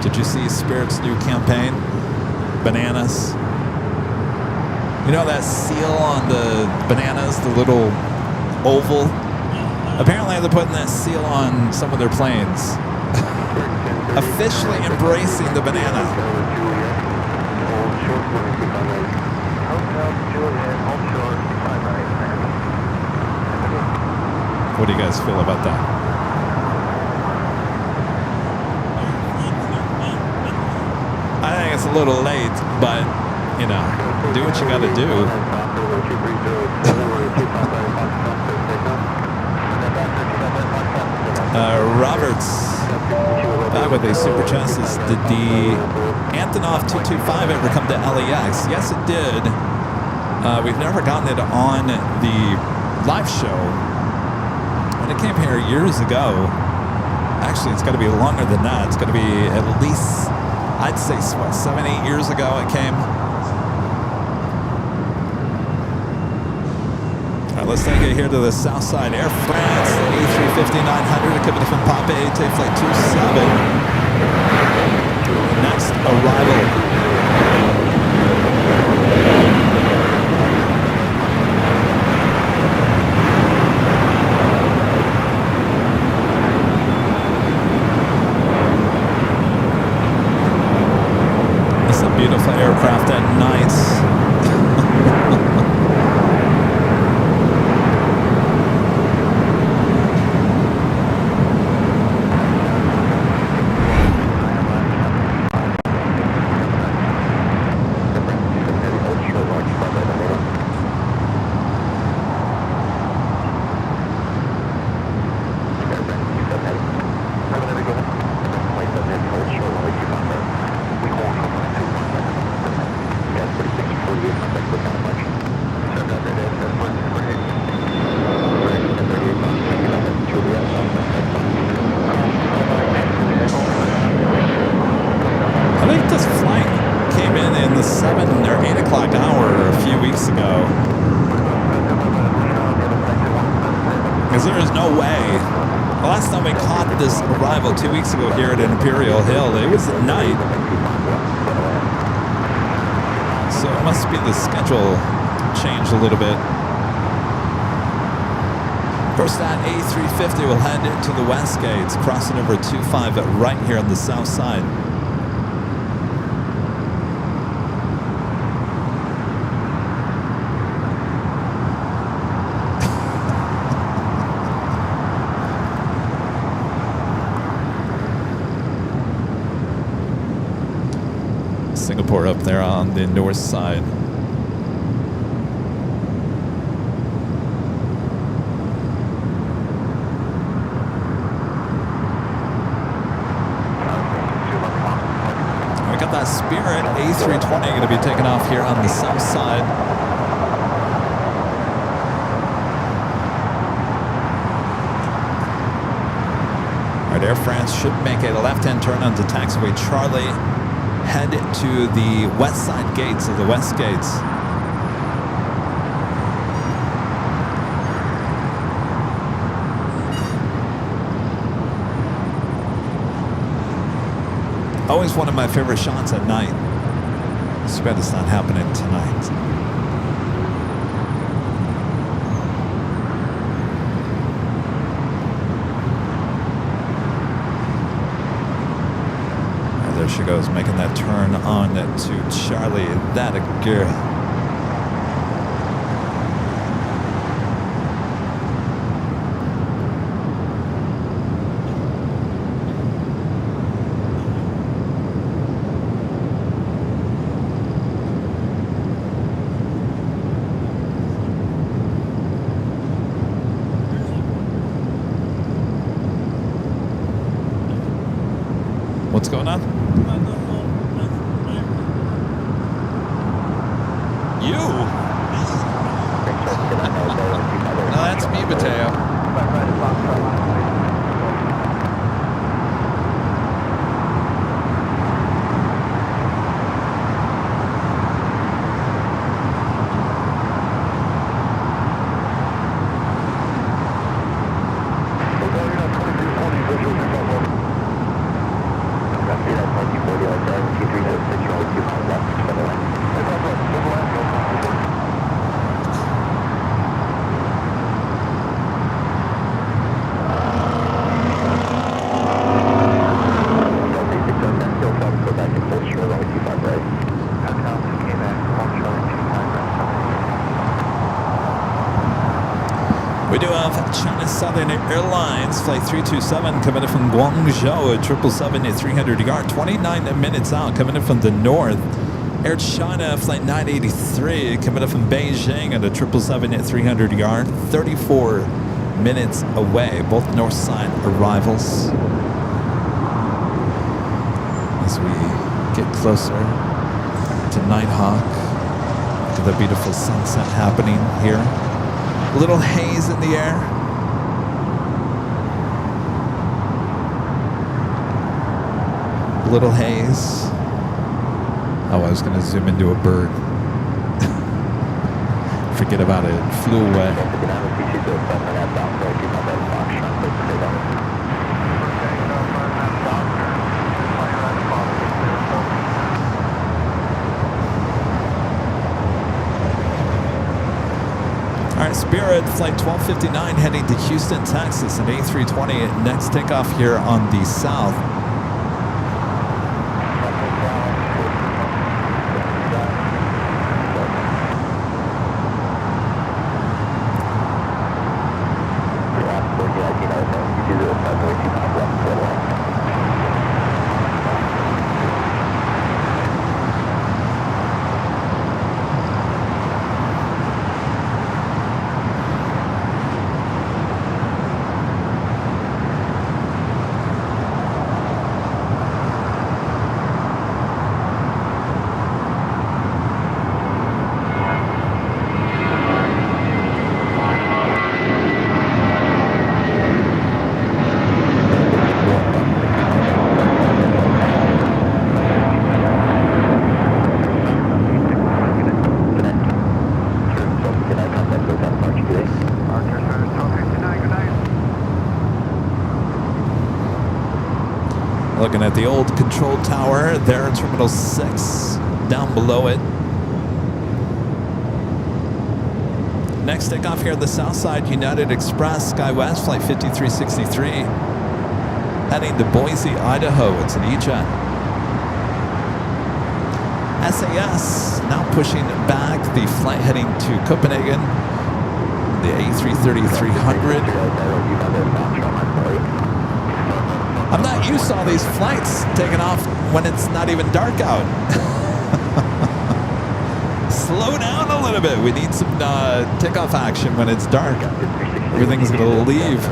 Did you see Spirit's new campaign? Bananas. You know that seal on the bananas, the little oval? Apparently they're putting that seal on some of their planes. Officially embracing the banana. What do you guys feel about that? I think it's a little late, but, you know, do what you got to do. Roberts, back with a super chat, says, did the Antonov 225 ever come to LAX? Yes, it did. We've never gotten it on the live show. When it came here years ago, actually, it's got to be longer than that. It's got to be at least, I'd say, what, 7, 8 years ago it came. All right, let's take it here to the south side. Air France, A350-900 coming from Pompey, take flight 27. Next arrival. Beautiful aircraft at night. This arrival 2 weeks ago here at Imperial Hill, it was at night, so it must be the schedule changed a little bit. Of course, that A350 will head into the west gates, crossing over 25 right here on the south side. Singapore up there on the north side. We got that Spirit A320 going to be taking off here on the south side. All right, Air France should make a left-hand turn onto taxiway Charlie. Head to the west side gates of the west gates. Always one of my favorite shots at night. It's bad it's not happening tonight. And there she goes, making that turn on to Charlie. That a girl. What's going on? You? No, that's me, Mateo. We do have China Southern Airlines Flight 327 coming in from Guangzhou at 777 at 300 yard, 29 minutes out, coming in from the north. Air China Flight 983 coming in from Beijing at a 777 at 300 yard, 34 minutes away. Both north side arrivals. As we get closer to Nighthawk, look at the beautiful sunset happening here. A little haze in the air. A little haze. Oh, I was going to zoom into a bird. Forget about it. It flew away. All right, Spirit Flight 1259 heading to Houston, Texas, an A320. Next takeoff here on the south. Looking at the old control tower there in Terminal 6, down below it. Next takeoff here at the south side, United Express, SkyWest, Flight 5363. Heading to Boise, Idaho. It's an E-Jet. SAS now pushing back the flight heading to Copenhagen. The A330-300. I'm not used to all these flights taking off when it's not even dark out. Slow down a little bit. We need some takeoff action when it's dark. Everything's going to leave.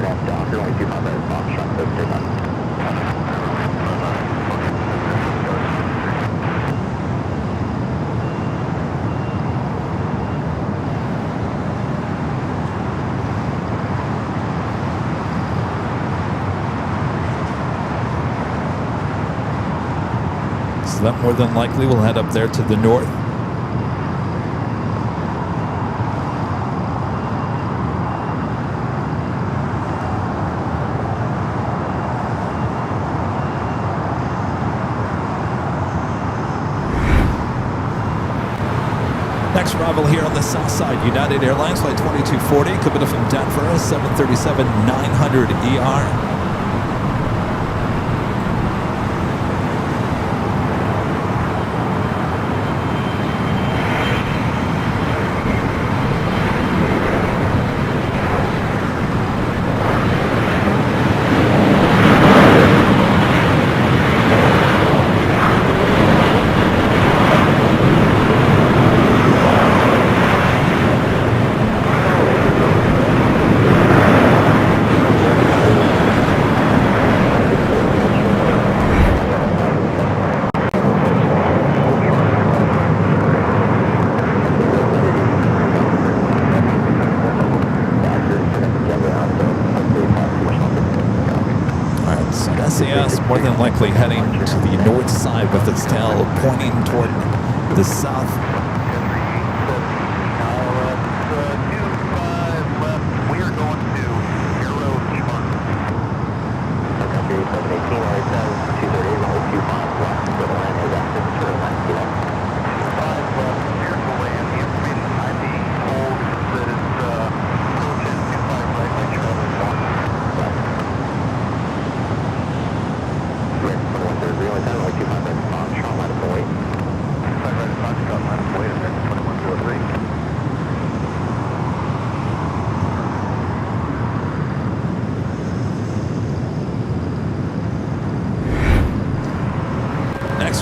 So that more than likely will head up there to the north. Next arrival here on the south side, United Airlines flight 2240, coming from Denver, 737-900 ER. SAS more than likely heading to the north side with its tail pointing toward the south.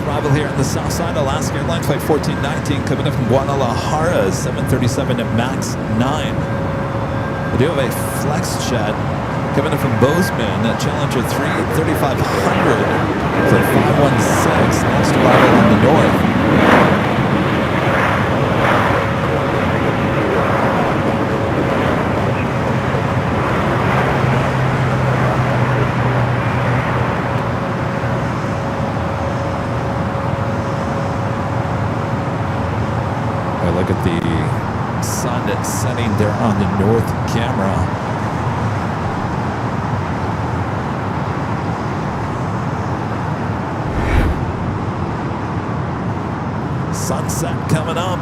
Arrival here on the south side, Alaska Airlines flight 1419 coming in from Guadalajara, 737 MAX 9. We do have a flex jet coming in from Bozeman, Challenger 3500 flight 516, next arrival on the north. Look at the sun that's setting there on the north camera. Sunset coming up.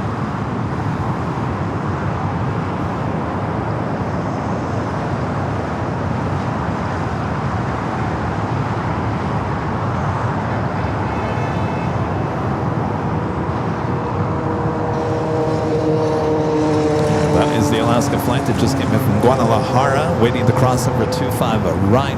Alaska flight that just came in from Guadalajara, waiting to cross over 25 right.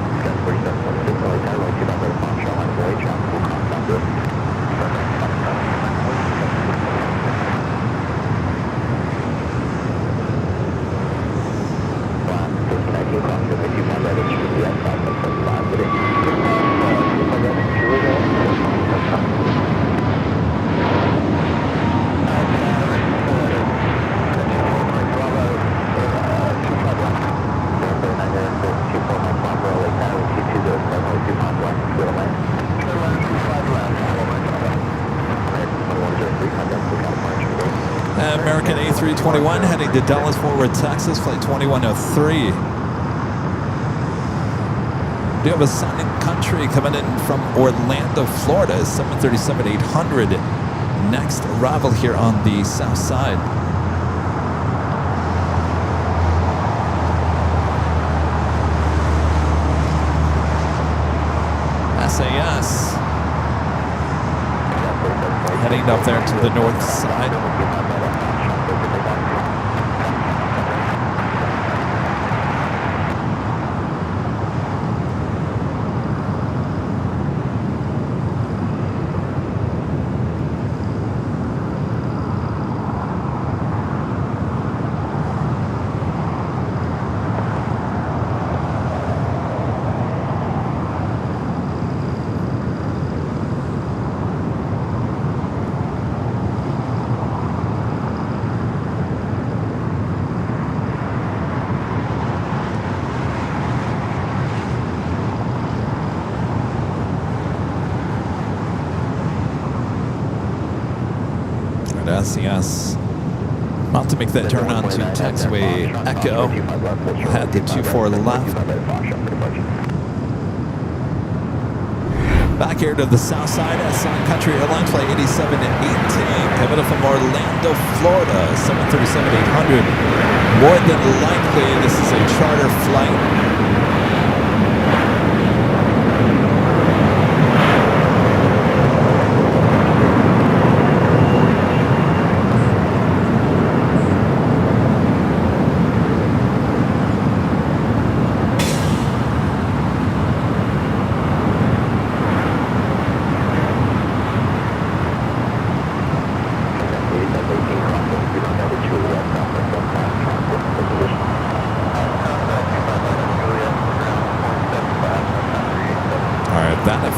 American A321 heading to Dallas Fort Worth, Texas, flight 2103. We do have a Sun and Country coming in from Orlando, Florida, 737-800. Next arrival here on the south side. SAS heading up there to the north side. SES. About to make that turn on to taxiway Echo. Had the 24 left. Back here to the south side at Sun Country Airline Flight 8718. Coming up from Orlando, Florida, 737-800. More than likely, this is a charter flight.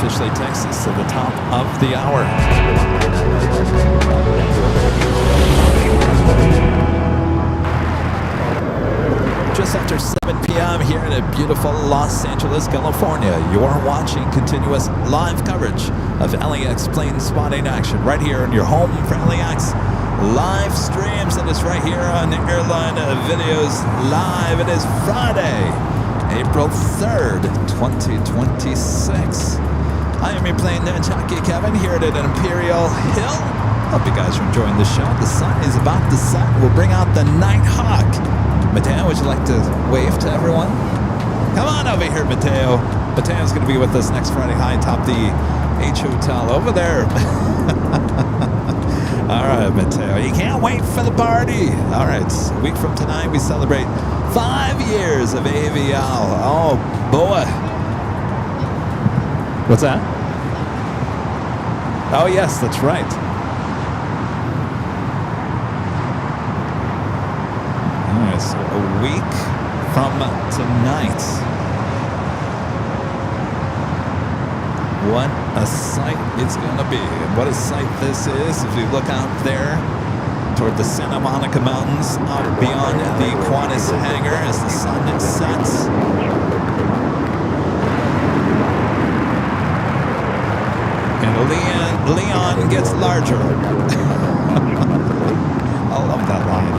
Officially takes us to the top of the hour. Just after 7 p.m. here in a beautiful Los Angeles, California, you're watching continuous live coverage of LAX plane spotting action right here in your home for LAX live streams. And it's right here on Airline Videos Live. It is Friday, April 3rd, 2026. I am your Plane Jockey Kevin here at Imperial Hill. Hope you guys are enjoying the show. The sun is about to set. We'll bring out the Nighthawk. Mateo, would you like to wave to everyone? Come on over here, Mateo. Mateo's going to be with us next Friday high atop the H Hotel over there. All right, Mateo. You can't wait for the party. All right. A week from tonight, we celebrate 5 years of aviation. Oh, boy. What's that? Oh, yes, that's right. All right, so a week from tonight. What a sight it's going to be. And what a sight this is. If you look out there toward the Santa Monica Mountains, out beyond the Qantas hangar as the sun sets. And Leon gets larger. I love that line.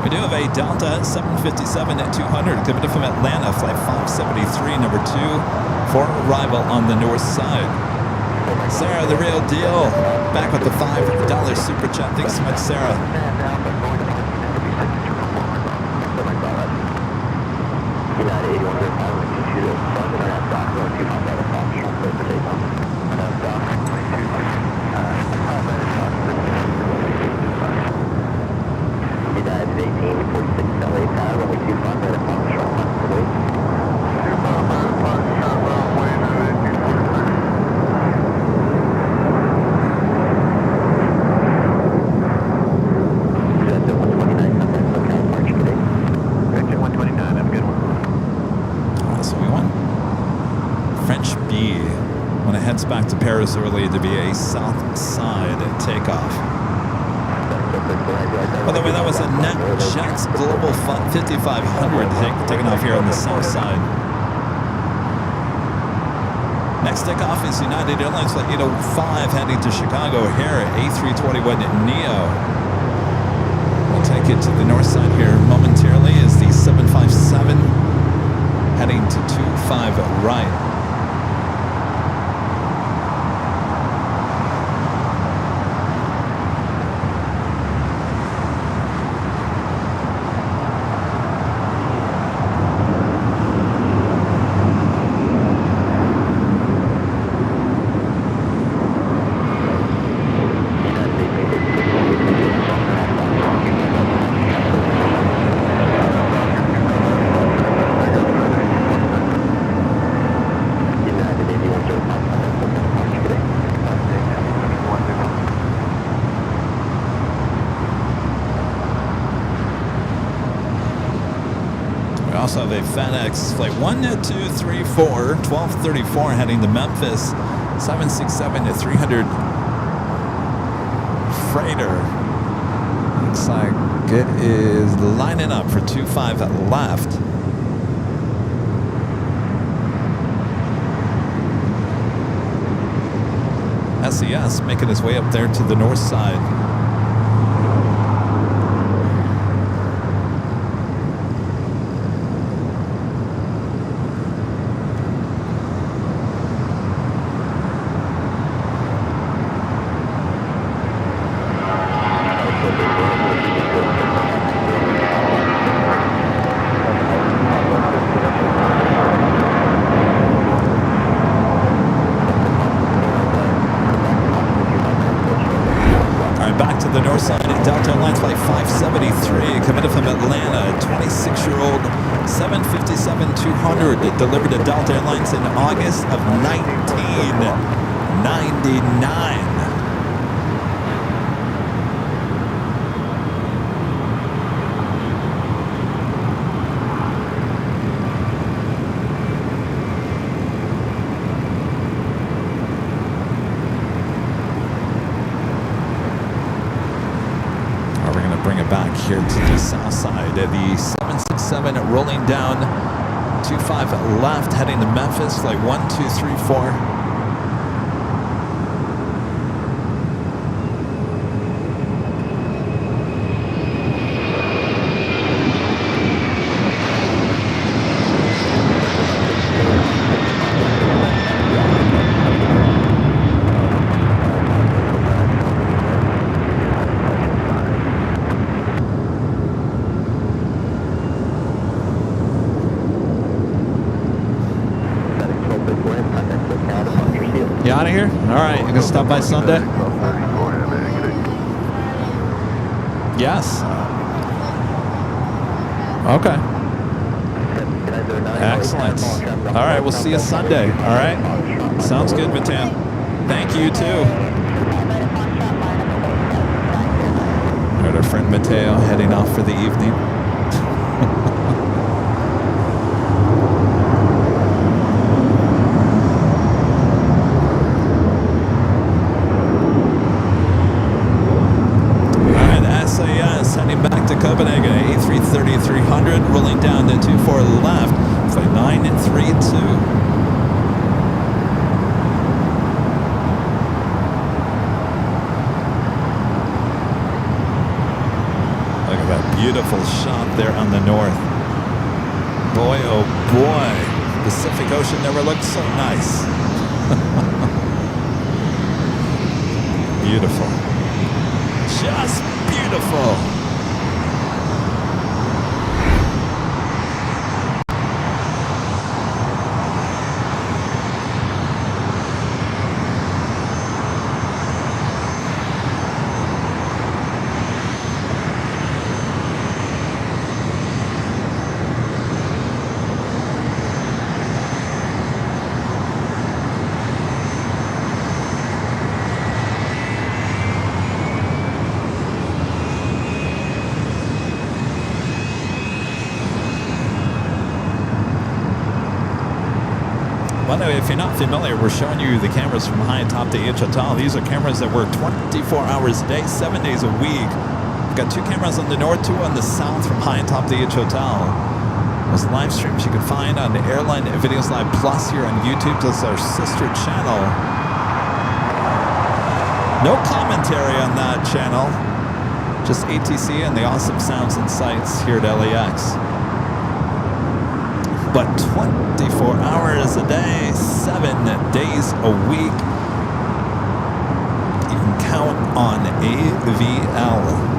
We do have a Delta 757 at 200 coming in from Atlanta, flight 573, number 2, for arrival on the north side. Sarah, the real deal, back with the $5 super chat. Thanks so much, Sarah. Back to Paris early to be a south side takeoff. By the way, that was a NetJets Global 5500 taking off here on the south side. Next takeoff is United Airlines flight 805 heading to Chicago O'Hare A321neo. We'll take it to the north side here momentarily is the 757 heading to 25 right. Also have a FedEx flight 1234, 1234 heading to Memphis, 767-300 freighter. Looks like it is lining up for 25 left. SAS making his way up there to the north side. The north side at Delta Airlines Flight 573 coming in from Atlanta, 26-year-old 757-200 delivered to Delta Airlines in August of 1999. Bring it back here to the south side. The 767 rolling down 25 left, heading to Memphis, flight 1234. You out of here? All right, you gonna stop by Sunday? Yes. Okay. Excellent. All right, we'll see you Sunday. All right. Sounds good, Mateo. Thank you too. Heard our friend Mateo heading off for the evening. Heading back to Copenhagen, A330-300, rolling down to 24 left, flight 932. Look at that beautiful shot there on the north. Boy, oh boy, Pacific Ocean never looked so nice. Beautiful. Just beautiful. By the way, if you're not familiar, we're showing you the cameras from high atop the H Hotel. These are cameras that work 24 hours a day, 7 days a week. We've got 2 cameras on the north, 2 on the south from high atop the H Hotel. Those live streams you can find on the Airline Videos Live Plus here on YouTube. That's our sister channel. No commentary on that channel. Just ATC and the awesome sounds and sights here at LAX. But 24 hours a day, 7 days a week, you can count on AVL.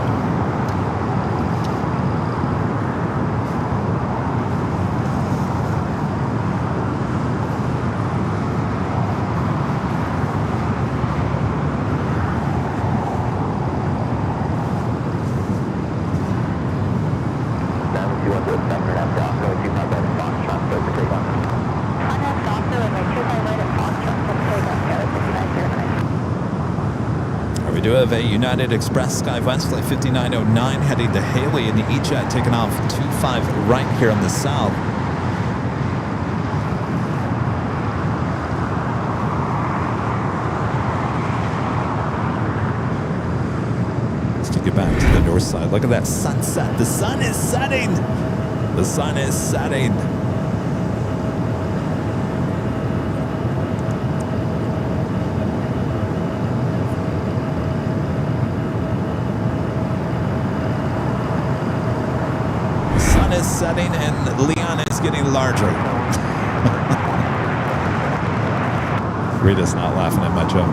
We do have a United Express SkyWest flight 5909 heading to Haley, and the E-Jet taking off 25 right here on the south. Let's take it back to the north side. Look at that sunset. The sun is setting. The sun is setting. setting, and Leon is getting larger. Rita's not laughing at my joke.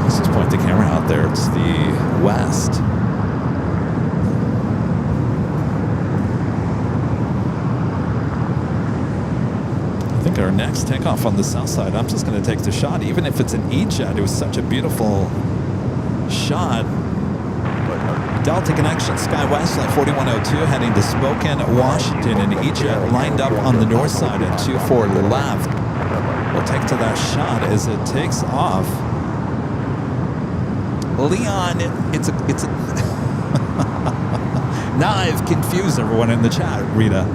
Let's just point the camera out there. It's the west. I think our next takeoff on the south side, I'm just going to take the shot, even if it's an E-jet. It was such a beautiful shot. Delta connection, SkyWest, flight 4102, heading to Spokane, Washington. An E-jet lined up on the north side at 24 left. We'll take to that shot as it takes off. Leon, it's a now I've confused everyone in the chat, Rita.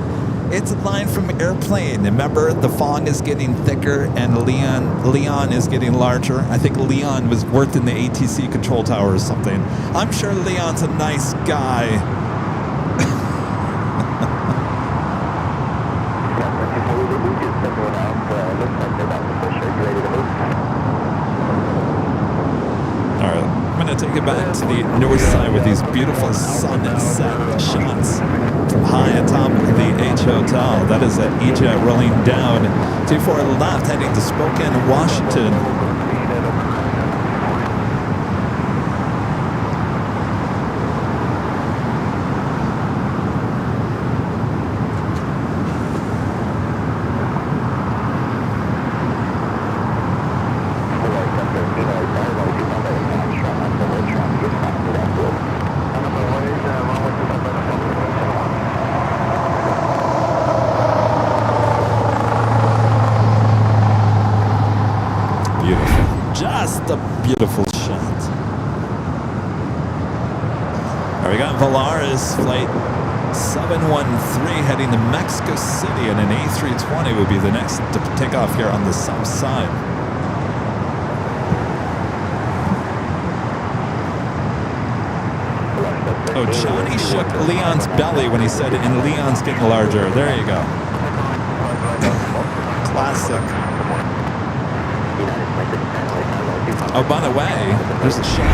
It's a line from Airplane. Remember, the fog is getting thicker and Leon is getting larger. I think Leon worked in the ATC control tower or something. I'm sure Leon's a nice guy. All right, I'm going to take it back to the north side with these beautiful sunset shots from high atop the H Hotel. That is an E-jet rolling down 24 left, heading to Spokane, Washington. Beautiful shot. All right, we got Valaris flight 713 heading to Mexico City, and an A320 would be the next to take off here on the south side. Oh, Johnny shook Leon's belly when he said it, and Leon's getting larger. There you go. Classic. Oh, by the way, there's a shot.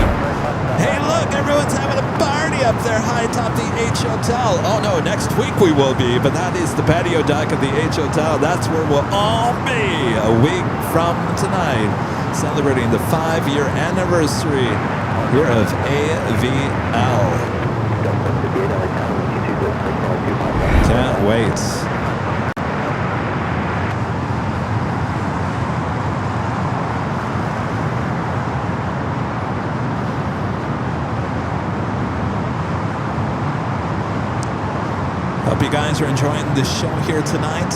Hey, look, everyone's having a party up there high atop the H Hotel. Oh, no, next week we will be, but that is the patio deck of the H Hotel. That's where we'll all be a week from tonight, celebrating the 5-year anniversary here of AVL. Can't wait. Hope you guys are enjoying the show here tonight.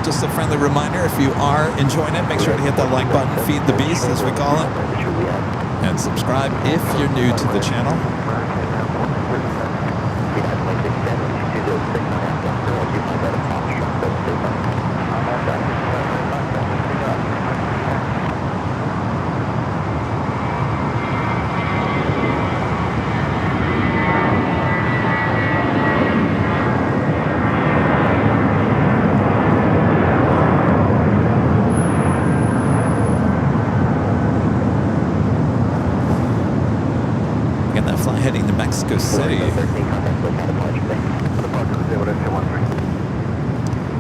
Just a friendly reminder, if you are enjoying it, make sure to hit that like button, feed the beast as we call it, and subscribe if you're new to the channel. Heading to Mexico City.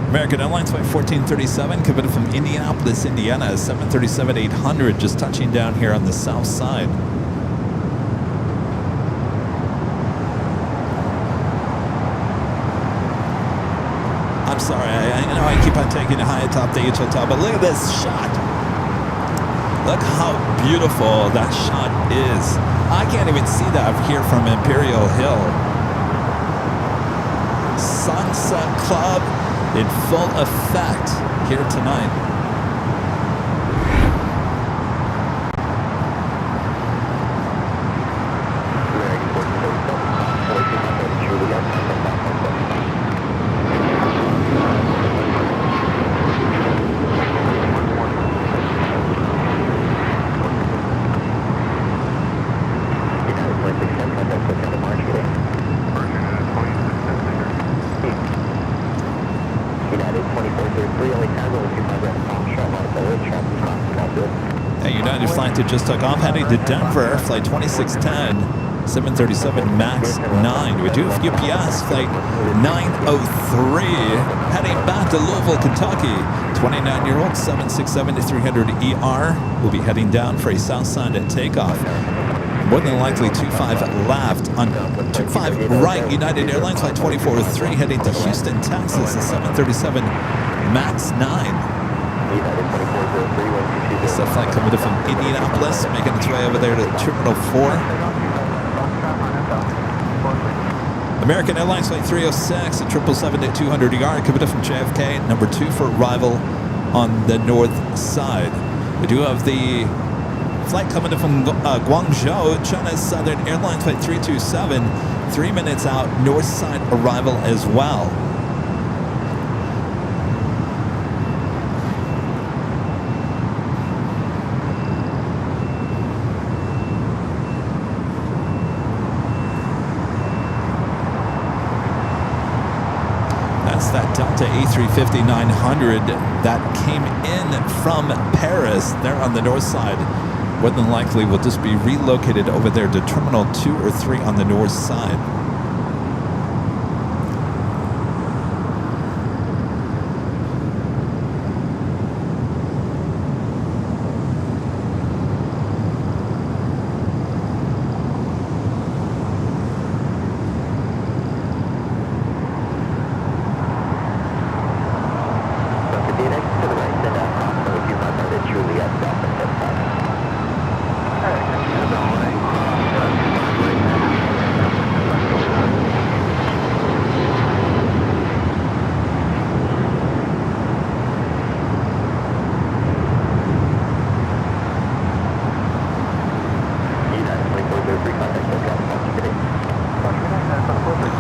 American Airlines flight 1437, coming from Indianapolis, Indiana, 737-800, just touching down here on the south side. I'm sorry, I know I keep on taking it high atop the H Hotel, but look at this shot. Look how beautiful that shot is. I can't even see that here from Imperial Hill. Sunset Club in full effect here tonight. United flight that just took off, heading to Denver, flight 2610, 737 MAX 9. We do have UPS, flight 903, heading back to Louisville, Kentucky. 29-year-old 767-300ER will be heading down for a south side at takeoff. More than likely 25 left on 25 right. United Airlines flight 2403 heading to Houston, Texas. The 737 MAX 9. This is a flight coming in from Indianapolis, making its way over there to Terminal 4. American Airlines flight 306 at 777-200ER coming in from JFK, number 2 for arrival on the north side. We do have the flight coming in from Guangzhou, China's Southern Airlines flight 327, 3 minutes out, north side arrival as well. That's that Delta A350-900 that came in from Paris. They're on the north side. More than likely will just be relocated over there to Terminal 2 or 3 on the north side.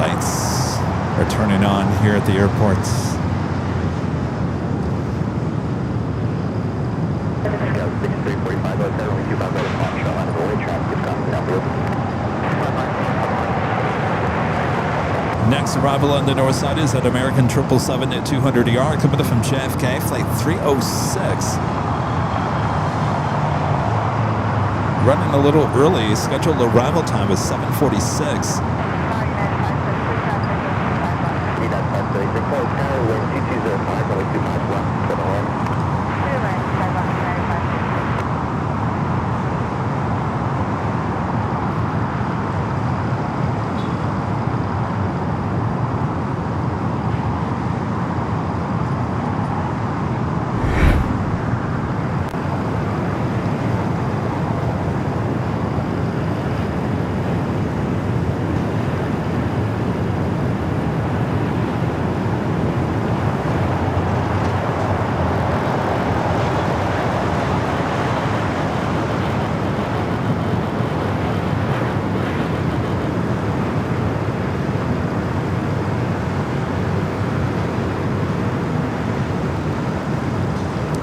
Lights are turning on here at the airports. Next arrival on the north side is at American 777-200ER coming in from JFK, flight 306. Running a little early, scheduled arrival time is 7:46.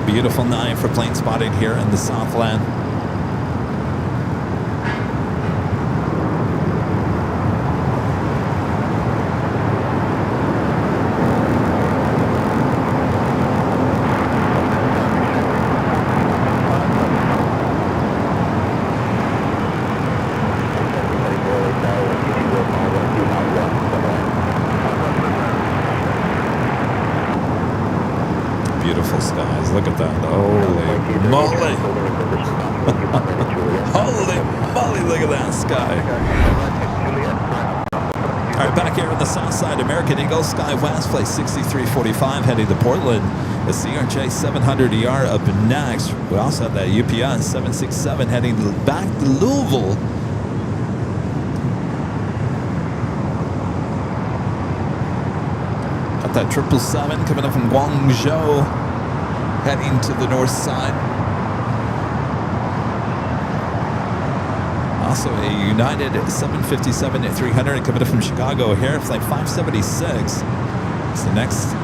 Beautiful night for plane spotting here in the Southland. Beautiful skies. Look at that. Holy moly. Holy moly, look at that sky. All right, back here on the south side, American Eagle Sky West, flight 6345, heading to Portland. The CRJ 700ER up next. We also have that UPS 767 heading back to Louisville. Got that 777 coming up from Guangzhou, heading to the north side. Also a United 757-300 coming up from Chicago here, flight 576. It's the next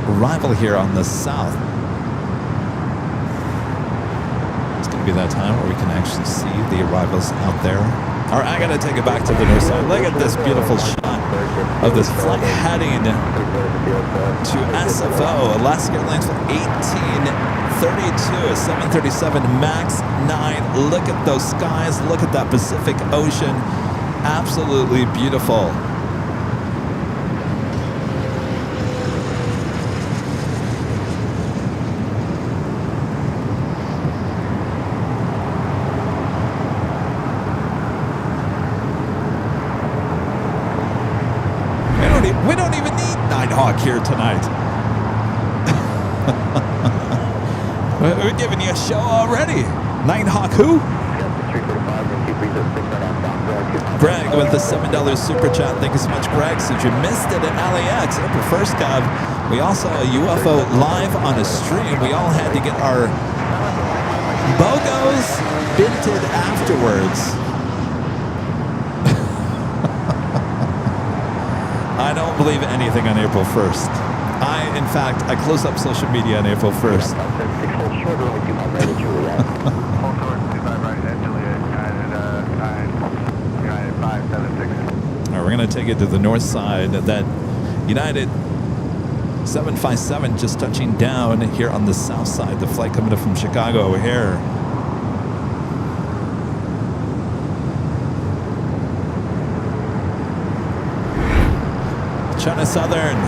arrival here on the south. It's going to be that time where we can actually see the arrivals out there. All right, I got to take it back to the north side. Look at this beautiful shot. of this flight heading to SFO. Alaska Airlines with 1832, a 737 MAX 9. Look at those skies. Look at that Pacific Ocean. Absolutely beautiful. We don't even need Nighthawk here tonight. We're giving you a show already. Nighthawk who? Greg with the $7 super chat. Thank you so much, Greg. Since you missed it at LAX, April 1st, Kev, we all saw a UFO live on a stream. We all had to get our BOGOs binted afterwards. I don't believe anything on April 1st. In fact, I close up social media on April 1st. All right, we're going to take it to the north side. That United 757 just touching down here on the south side. The flight coming up from Chicago O'Hare. China Southern,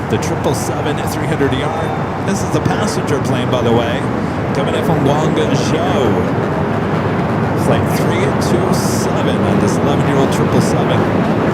the 777-300ER. This is the passenger plane, by the way, coming in from Guangzhou. Flight 327 on this 11-year-old 777.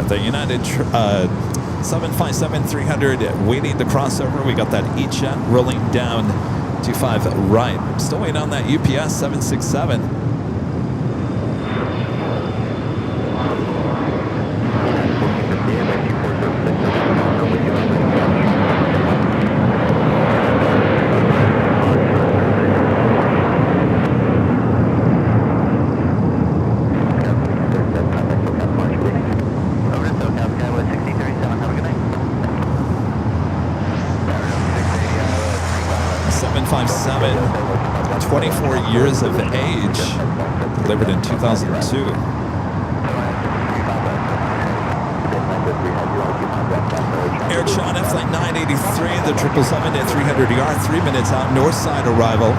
The United 757-300 waiting to cross over. We got that E-jet rolling down 25 right. Still waiting on that UPS 767. Seven, 24 years of age, delivered in 2002. Air China Flight 983, the 777-300ER, 3 minutes out, north side arrival.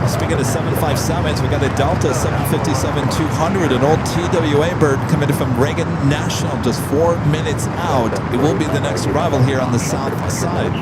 Speaking of 757s, we got a Delta 757-200, an old TWA bird coming from Reagan National, just 4 minutes out. It will be the next arrival here on the south side.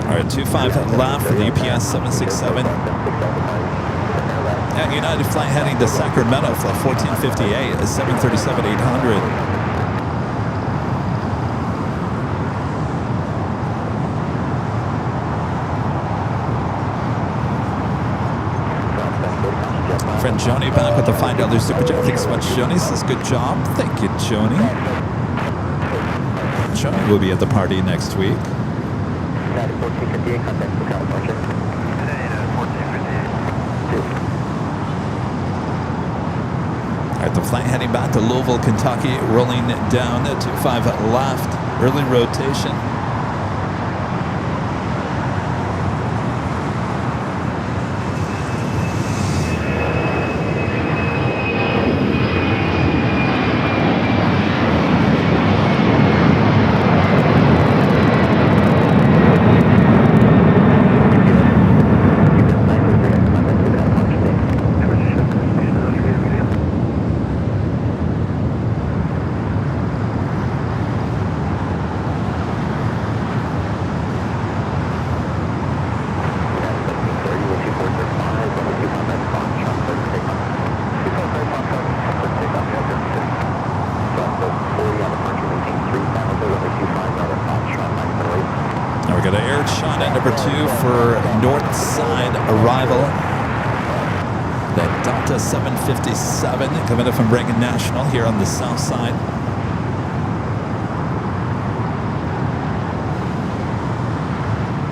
All right, 25 left for the UPS 767. And United flight heading to Sacramento, flight 1458, a 737-800. Friend Joni back with the $5 super chat. Thanks so much, Joni. Says good job. Thank you, Joni. Joni will be at the party next week. All right, the flight heading back to Louisville, Kentucky, rolling down to 25 left, early rotation. Air China number 2 for north side arrival. The Delta 757 coming up from Reagan National here on the south side.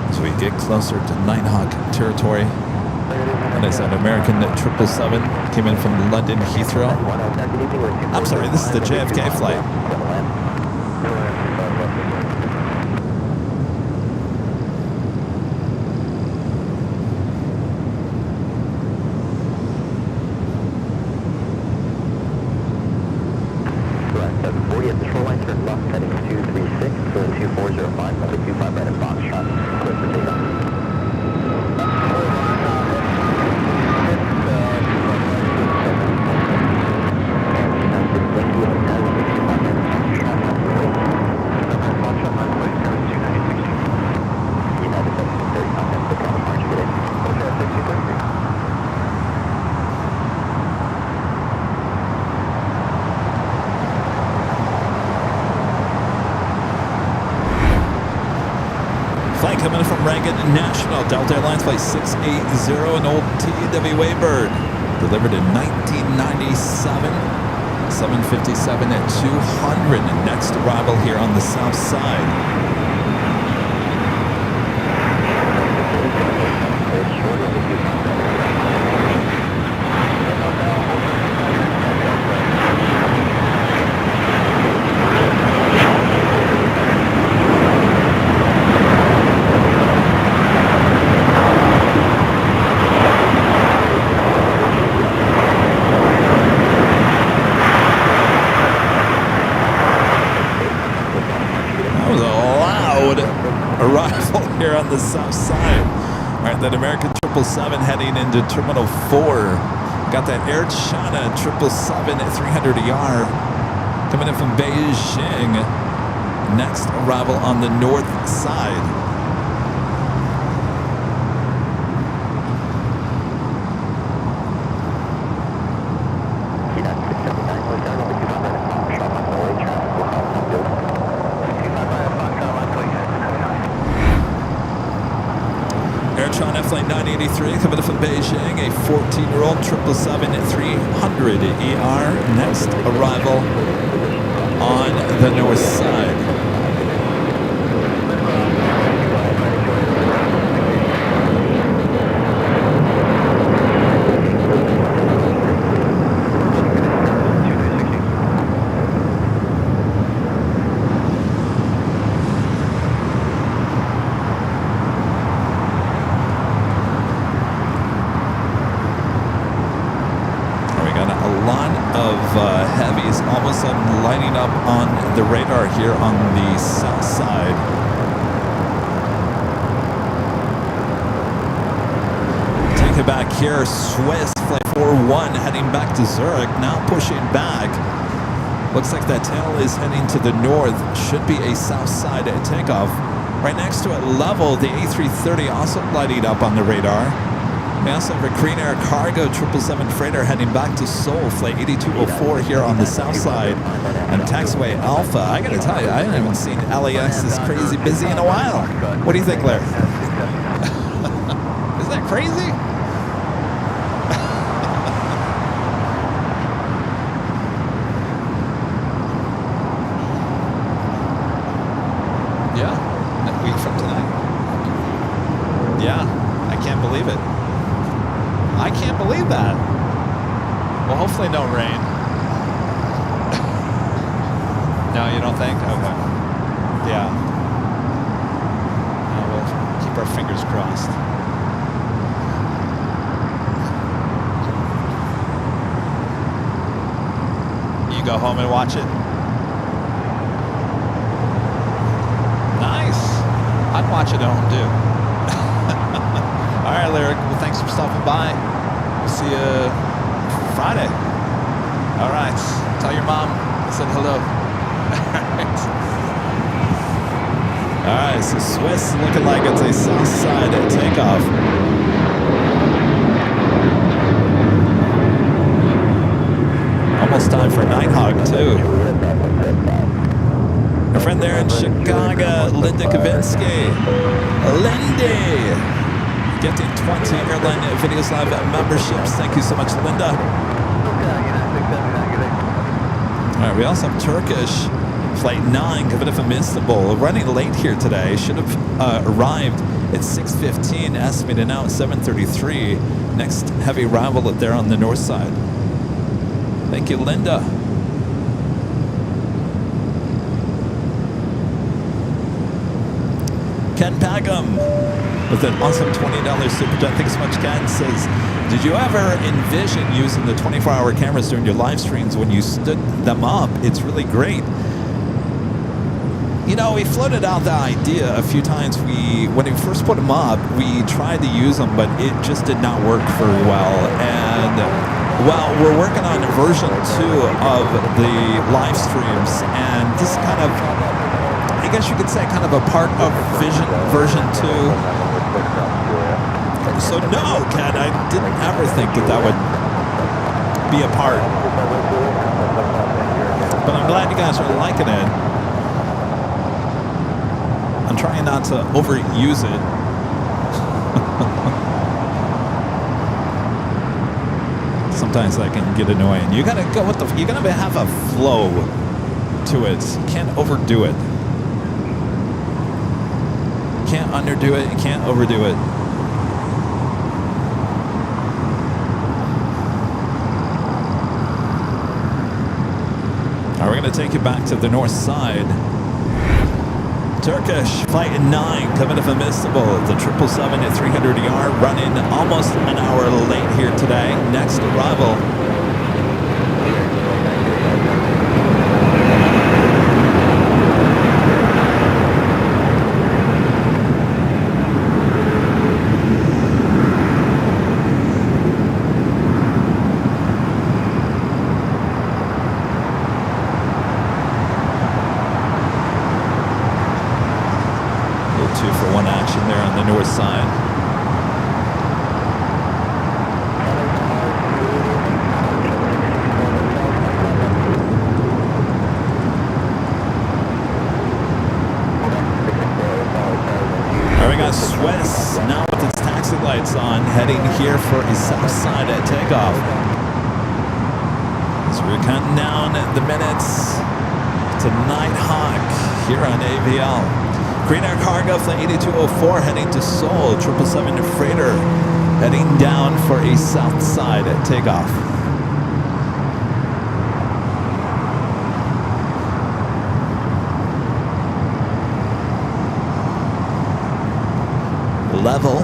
As we get closer to Nighthawk territory. And it's an American 777 came in from London Heathrow. I'm sorry, this is the JFK flight. Coming from Reagan National, Delta Airlines Flight 680, an old TWA bird, delivered in 1997, 757 at 200, and next arrival here on the south side. Arrival here on the south side. All right, that American 777 heading into Terminal 4. Got that Air China 777 at 300ER coming in from Beijing. Next arrival on the north side. Flight 983 coming from Beijing, a 14-year-old 777 at 300 ER. Next arrival on the north side. Heavies all of a sudden lighting up on the radar here on the south side. Take it back here, Swiss Flight 41 heading back to Zurich, now pushing back. Looks like that tail is heading to the north, should be a south side takeoff. Right next to it level, the A330 also lighting up on the radar. We also have a Korean Air Cargo 777 freighter heading back to Seoul, Flight 8204 here on the south side. And taxiway Alpha, I gotta tell you, I haven't seen LAX this crazy busy in a while. What do you think, Larry? Isn't that crazy? Yeah, a week from tonight. Yeah, I can't believe it. I can't believe that. Well, hopefully no rain. No, you don't think? Okay. Yeah. We'll keep our fingers crossed. You go home and watch it? Nice. I'd watch it at home too. All right, Lyric. Well, thanks for stopping by. We'll see you Friday. All right. Tell your mom I said hello. All right. So Swiss looking like it's a south side takeoff. Almost time for Nighthawk too. My friend down there in Chicago. Linda Kavinsky. Lindy. Getting 20 Airline Videos Live memberships. Thank you so much, Linda. All right, we also have Turkish. Flight 9 coming from Istanbul. Running late here today. Should have arrived at 6:15. Estimated now at 7:33. Next heavy arrival there on the north side. Thank you, Linda. Ken Pagum with an awesome $20 super chat. Thanks so much, Ken. Says, did you ever envision using the 24-hour cameras during your live streams when you stood them up? It's really great. You know, we floated out the idea a few times. When we first put them up, we tried to use them, but it just did not work very well. And, well, we're working on version 2 of the live streams, and this is kind of, I guess you could say, kind of a part of version 2. So no, Ken, I didn't ever think that would be a part. But I'm glad you guys are liking it. I'm trying not to overuse it. Sometimes that can get annoying. You gotta go with you gotta have a flow to it. You can't overdo it. You can't underdo it. You can't overdo it. All right, we're gonna take you back to the north side. Turkish Flight 9 coming from Istanbul. The 777 at 300 ER running almost an hour late here today. Next arrival. North side. All right, we got Swiss now with its taxi lights on, heading here for a south side at takeoff. As we're counting down the minutes to Nighthawk here on AVL. Green Air Cargo Flight 8204 heading to Seoul. 777 Freighter heading down for a south side at takeoff. Level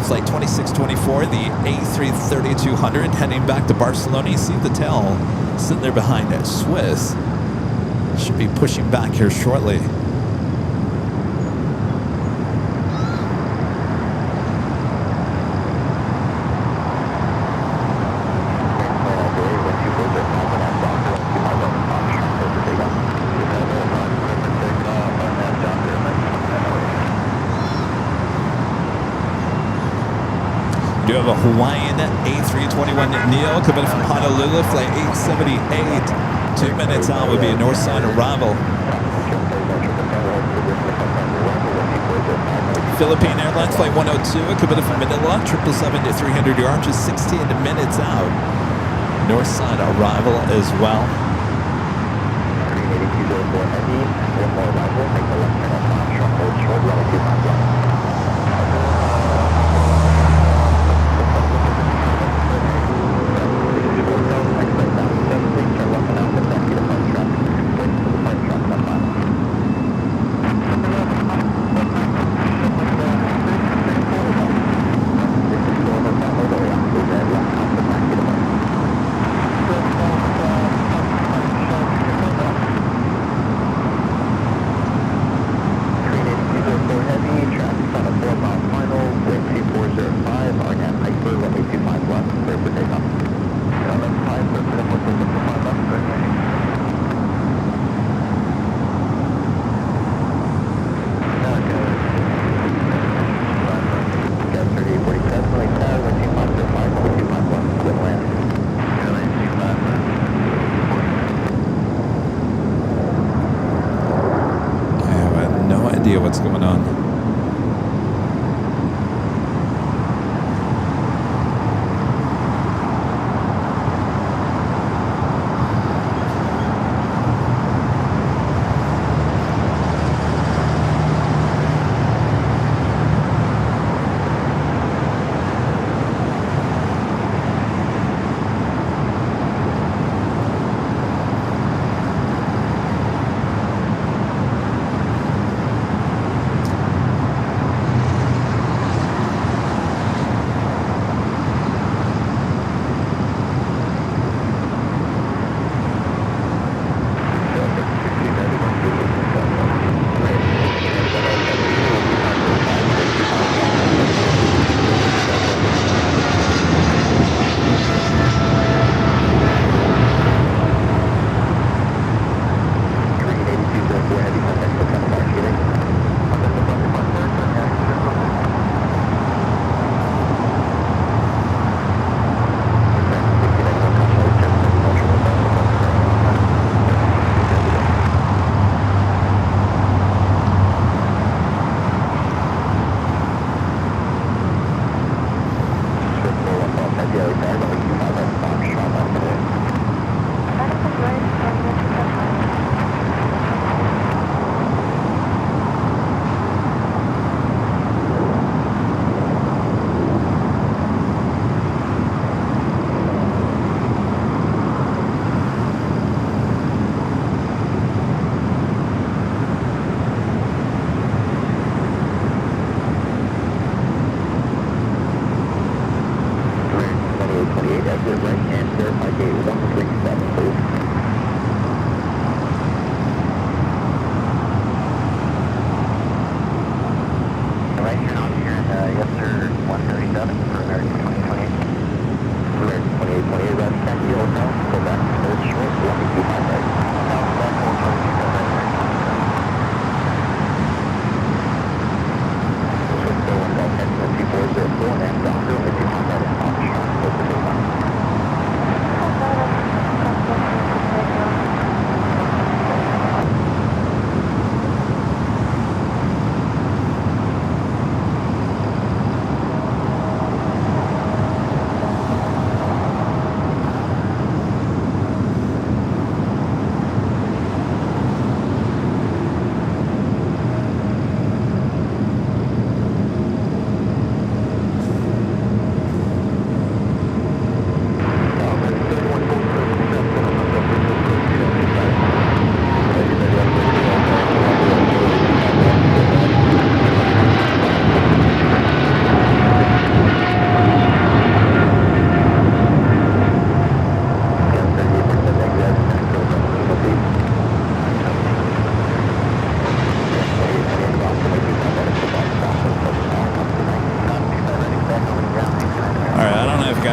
Flight 2624, the A330-200 heading back to Barcelona. You see the tail sitting there behind it. Swiss should be pushing back here shortly. You have a Hawaiian A321neo coming from Honolulu, flight 878. 2 minutes out would be a north side arrival. Philippine Airlines flight 102 coming from Manila, 777 to 300 yards, just 16 minutes out. North side arrival as well. idea what's going on.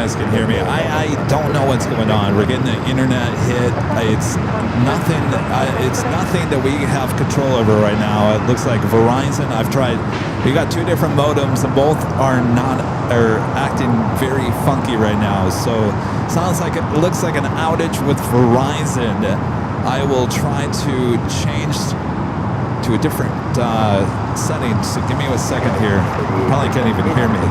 Can hear me. I don't know what's going on. We're getting an internet hit. It's nothing. It's nothing that we have control over right now. It looks like Verizon. I've tried. We got two different modems, and both are acting very funky right now. So sounds like it looks like an outage with Verizon. I will try to change to a different setting. So give me a second here. Probably can't even hear me.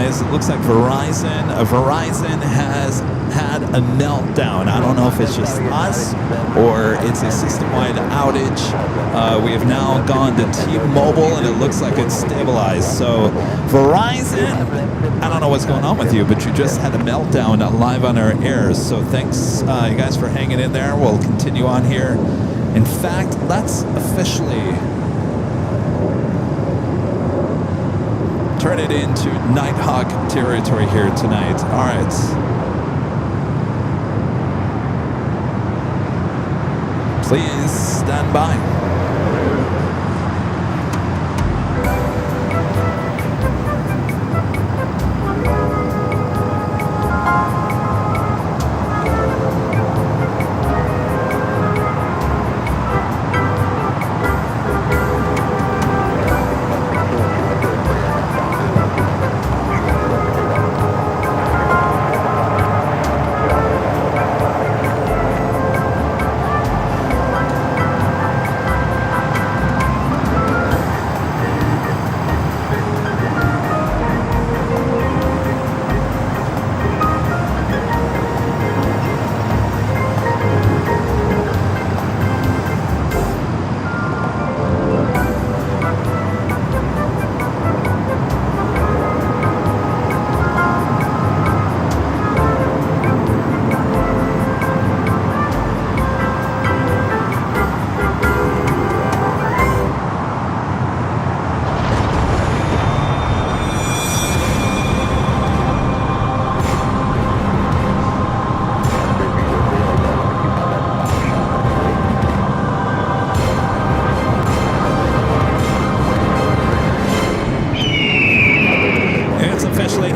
guys. It looks like Verizon has had a meltdown. I don't know if it's just us or it's a system-wide outage. We have now gone to T-Mobile, and it looks like it's stabilized. So Verizon, I don't know what's going on with you, but you just had a meltdown live on our airs. So thanks, you guys, for hanging in there. We'll continue on here. In fact, let's officially turn it into Nighthawk territory here tonight. All right. Please stand by.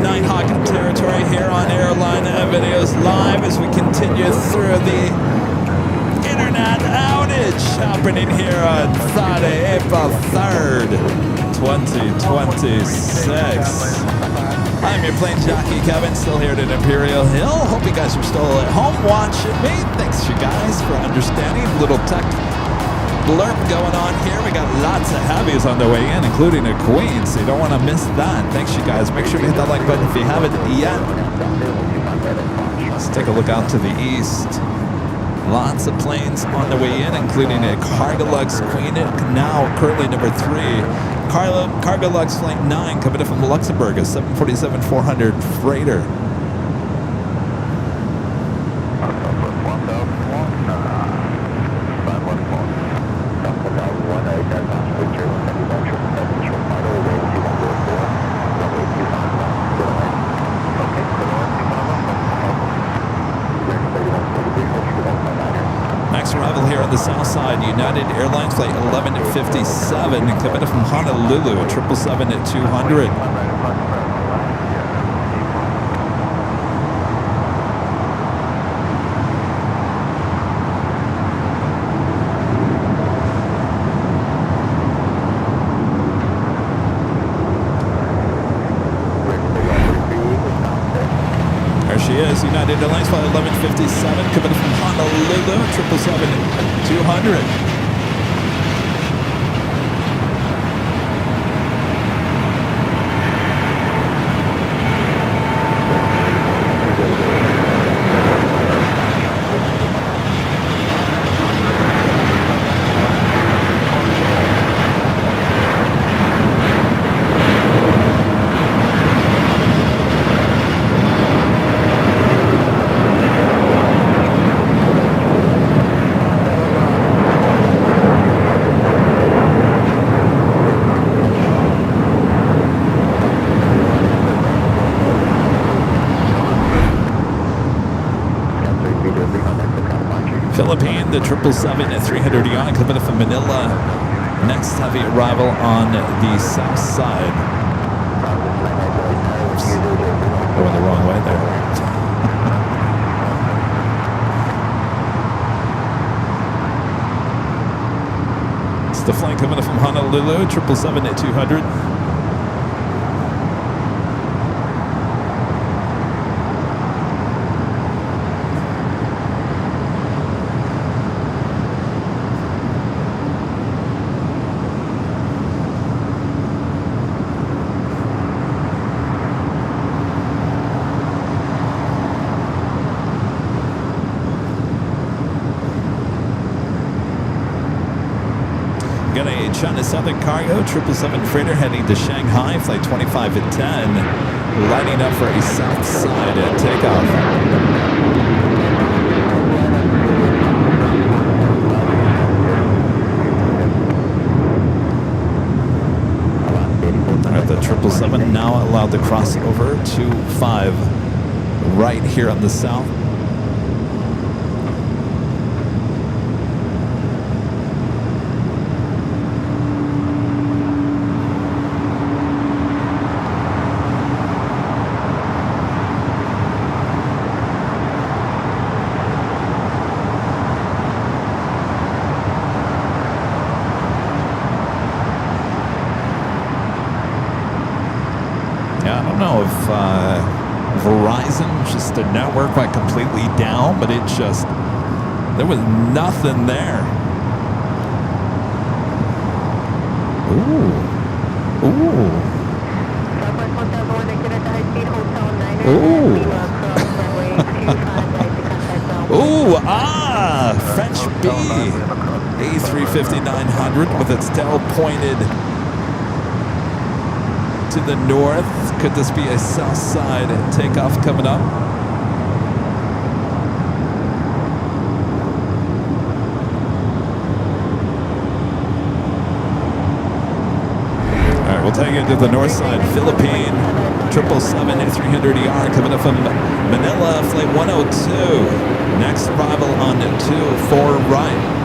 Nighthawk territory here on Airline Videos Live as we continue through the internet outage happening here on Friday, April 3rd, 2026. I'm your plane jockey Kevin, still here at Imperial Hill. Hope you guys are still at home watching me. Thanks you guys for understanding. Little tech blurb going on here. We got lots of heavies on the way in, including a queen, so you don't want to miss that. Thanks you guys. Make sure to hit that like button if you haven't yet. Let's take a look out to the east. Lots of planes on the way in, including a Cargolux Queen, now currently number 3. Cargolux Flight 9 coming in from Luxembourg, a 747-400 freighter. Arrival here on the south side, United Airlines Flight 1157 coming in from Honolulu, 777-200. Is United Airlines Flight 1157 coming from Honolulu, 777-200. Philippine, the 777-300 Ion coming in from Manila. Next heavy arrival on the south side. Oops. Going the wrong way there. It's the flight coming in from Honolulu, 777-200. China Southern Cargo, 777 freighter heading to Shanghai, flight 25 at 10, lining up for a south side takeoff. All right, the 777 now allowed to cross over to 5 right here on the south. I don't know if Verizon, just the network went completely down, but it just, there was nothing there. Ooh. Ooh. Ooh. Ooh, French B. A350-900 with its tail pointed to the north. Could this be a south side takeoff coming up? All right, we'll take it to the north side. Philippine 777-300ER coming up from Manila, flight 102. Next arrival on 24 right.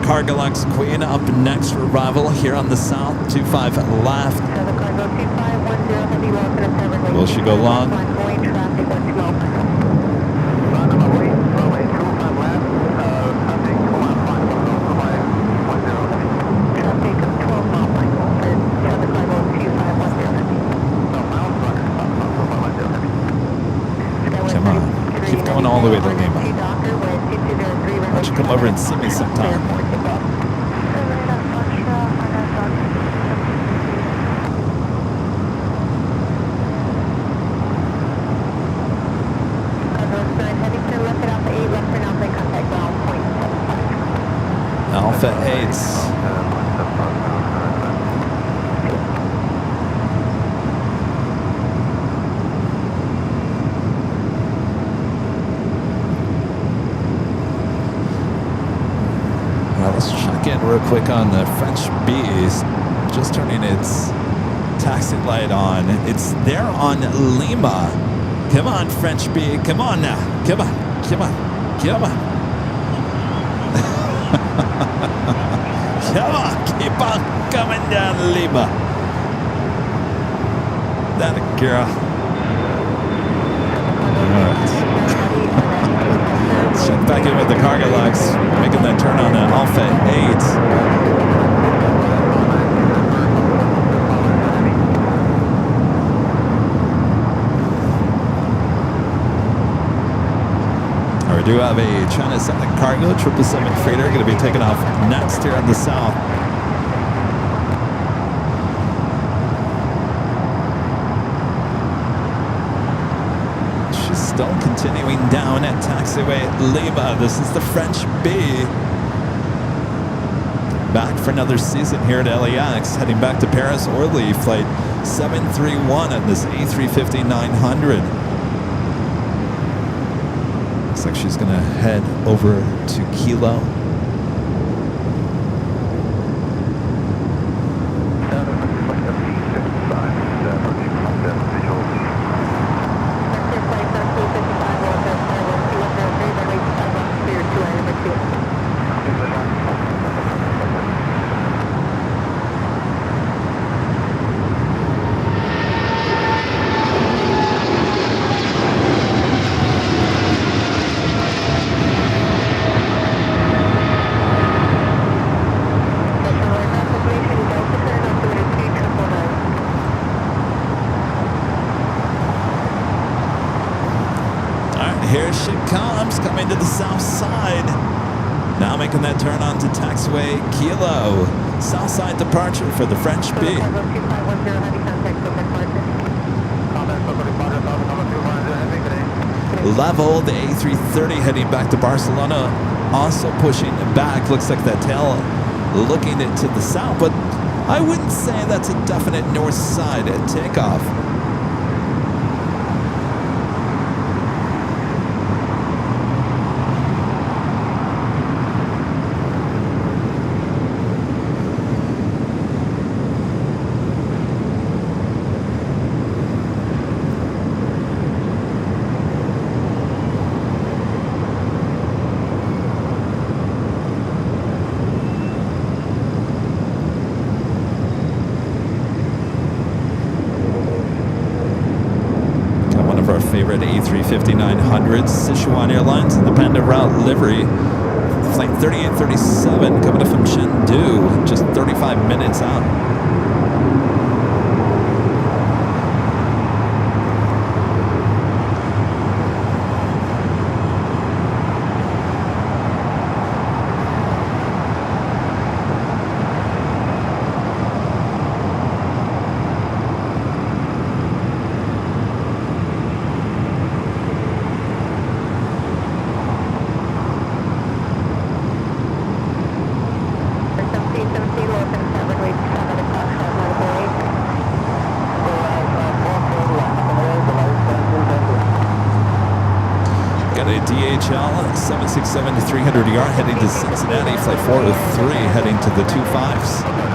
Cargo LAX Queen up next for arrival here on the south, 25 left. Will she go long? Come on, keep going all the way to Lima. Why don't you come over and see me sometime? Alpha 8s. Well, let's check in real quick on the French B's. Just turning its taxi light on. It's there on Lima. Come on, French B. Come on now. Come on. Come on. Come on. Come on, keep on coming down, Lima. That a girl. All right. Let's check back in with the Cargo LAX, making that turn on an Alpha 8. We do have a China Southern Cargo 777 freighter going to be taking off next here on the south. She's still continuing down at taxiway Lima. This is the French B. Back for another season here at LAX, heading back to Paris Orly, flight 731 on this A350-900. Looks like she's going to head over to Kilo. south side. Now making that turn onto taxiway Kilo. South side departure for the French B. Level, the A330 heading back to Barcelona. Also pushing back. Looks like that tail looking it to the south, but I wouldn't say that's a definite north side takeoff. Favorite A350-900s, Sichuan Airlines, independent route livery. Flight 3837 coming up from Chengdu, just 35 minutes out. DHL 767 to 300ER heading to Cincinnati, flight 403 heading to the 25s.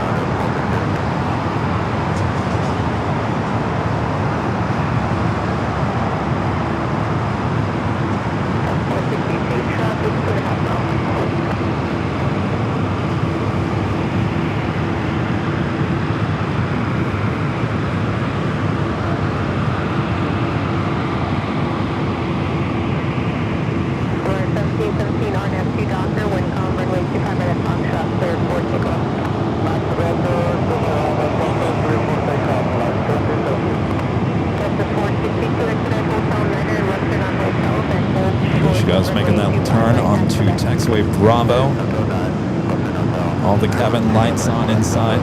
Making that turn onto taxiway Bravo. All the cabin lights on inside.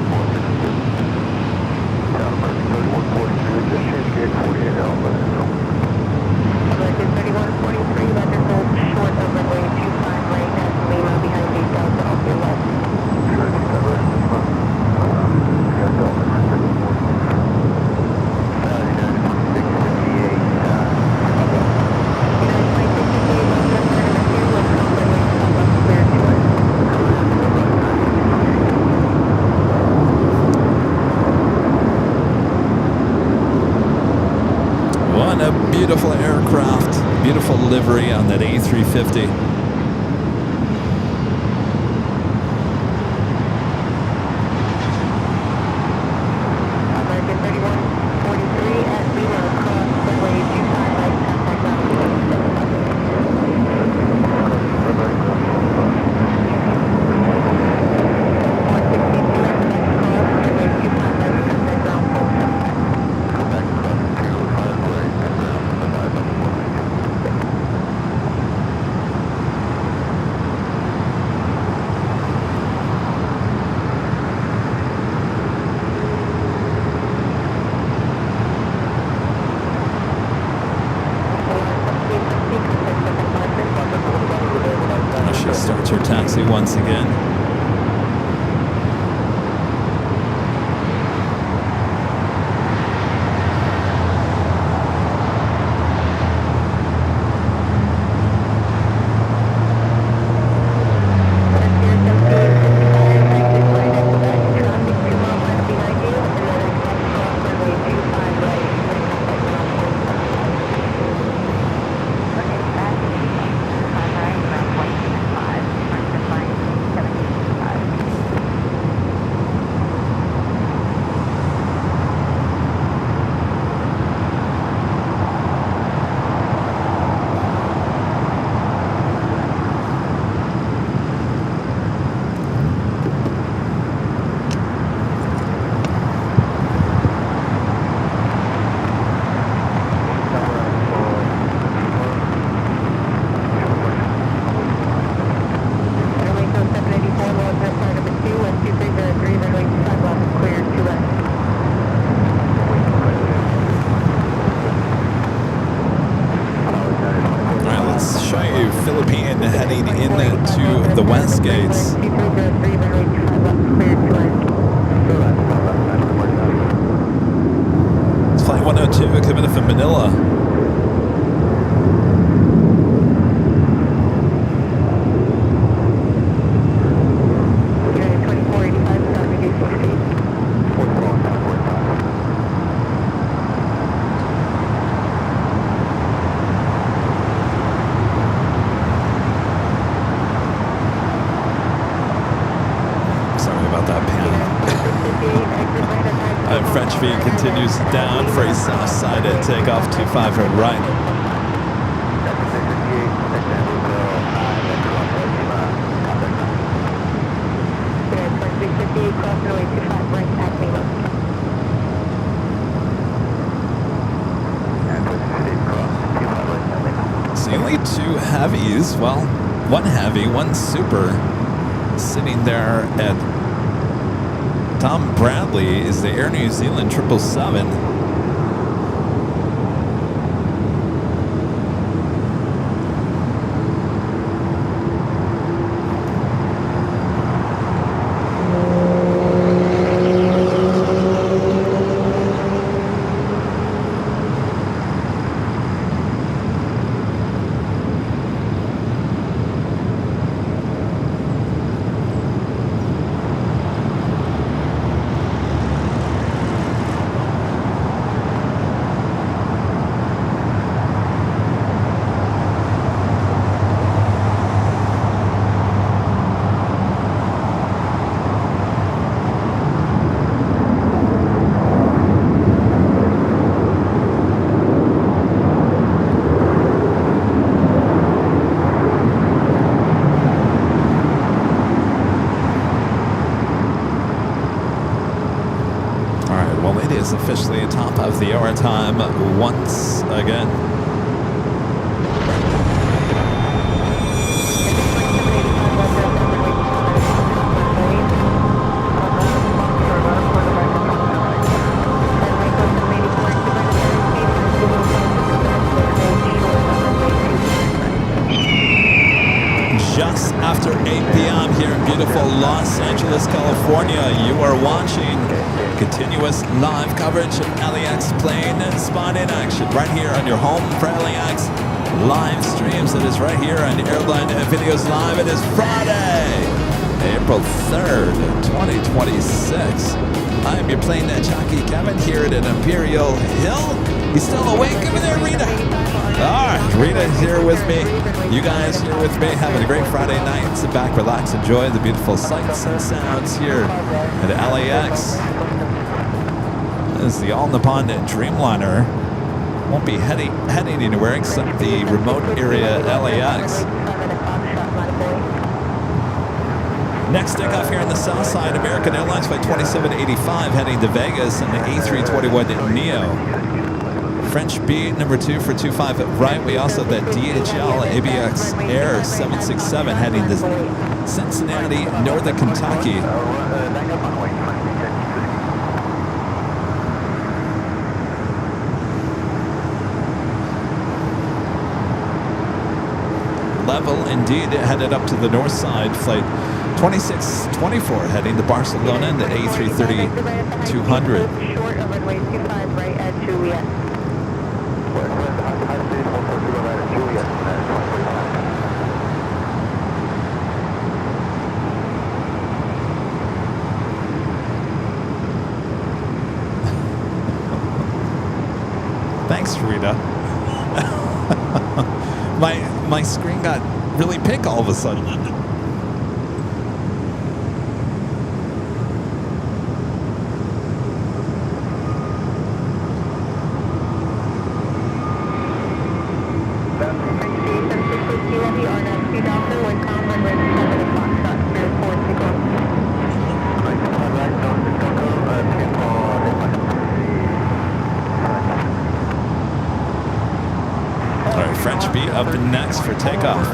Beautiful aircraft, beautiful livery on that A350. Starts her taxi once again. Philippine heading into the west gates. It's Flight 102 coming in from Manila. French V continues down for a south side at takeoff 25 right. So only two heavies, well, one heavy, one super, sitting there at Tom Bradley is the Air New Zealand 777. Officially top of the hour time once again. Just after 8 p.m. here in beautiful Los Angeles, California, you are watching continuous live coverage of LAX plane spotting action right here on your home for LAX live streams. It is right here on Airline Videos Live. It is Friday, April 3rd, 2026. I'm your Plane Jockey Kevin here at Imperial Hill. You still awake over there, Rita? All right, Rita here with me. You guys here with me, having a great Friday night. Sit back, relax, enjoy the beautiful sights and sounds here at LAX. This is the all-Nippon Dreamliner. Won't be heading anywhere except the remote area LAX. Next takeoff here on the south side, American Airlines Flight 2785 heading to Vegas in the A321neo. French B number 2 for 25 right. We also have that DHL ABX Air 767 heading to Cincinnati, Northern Kentucky. Level indeed, headed up to the north side. Flight 2624 heading to Barcelona in the A330-200. Short of runway 25 right at Juliet. Thanks, Rita. My screen got really pink all of a sudden. French B up next for takeoff.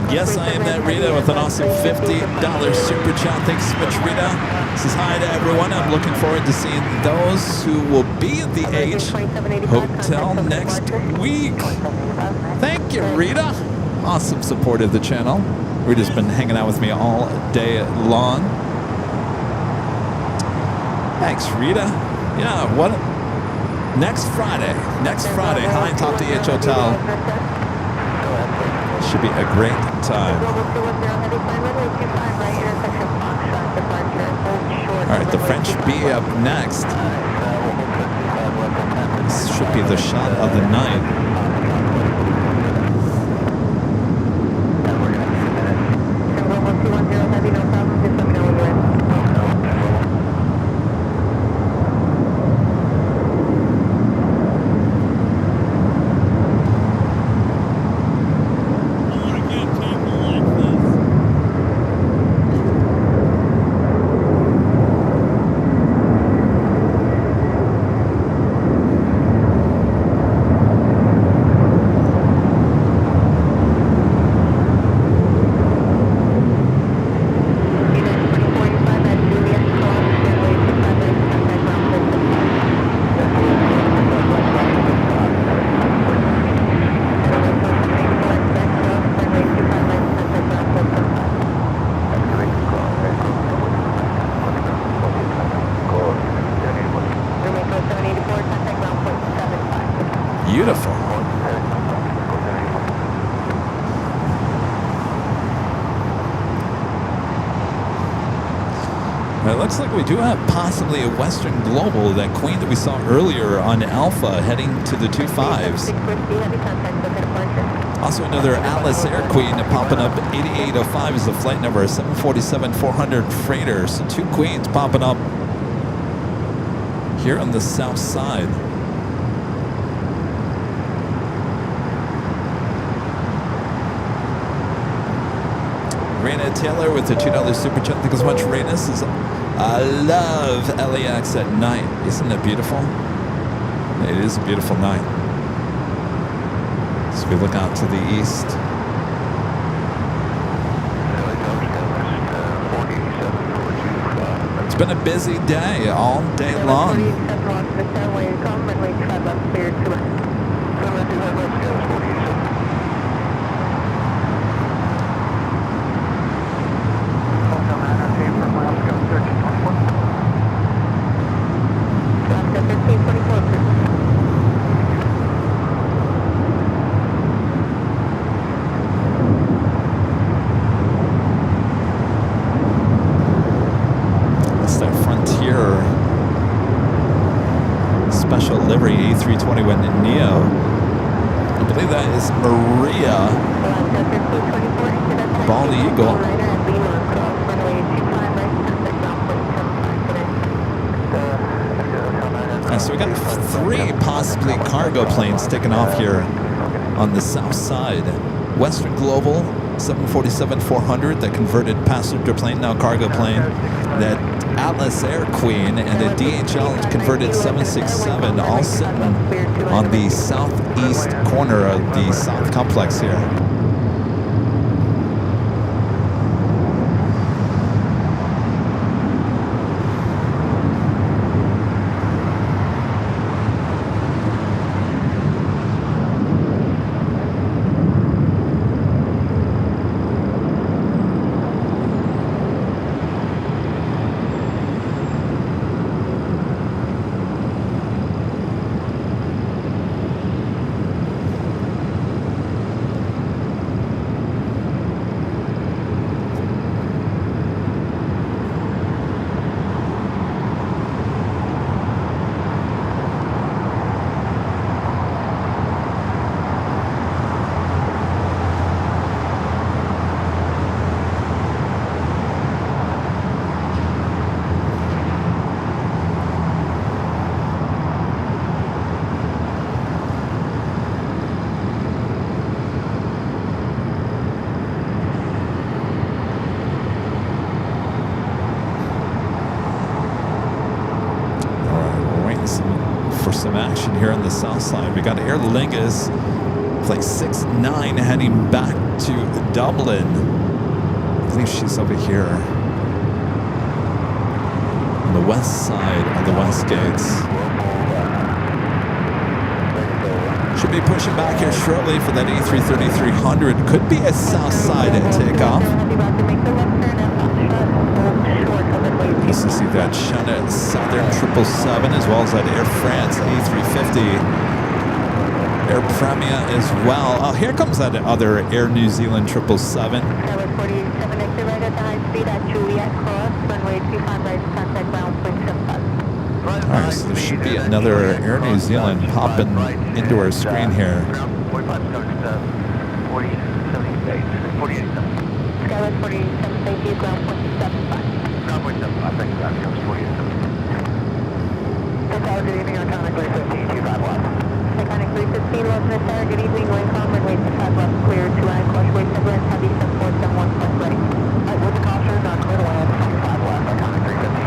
Yes, I am that Rita with an awesome $50 super chat. Thanks so much, Rita. Says hi to everyone. I'm looking forward to seeing those who will be at the H Hotel next week. Thank you, Rita. Awesome support of the channel. Rita's been hanging out with me all day long. Thanks, Rita. Yeah, what? Next Friday, hi, top the H Hotel. Should be a great time. All right, the French B up next. This should be the shot of the night. Beautiful. It looks like we do have possibly a Western Global, that Queen that we saw earlier on Alpha, heading to the 25s. Also another Atlas Air Queen popping up. 8805 is the flight number. 747-400 freighter. So two Queens popping up here on the south side. Raina Taylor with the $2 super chat. Thank you so much, Raina. Says, I love LAX at night. Isn't it beautiful? It is a beautiful night. As we look out to the east. It's been a busy day, all day long. Special livery A321 Neo. I believe that is Maria Bald Eagle. And so we got three possibly cargo planes taking off here on the south side. Western Global 747-400, that converted passenger plane, now cargo plane. That Atlas Air Queen and the DHL converted 767, all sitting on the southeast corner of the South Complex here. For some action here on the south side. We got Aer Lingus Flight 69 heading back to Dublin. I think she's over here on the west side of the West Gates. Should be pushing back here shortly for that A330-300. Could be a south side takeoff. Nice to see that China Southern 777 as well as that Air France A350. Air Premia as well. Oh, here comes that other Air New Zealand 777. Tower 47, exit right at the high speed at Juliet Cross, runway 25 right, contact ground, 0.75. Alright, so there should be another Air New Zealand popping into our screen here. Skywest 47, thank you, ground 0.75. Ground 0.75, thank you, ground 47. Tower, good evening, iconic 315, 25 left. Iconic 315, left Miss Sarah, good evening, wind calm, runway 25 left, clear, 2 line, cautiously, turbulence, heavy, 7471, plus ready. Alright, with the caution, clear to land, 25 left, iconic 315.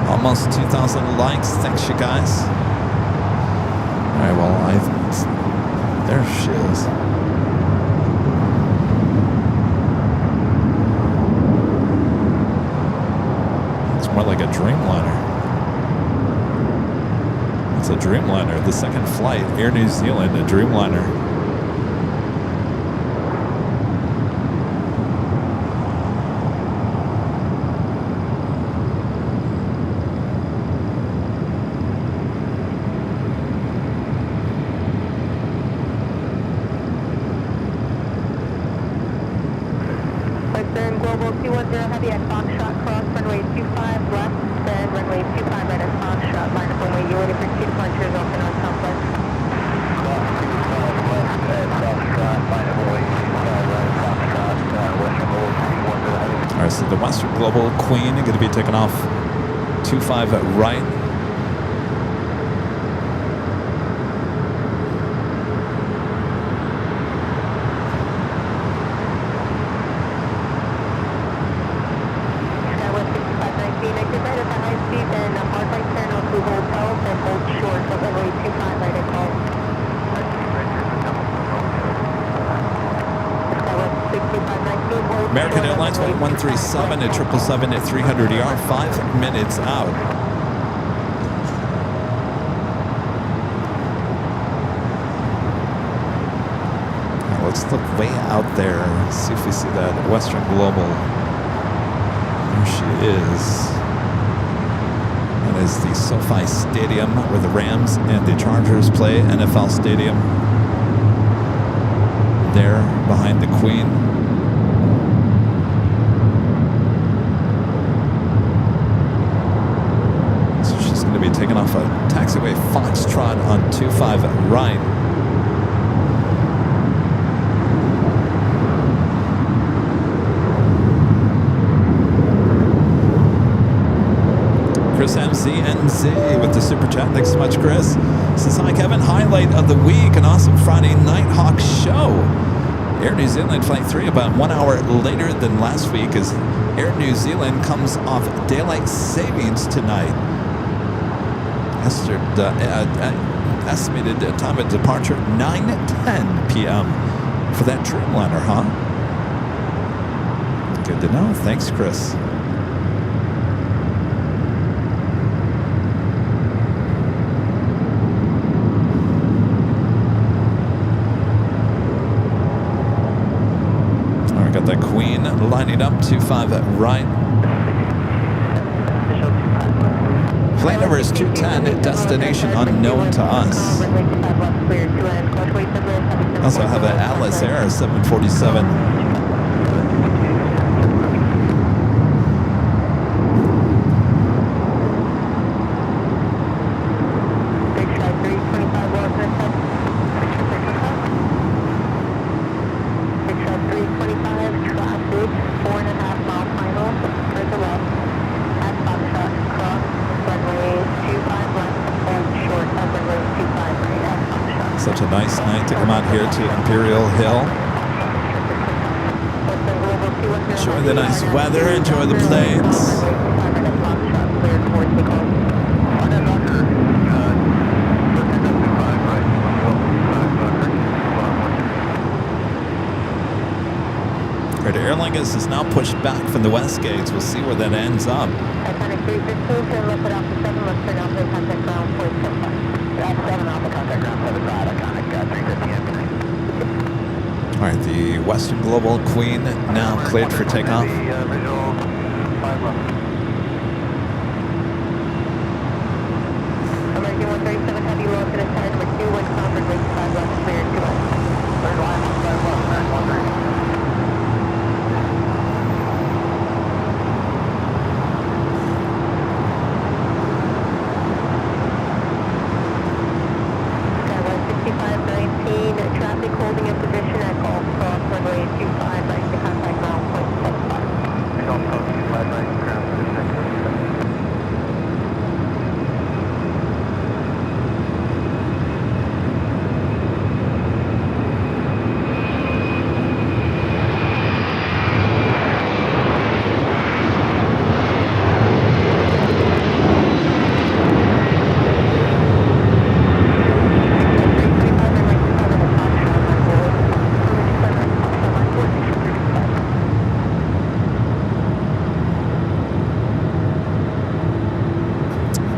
Almost 2,000 likes. Thanks, you guys. All right, well, there she is. It's more like a Dreamliner. It's a Dreamliner. The second flight, Air New Zealand, a Dreamliner. Queen going to be taking off 25 right. Skywest 6519, exit right at the high speed, then hard right turn on to hotel, then hold short, so runway 25 right at call. Skywest 6519, hold American short, Airlines runway 137 at 777 at 300 ER, 5 minutes out. Now let's look way out there, see if we see that Western Global. There she is. That is the SoFi Stadium where the Rams and the Chargers play, NFL Stadium. There behind the Queen. Taking off a taxiway Foxtrot on 25 right. Chris MCNZ with the super chat. Thanks so much, Chris. Says, hi, Kevin. Highlight of the week, an awesome Friday Nighthawk show. Air New Zealand Flight 3 about 1 hour later than last week as Air New Zealand comes off daylight savings tonight. Estimated time of departure 9:10 p.m. for that Dreamliner, huh? Good to know. Thanks, Chris. All right, got that Queen lining up 25 right. Flight number is 210, destination unknown to us. Also have an Atlas Air 747. Such a nice night to come out here to Imperial Hill. Enjoy the nice weather, enjoy the planes. cleared. Aer Lingus is now pushed back from the west gates. We'll see where that ends up. Iconic 315, turn left at Alpha 7, left turn Alpha, contact ground, point 75. Alpha 7, Alpha, contact ground 75, iconic 350 afternoon. All right, the Western Global Queen now cleared for takeoff. Visual 5 left. American 137 Heavy, low to the side, number 2, wind comfort, wait 5 left, clear 2 left. Third line, 5 left, American 130. Traffic holding in position at Gulf Cross runway 25, right to contact ground point 75. Gulf Coast 25, right to ground position.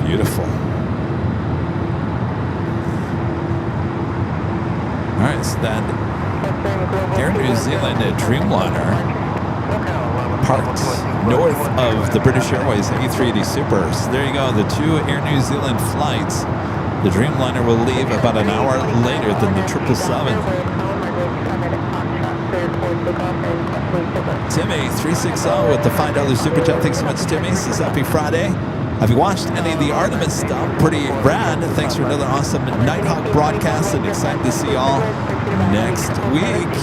Beautiful. All right, so that Air New Zealand Dreamliner parked north of the British Airways A380 Super. So there you go, the two Air New Zealand flights. The Dreamliner will leave about an hour later than the 777. Timmy 360 with the $5 super chat. Thanks so much, Timmy. Says happy Friday. Have you watched any of the Artemis stuff? Pretty rad. Thanks for another awesome Nighthawk broadcast, and excited to see y'all next week.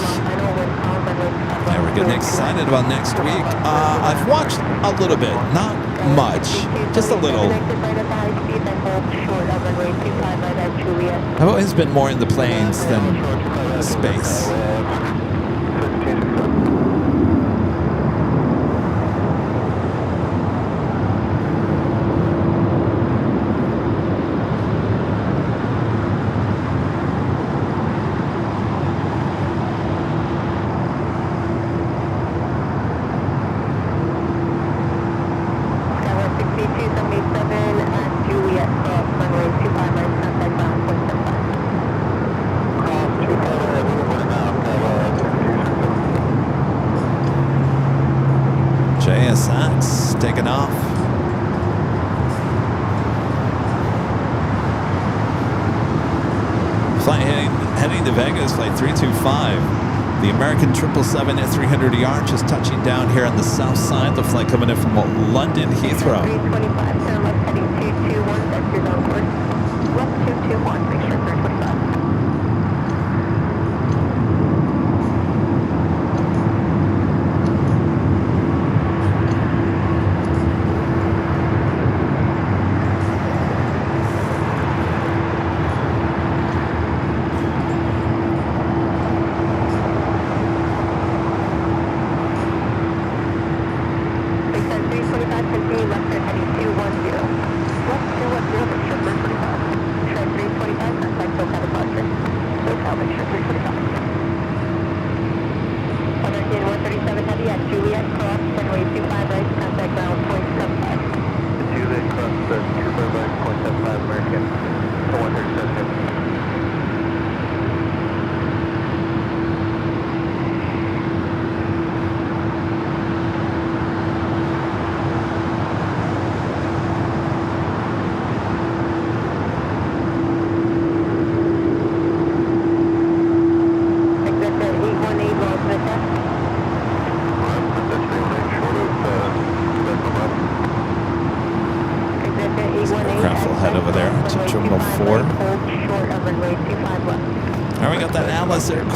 Yeah, we're getting excited about next week. I've watched a little bit, not much, just a little. I've always been more in the planes than space. JSX taking off. Flight heading to Vegas, flight 325. The American 777 at 300ER just touching down here on the south side. The flight coming in from London Heathrow. 325, turn left heading 221, that's your zone course. Left 221, make sure 325.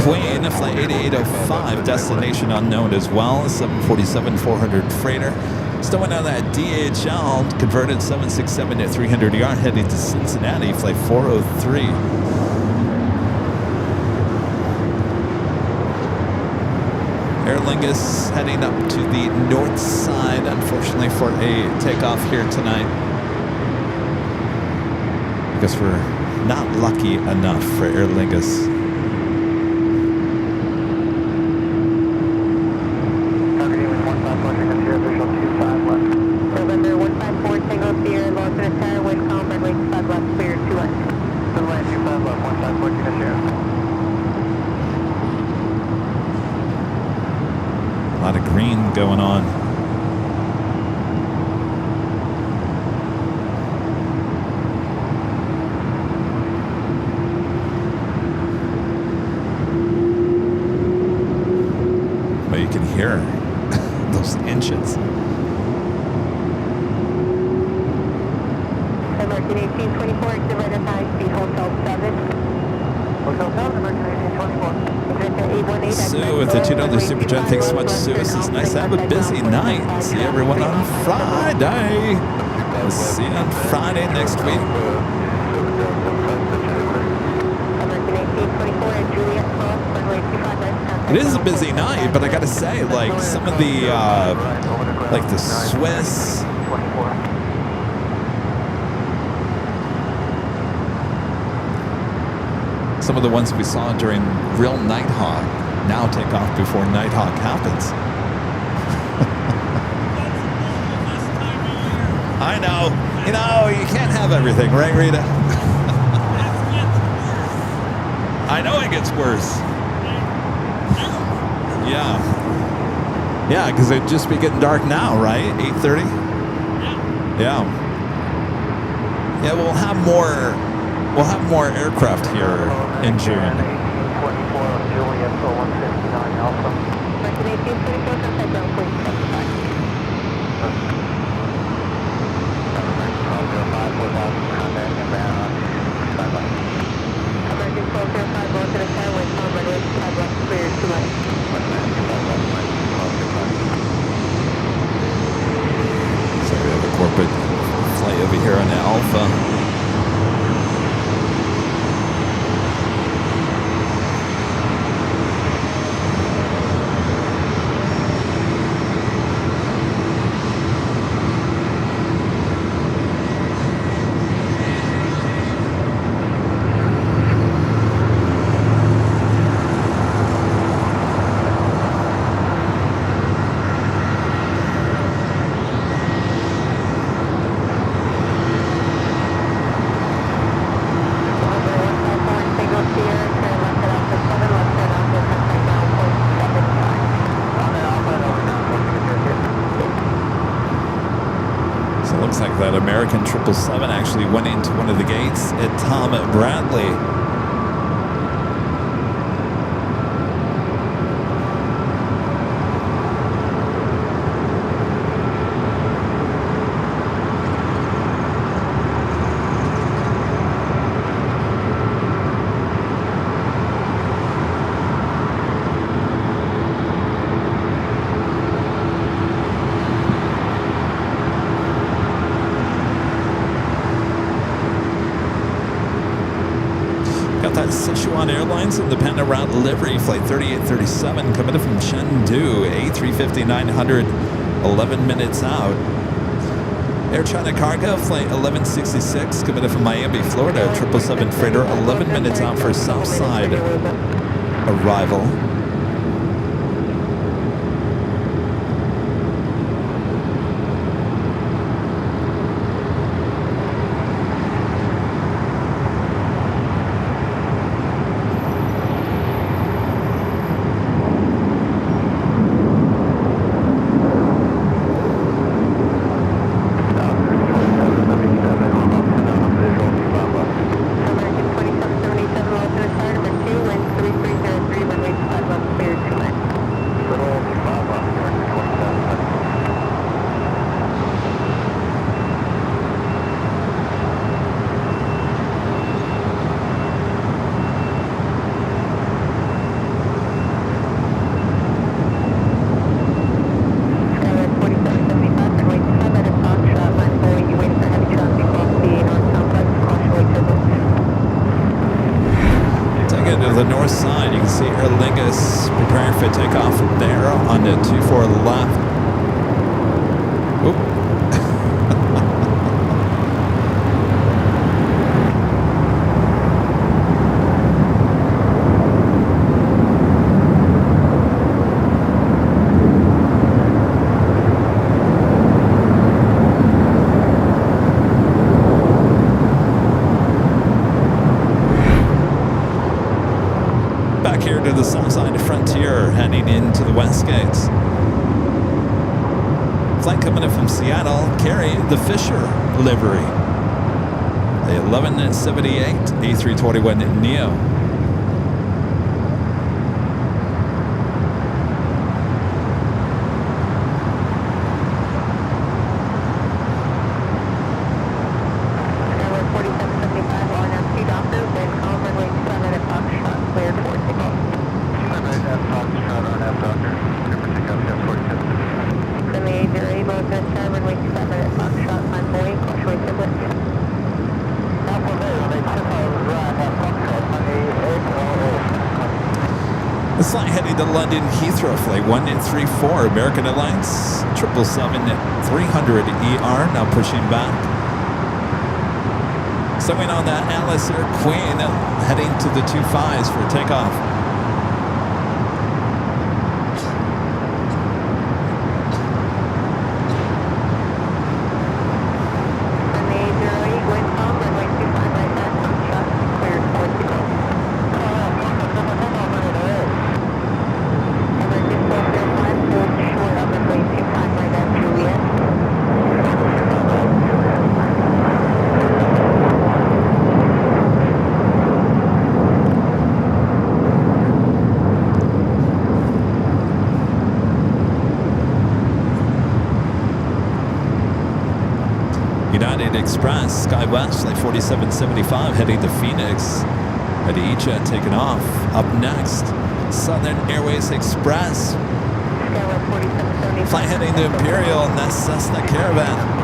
Queen, flight 8805, destination unknown as well, 747-400 freighter. Still went on that DHL, converted 767 at 300ER, heading to Cincinnati, flight 403. Aer Lingus heading up to the north side, unfortunately, for a takeoff here tonight. I guess we're not lucky enough for Aer Lingus. going on. But you can hear those engines. American 1824, exhibit at high speed, Hotel 7. Hotel 7, American 1824. Sue with the $2 super chat. Thanks so much, Sue. It's nice to have a busy night. See everyone on Friday. We'll see you on Friday next week. It is a busy night, but I gotta say, like some of the, like the Swiss. Some of the ones we saw during real Nighthawk now take off before Nighthawk happens. I know. You know, you can't have everything, right, Rita? I know it gets worse. Yeah. Yeah, because it'd just be getting dark now, right? 8:30? Yeah. Yeah, we'll have more aircraft here in June. So we have a corporate flight over here on the Alpha. That American 777 actually went into one of the gates at Tom Bradley. Sichuan Airlines in the Panorama livery, flight 3837, coming in from Chengdu, A350-900, 11 minutes out. Air China Cargo, flight 1166, coming in from Miami, Florida, 777 freighter, 11 minutes out for Southside arrival. The north side, you can see Aer Lingus preparing for takeoff there on the 24 left. Oop. To the south side of Frontier, heading into the west gates. flight coming in from Seattle, carry the Fisher livery. The 1178 A321 Neo. This flight heading to London Heathrow, flight 1834, American Airlines 777-300ER, now pushing back. Stowing on that Alice Air Queen, heading to the 25s for takeoff. United Express, SkyWest, flight 4775, heading to Phoenix. Adija taking off. Up next, Southern Airways Express. Flight heading to Imperial, and that's Cessna Caravan.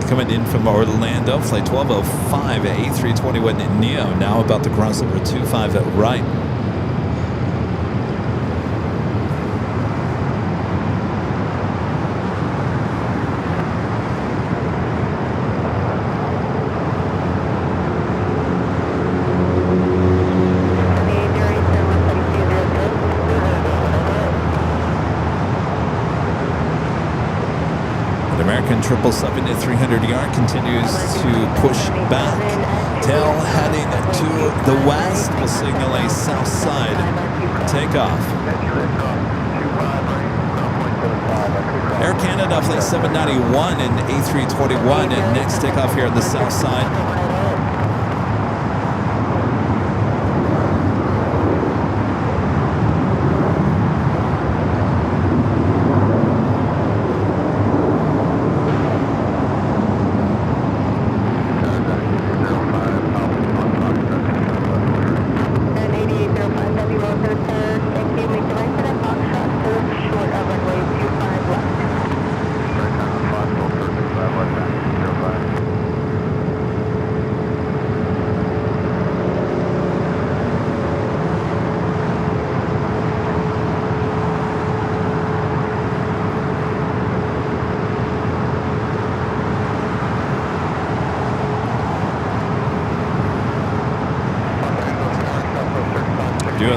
Coming in from Orlando, flight 1205 A321 Neo, now about to cross over 25 at right. American 777-300ER continues to push back. Tail heading to the west will signal a south side takeoff. Air Canada flight 791 and A321 and next takeoff here on the south side.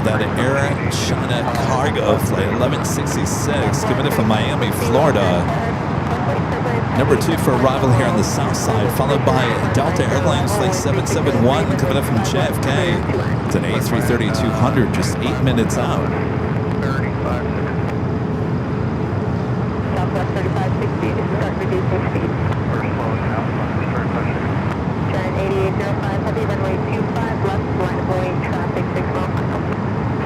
That Air China Cargo flight 1166 coming in from Miami, Florida. Number 2 for arrival here on the south side, followed by Delta Airlines flight 771 coming up from JFK. It's an A330-200, just 8 minutes out. Southwest 3560 to start reducing speed. Giant 8805 heavy runway 25 left, line of way traffic 6 miles.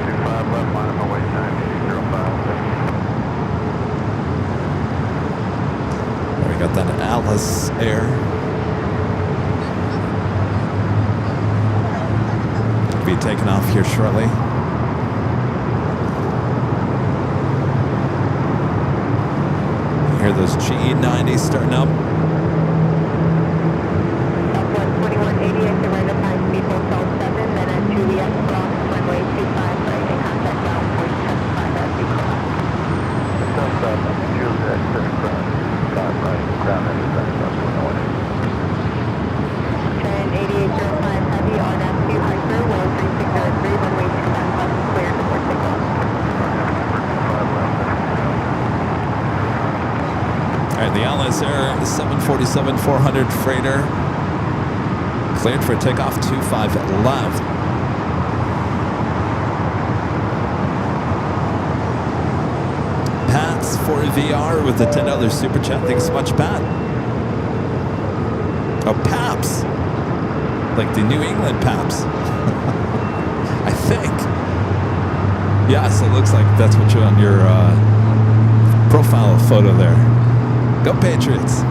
25 left, line of way time 805. We got that Alice Air. Be taking off here shortly. hear those G90s starting up. Southwest 2180 at the rate of high speed hotel 7, then at Juliet Cross, runway 25, rising contact ground point 75 as we cross. Hotel 7, Juliet, discretion, 5 rising ground into Southwest 2180. Trend 8805 heavy on F2 hyper, wind 3603, runway 25 left, clear for takeoff. All right, the LS Air 747-400 freighter cleared for takeoff 25 left. Pat's for VR with the $10 super chat. Thanks so much, Pat. Oh, Paps. Like the New England Paps. I think. Yes, it looks like that's what you're on your profile photo there. Go Patriots.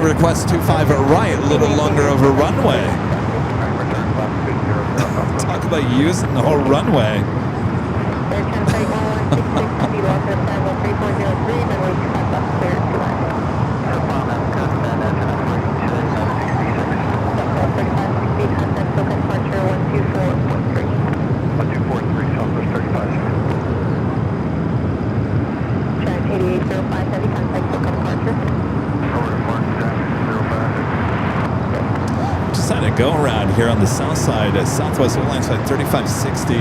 Request 25 right, a little longer of a runway. Talk about using the whole runway. Go around here on the south side at Southwest Airlines Flight 3560,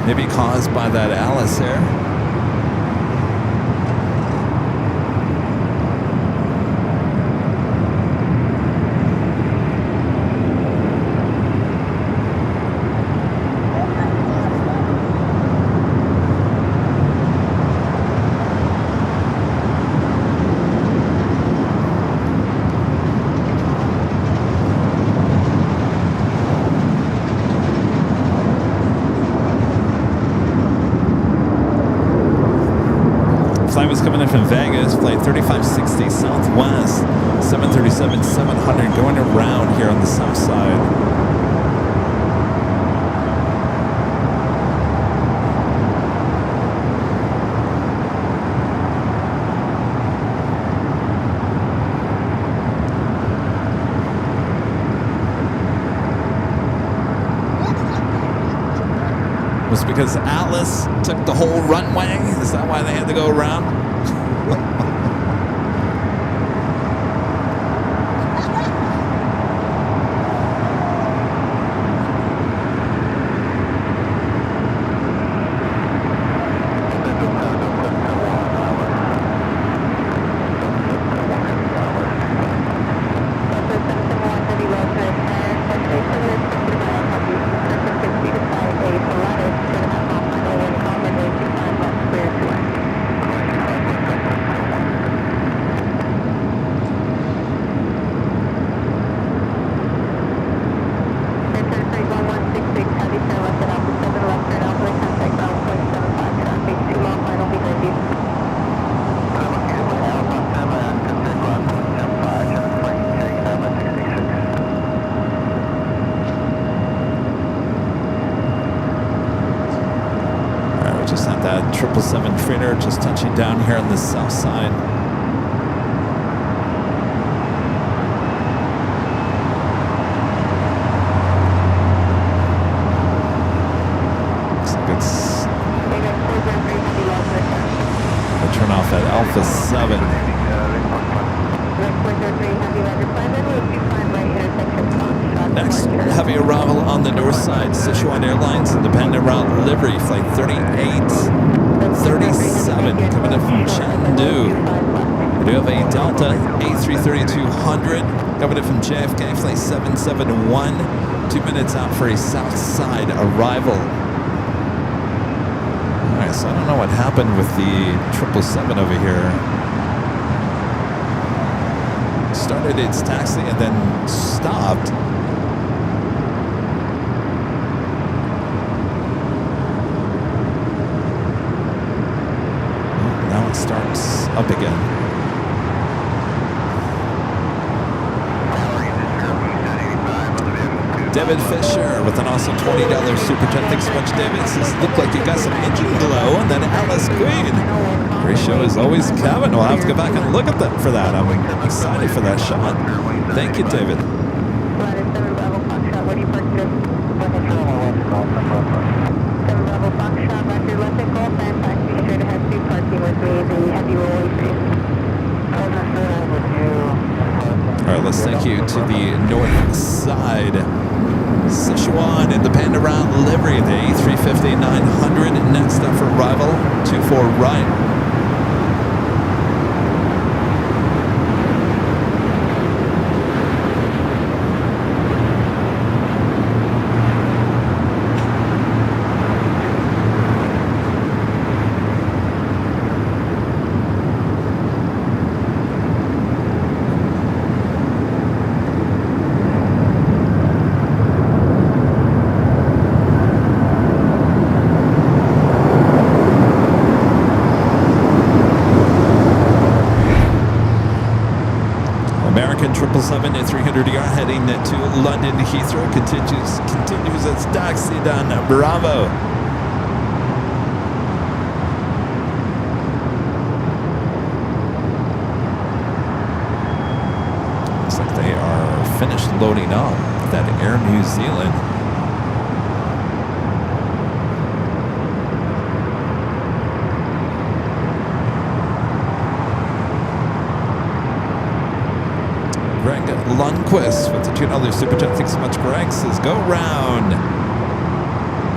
maybe caused by that Alice Air. Was coming in from Vegas, flight 3560 Southwest, 737-700 going around here on the south side. Was it because Atlas took the whole runway? Is that why they had to go around? That 777 freighter just touching down here on the south side. 7. Next, heavy arrival on the north side, Sichuan Airlines independent route livery, flight 3837, coming in from Chengdu. We do have a Delta A330-200 coming in from JFK, flight 771, 2 minutes out for a south side arrival. All right, so I don't know what happened with the 777 over here. Started its taxi and then stopped. Now it starts up again. David Fisher with an awesome $20 super chat. Thanks so much, David. Says, look like you got some engine glow. And then Alice Queen. Great show as always, Kevin. We'll have to go back and look at that for that. I'm excited for that shot. Thank you, David. All right, let's take you to the north side. Sichuan in the Panda route livery, the A350-900 next up for arrival, 24 right. American 777 at 300ER heading to London Heathrow continues its taxi down Bravo. Looks like they are finished loading up that Air New Zealand. Greg Lundquist with the $2 super chat. Thanks so much, Greg. Says, go round.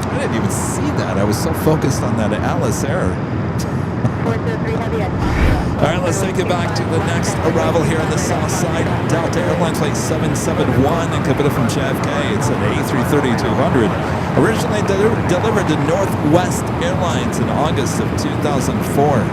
I didn't even see that. I was so focused on that Alice error. All right, let's take it back to the next arrival here on the south side. Delta Airlines flight 771 and coming from JFK. It's an A330-200. Originally delivered to Northwest Airlines in August of 2004.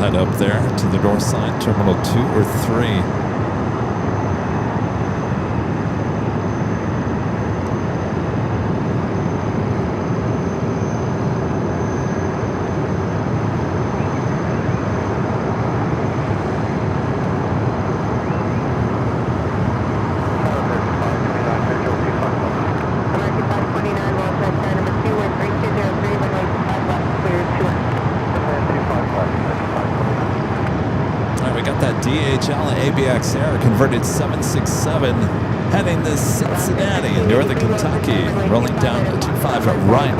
Head up there to the north side, terminal 2 or 3. DHL ABX Air converted 767 heading to Cincinnati in northern Kentucky, rolling down to 25 right.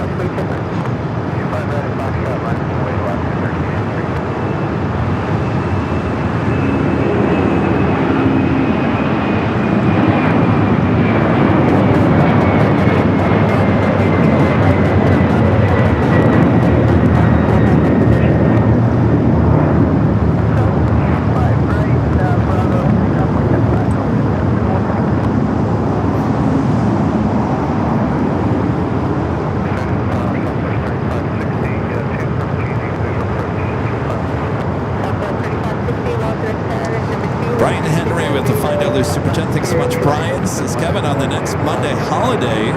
Brian Henry with the $5 Super Chat. Thanks so much, Brian. Says Kevin, on the next Monday holiday,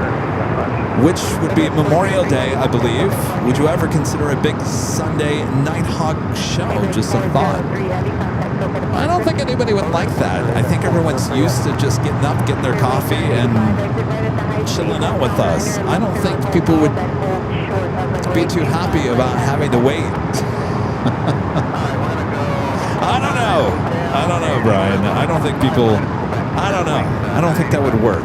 which would be Memorial Day, I believe, would you ever consider a big Sunday Nighthawk show? Just a thought. I don't think anybody would like that. I think everyone's used to just getting up, getting their coffee, and chilling out with us. I don't think people would be too happy about having to wait. I don't know, Brian. I don't think people, I don't know. I don't think that would work.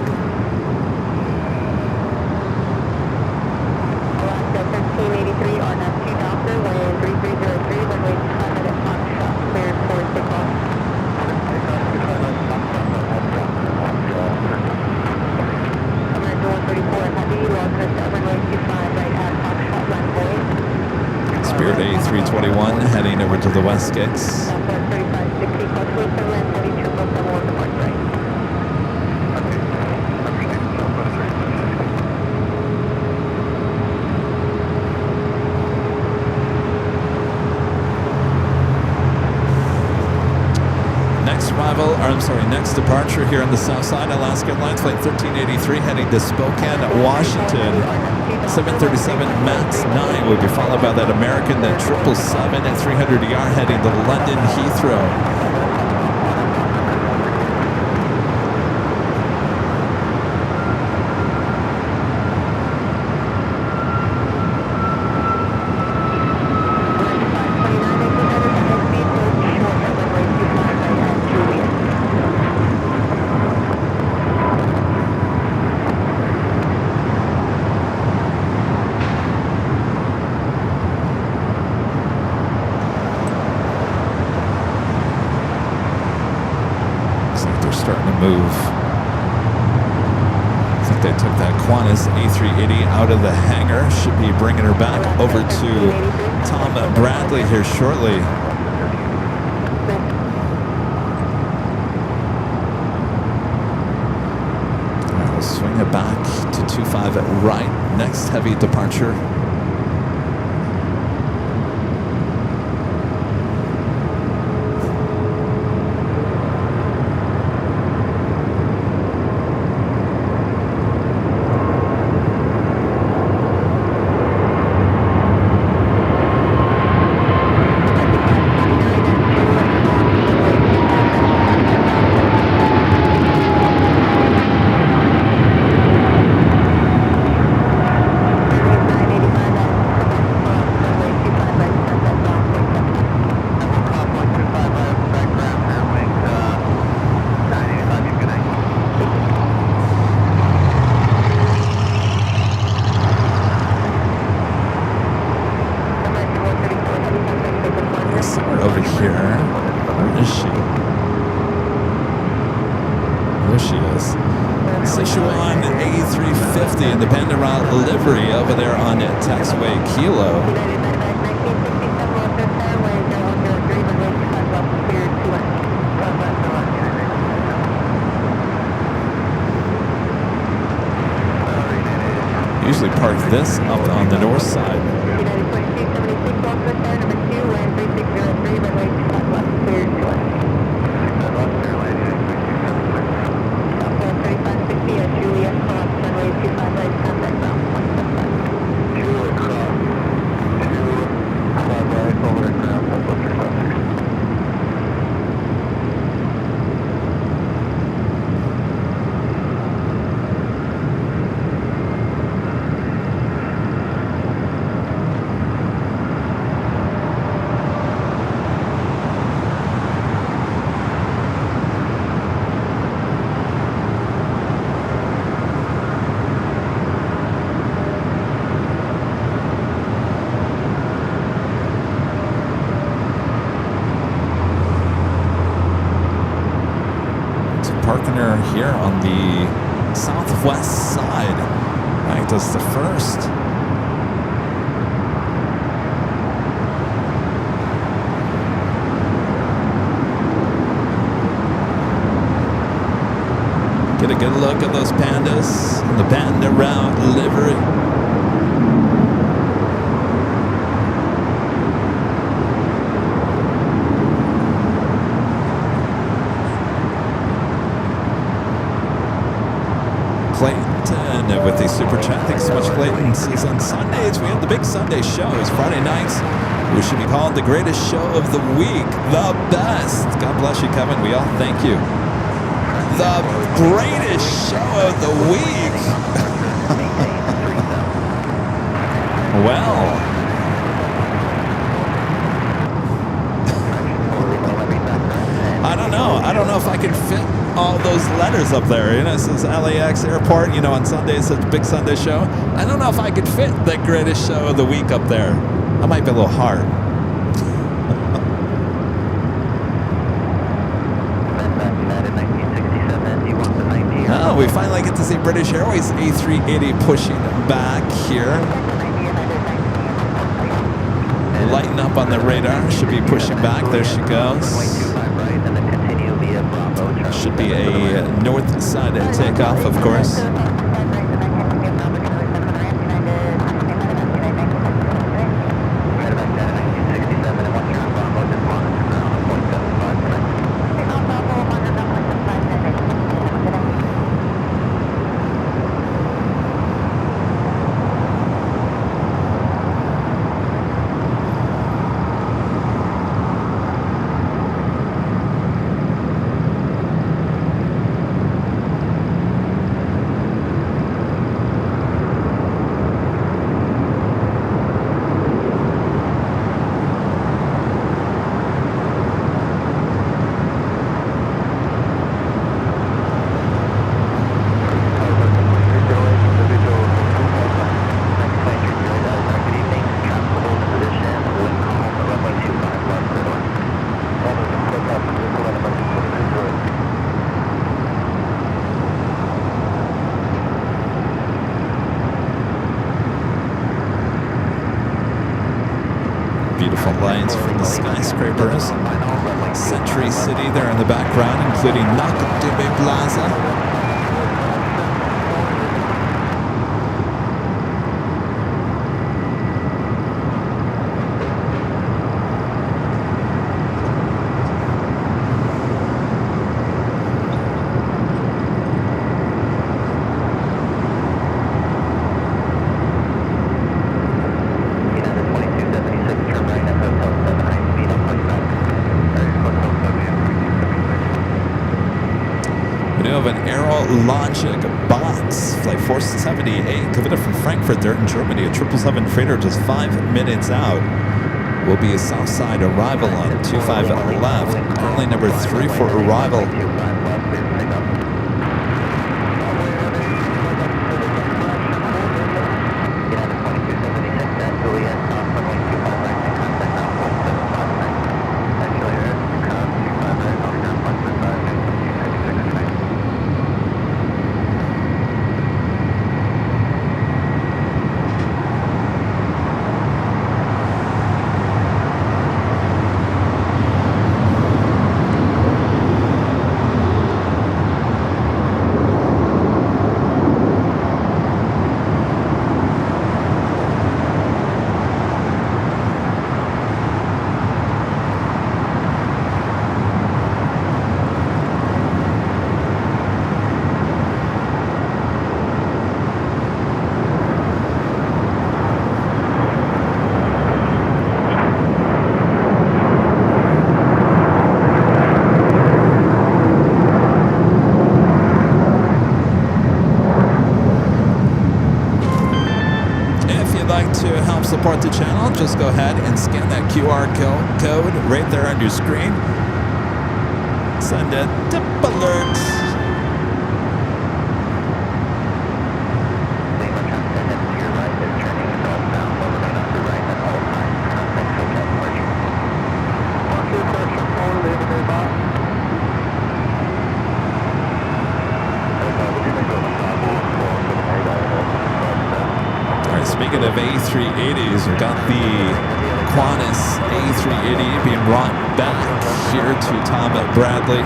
Spirit A321 heading over to the West Kicks. Next departure here on the south side, Alaska Airlines Flight 1383 heading to Spokane, Washington. 737 MAX 9 will be followed by that American 777 at 300ER heading to London Heathrow. A380 out of the hangar. Should be bringing her back over to Tom Bradley here shortly. All right, we'll swing it back to 25 at right. Next heavy departure. Livery over there on taxiway Kilo. Usually park this up on the north side. here on the southwest side. Ranked as the first. Get a good look at those pandas and the panda route livery. Clayton with the super chat. Thanks so much, Clayton. Says on Sundays we have the big Sunday shows. Friday nights we should be called the greatest show of the week. The best. God bless you, Kevin. We all thank you. The greatest show of the week. Well, I don't know if I can fit all those letters up there. You know, it says LAX airport. You know, on Sundays it's a big Sunday show. I don't know if I could fit the greatest show of the week up there. That might be a little hard. Oh, we finally get to see British Airways A380 pushing back here. Lighten up on the radar. Should be pushing back. There she goes. Should be a north side takeoff, of course. Beautiful lights from the skyscrapers. Century City there in the background, including Nakatomi Plaza. Logic box, flight 478, coming up from Frankfurt there in Germany, a 777 freighter just 5 minutes out. Will be a south side arrival on 25 left, currently number 3 for arrival. Support the channel, just go ahead and scan that QR code right there on your screen. Send a tip alert. flight of A380s. We've got the Qantas A380 being brought back here to Tom Bradley.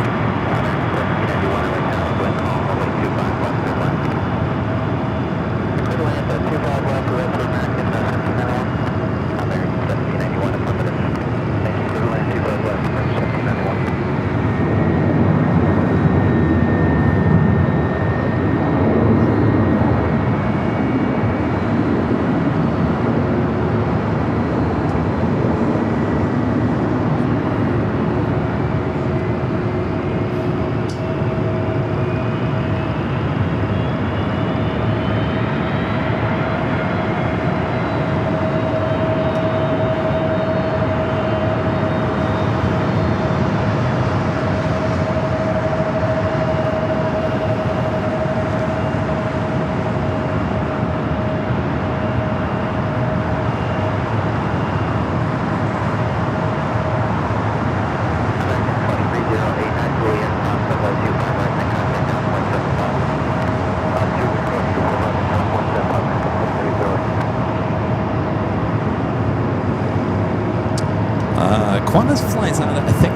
Qantas flies out at, I think,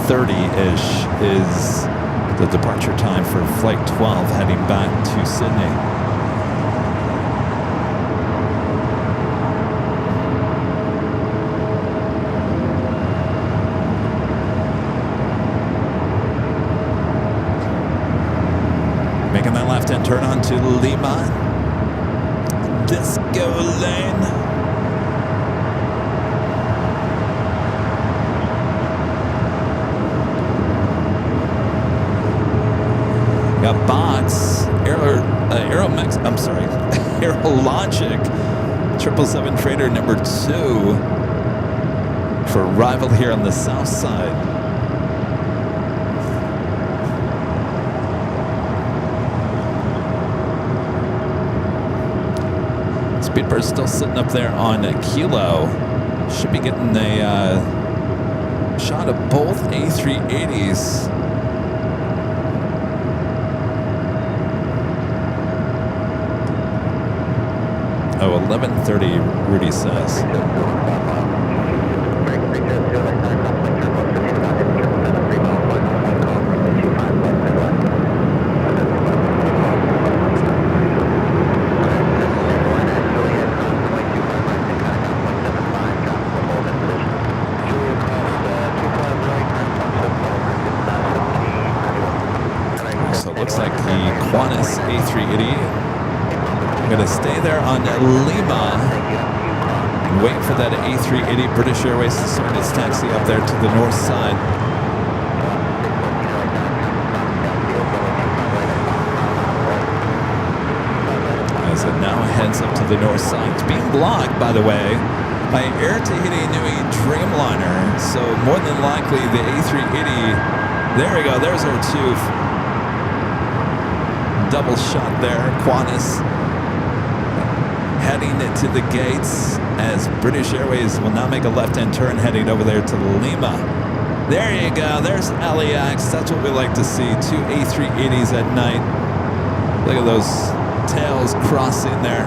10:30-ish is the departure time for Flight 12 heading back to Sydney. Making that left-hand turn onto Lima. Disco lane. Got bots, Aerologic 777 Freighter number 2 for arrival here on the south side. Speedbird still sitting up there on a Kilo. Should be getting a shot of both A380s. Oh, 11:30, Rudy says. So it looks like the Qantas A380 going to stay there on Lima and wait for that A380 British Airways to start its taxi up there to the north side. As it now heads up to the north side. It's being blocked, by the way, by Air Tahiti Nui Dreamliner. So more than likely the A380, there we go, there's our two. Double shot there, Qantas heading to the gates as British Airways will now make a left-hand turn heading over there to Lima. There you go. There's LAX. That's what we like to see. Two A380s at night. Look at those tails crossing there.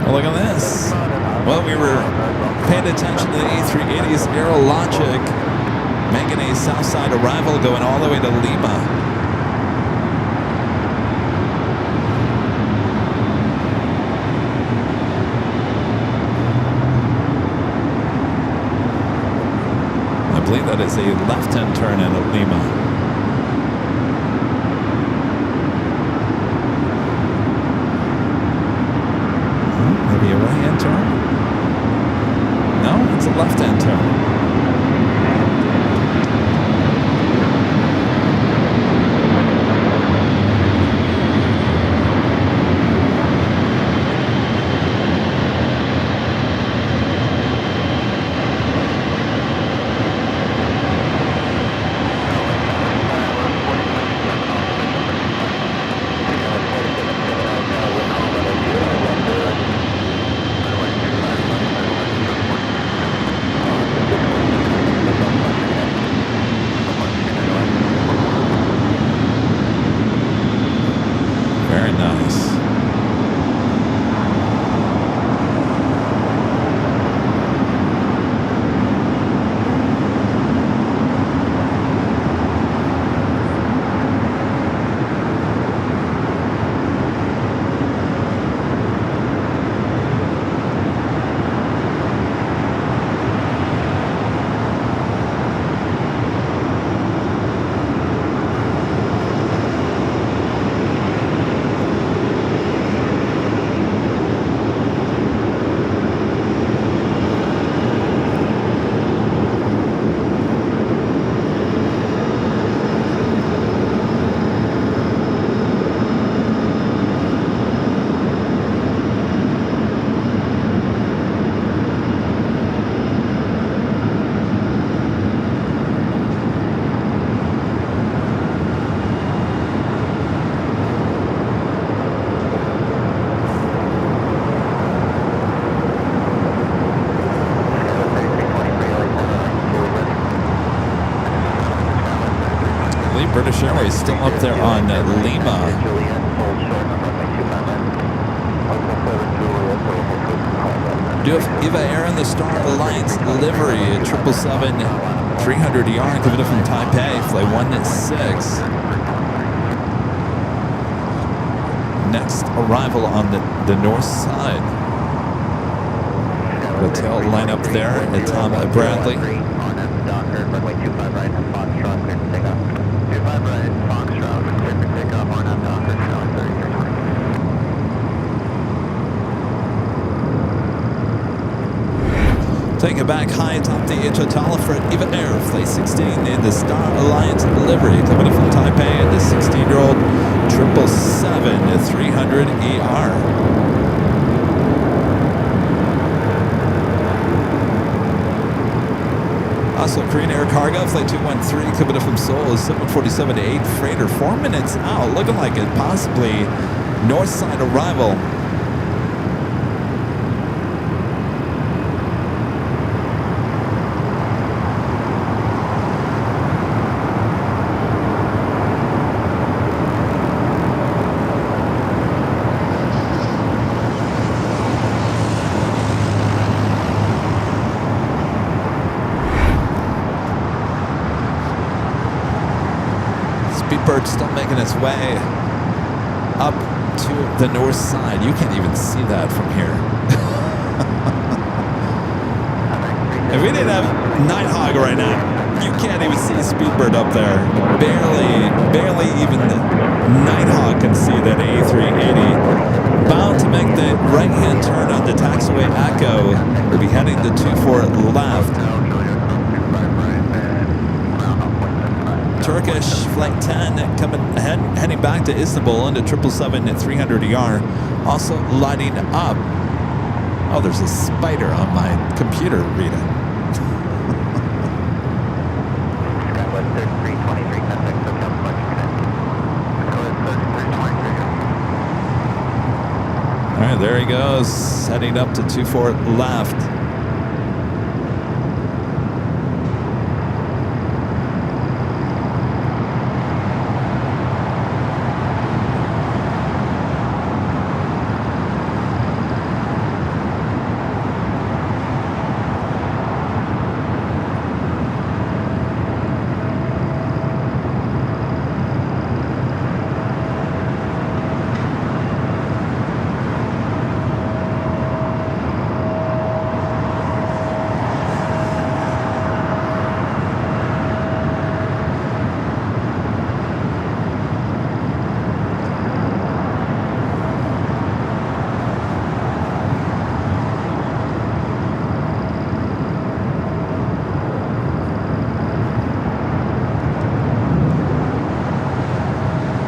Well, look at this. Well, we were paying attention to the A380's Aerologic making a south side arrival going all the way to Lima. I believe that is a left-hand turn in Lima. Maybe a right-hand turn? British Airways still up there on Lima. Do have Eva Air in the Star Alliance livery at 777-300ER coming from Taipei, flight 16. Next arrival on the north side. The tail line up there at Tom Bradley. Taking it back high atop the Chotala for Eva Air, flight 16 in the Star Alliance livery, coming in from Taipei in the 16-year-old 777-300ER. Also, Korean Air Cargo, flight 213, coming in from Seoul, is 747-8 freighter, 4 minutes out, looking like a possibly north side arrival. Speedbird still making its way up to the north side. You can't even see that from here. If we didn't have Nighthawk right now, you can't even see Speedbird up there. Barely even the Nighthawk can see that A380. Bound to make the right-hand turn on the taxiway Echo. We'll be heading to 24 left. Turkish flight 10 heading back to Istanbul into 777-300ER, also lighting up. Oh, there's a spider on my computer reading. All right, there he goes, heading up to 24 left.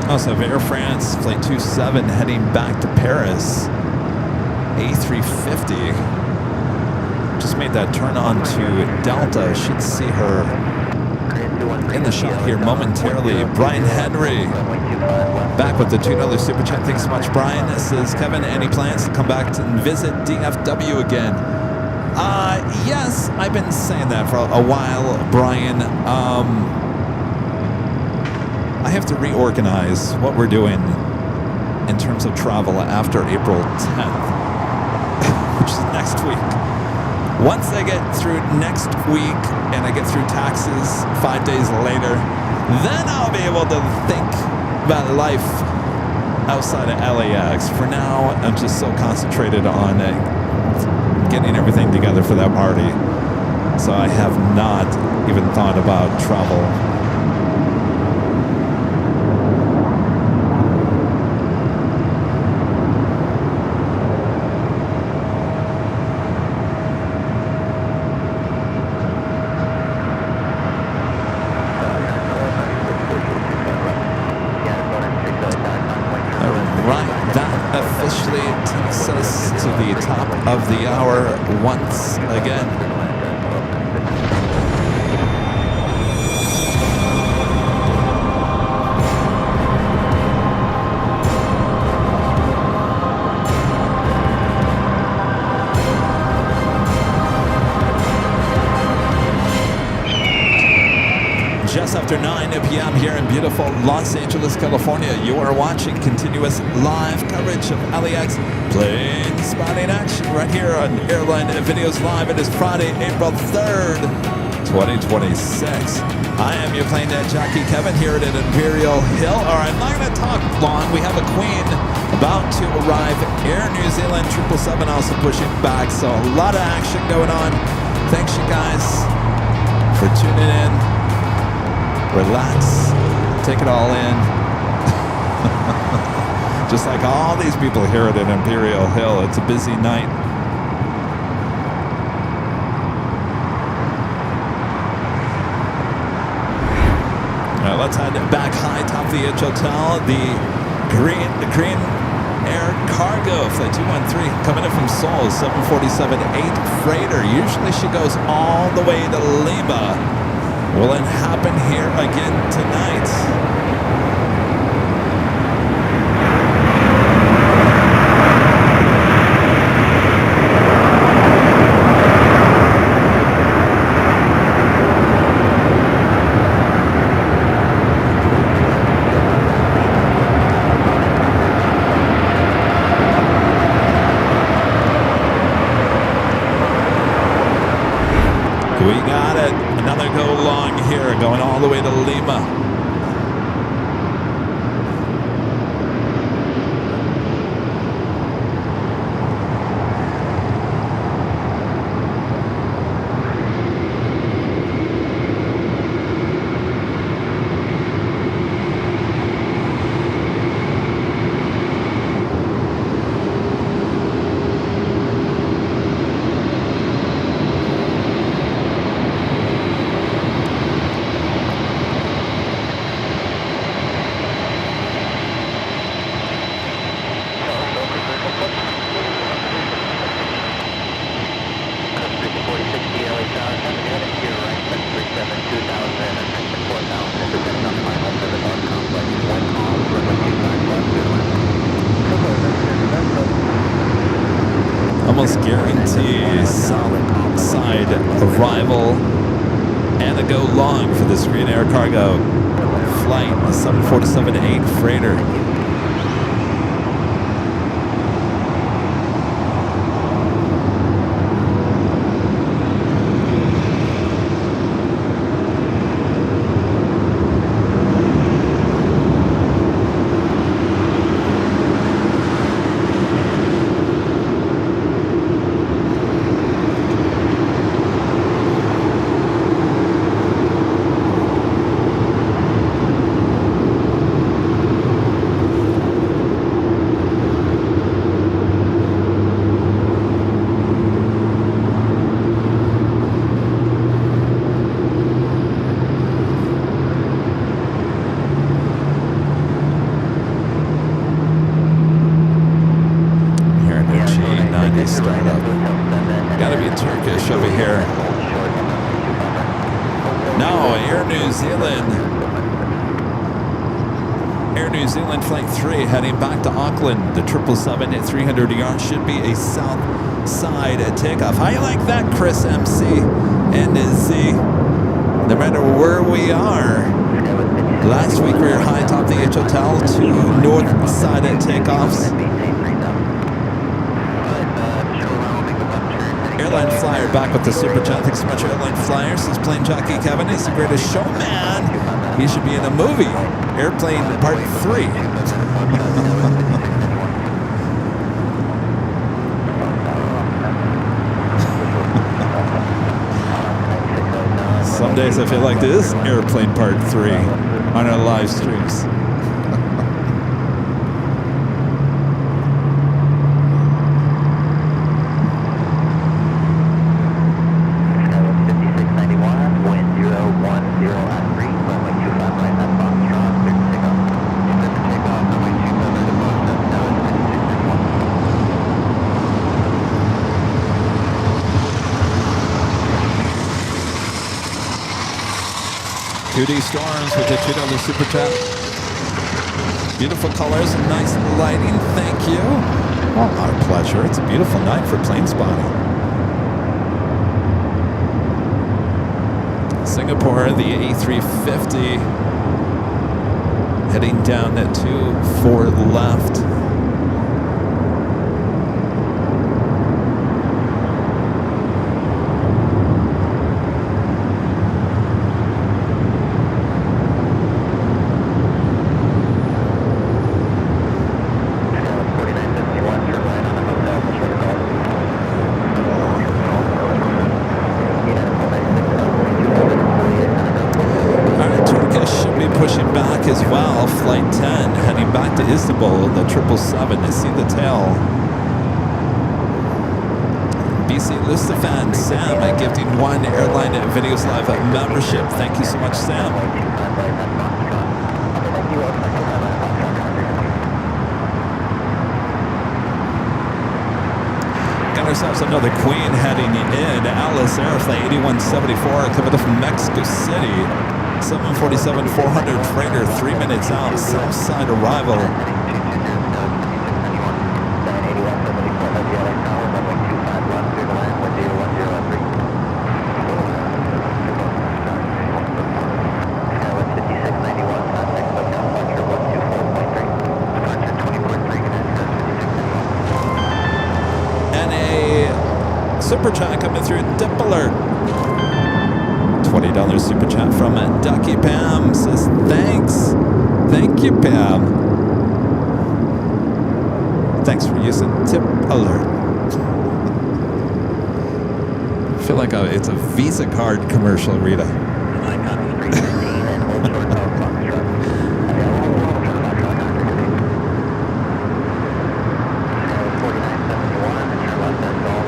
Also have Air France flight 27 heading back to Paris. A350 just made that turn on to Delta. Should see her in the shot here momentarily. Brian Henry back with the $2 super chat. Thanks so much, Brian. This is Kevin. Any plans to come back and visit DFW again? Yes, I've been saying that for a while, Brian. I have to reorganize what we're doing in terms of travel after April 10th, which is next week. Once I get through next week and I get through taxes 5 days later, then I'll be able to think about life outside of LAX. For now, I'm just so concentrated on getting everything together for that party. So I have not even thought about travel. Of the hour once again. Just after 9 p.m. here in beautiful Los Angeles, California. You are watching continuous live coverage of LAX plane spotting action right here on Airline Videos Live. It is Friday, April 3rd, 2026. I am your plane jockey Kevin here at Imperial Hill. All right, I'm not going to talk long. We have a queen about to arrive. Air New Zealand 777 also pushing back, so a lot of action going on. Thanks you guys for tuning in. Relax, take it all in. Just like all these people here at Imperial Hill, it's a busy night. Now let's head back high top of the hotel. The green Air Cargo Flight 213 coming in from Seoul, 747-8 freighter. Usually she goes all the way to Lima. Will it happen here again tonight? We got it. Another go long here, going all the way to Lima. Almost guarantee south side arrival and a go long for this Green Air Cargo flight, the 747-8 freighter. Startup. Gotta be Turkish over here. No, Air New Zealand. Air New Zealand Flight 3 heading back to Auckland. The 777 at 300 yards should be a south side takeoff. How you like that, Chris MC and Z? No matter where we are. Last week we were high top the H Hotel, 2 north side takeoffs. Airline Flyer back with the super chat. Thanks so much, Airline Flyer. Says Plane Jockey Kevin. He's the greatest showman. He should be in a movie. Airplane Part 3. Some days I feel like this Airplane Part 3 on our live streams. $2D Storms with the $2 super chat. Beautiful colors and nice lighting. Thank you. Oh, our pleasure. It's a beautiful night for plane spotting. Singapore, the A350. heading down to 4 left. As well, flight 10 heading back to Istanbul, the 777. I see the tail. BC Listafan, Sam, gifting 1 Airline Videos Live membership. Thank you so much, Sam. Got ourselves another Queen heading in. Alice Air Flight 8174 coming up from Mexico City. 747 400 freighter, 3 minutes out, south side arrival. And a super chat coming through, dip alert. $20 super chat from Ducky Pam says thanks. Thank you, Pam. Thanks for using tip alert. I feel like it's a Visa card commercial, Rita.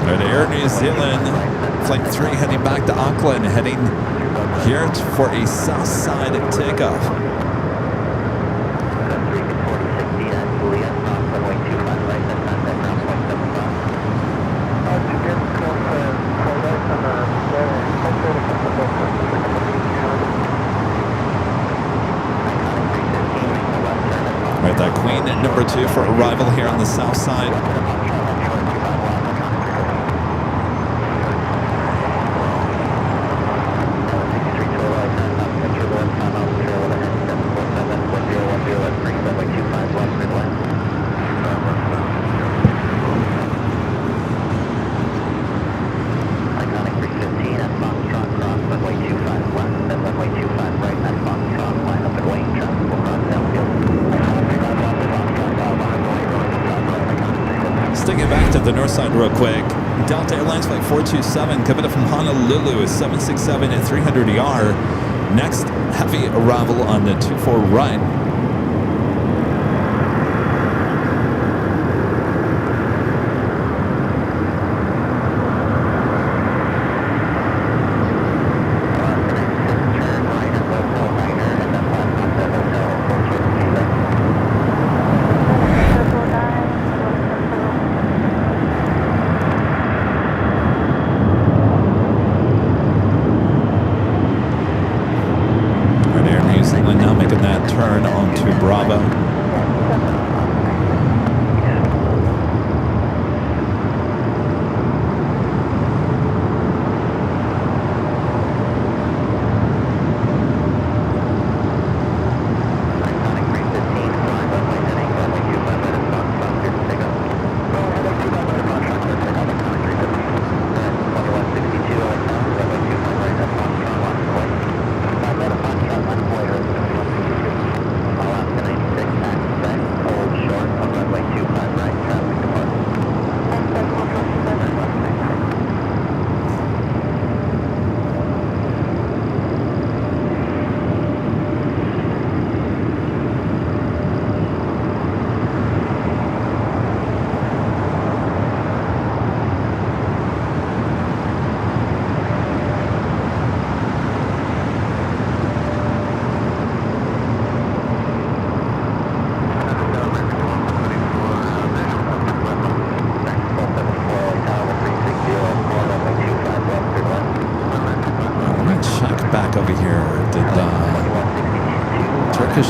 Right, Air New Zealand, Flight 3 heading back to Auckland, heading here for a south side takeoff. Right, that Queen at number 2 for arrival here on the south side. The north side real quick. Delta Airlines Flight 427 coming up from Honolulu is 767 at 300 ER. Next, heavy arrival on the 24 right.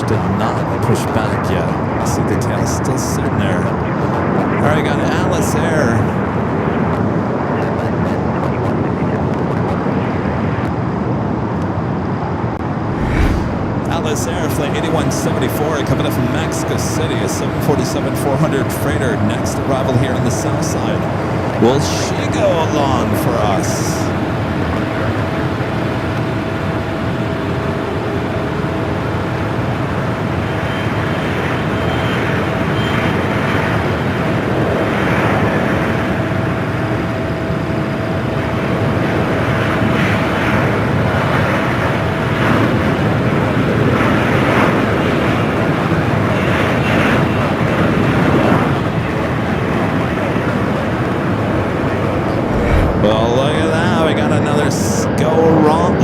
Did not push back yet. I see the tail still sitting there. All right, got Alice Air. Alice Air Flight 81 74 coming up from Mexico City, a 747-400 freighter. Next arrival here on the south side. Will she go along for us? Well, look at that. We got another go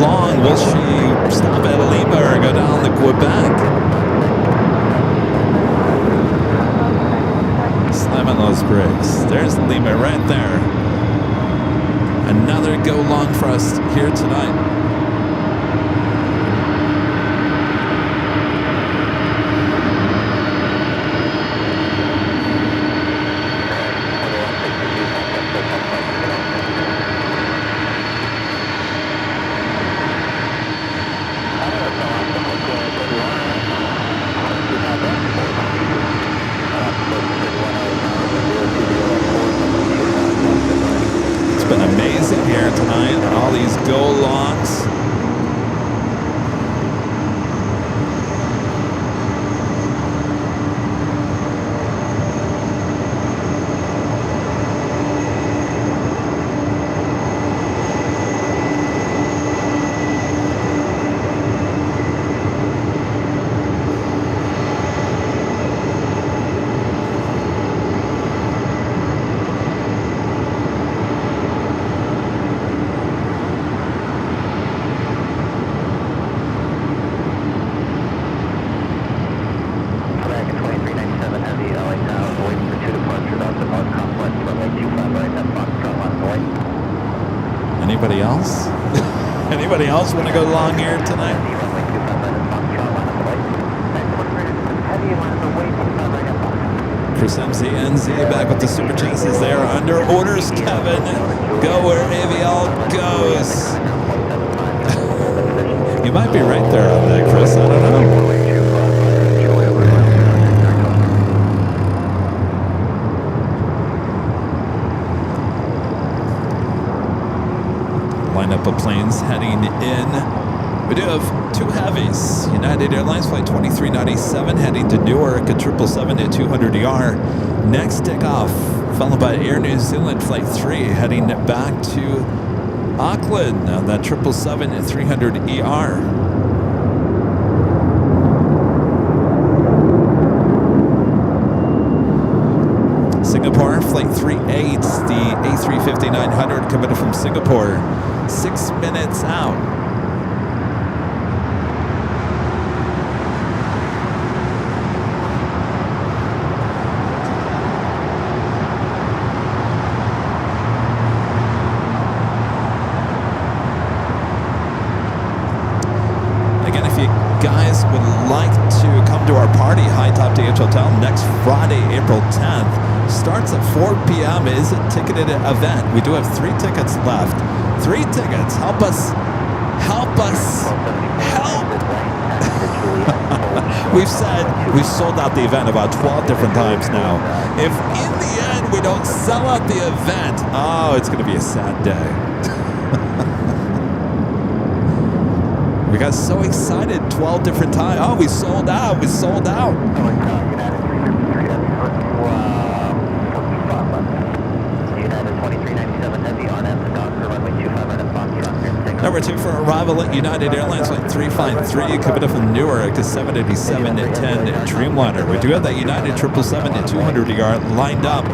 long. Will she stop at Lima or go down to Quebec? Slamming those brakes. There's Lima right there. Another go long for us here tonight. It's been amazing here tonight. All these go longs. Anybody else? Anybody else want to go long here tonight? Chris MZNZ back with the super chances there. Under orders, Kevin. Go where Avial goes. You might be right there on that, Chris. I don't know. Lineup of planes heading in. We do have two heavies. United Airlines flight 2397 heading to Newark at 777 at 200ER. Next takeoff, followed by Air New Zealand flight 3 heading back to Auckland on that 777 at 300ER. Singapore flight 38, the A350-900 coming in from Singapore, 6 minutes out. Again, if you guys would like to come to our party, High Top DH Hotel, next Friday, April 10th. Starts at 4 p.m. Is a ticketed event. We do have 3 tickets left. 3 tickets. Help us. Help us. Help. We've said we've sold out the event about 12 different times now. If in the end we don't sell out the event, oh, it's going to be a sad day. We got so excited 12 different times. Oh, we sold out. We sold out. Number 2 for arrival at United Airlines flight 353 coming up from Newark to 787 at 10 Dreamliner. We do have that United 777 at 200ER lined up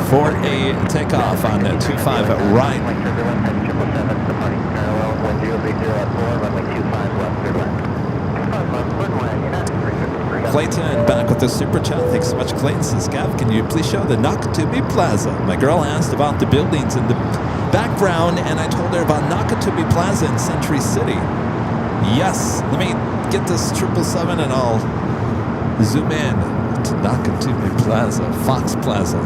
for a takeoff on 25 right. Clayton back with the super chat. Thanks so much, Clayton. Says, Gav, can you please show the Nakatomi Plaza? My girl asked about the buildings in the background, and I told her about Nakatomi Plaza in Century City. Yes, let me get this 777 and I'll zoom in to Nakatomi Plaza, Fox Plaza.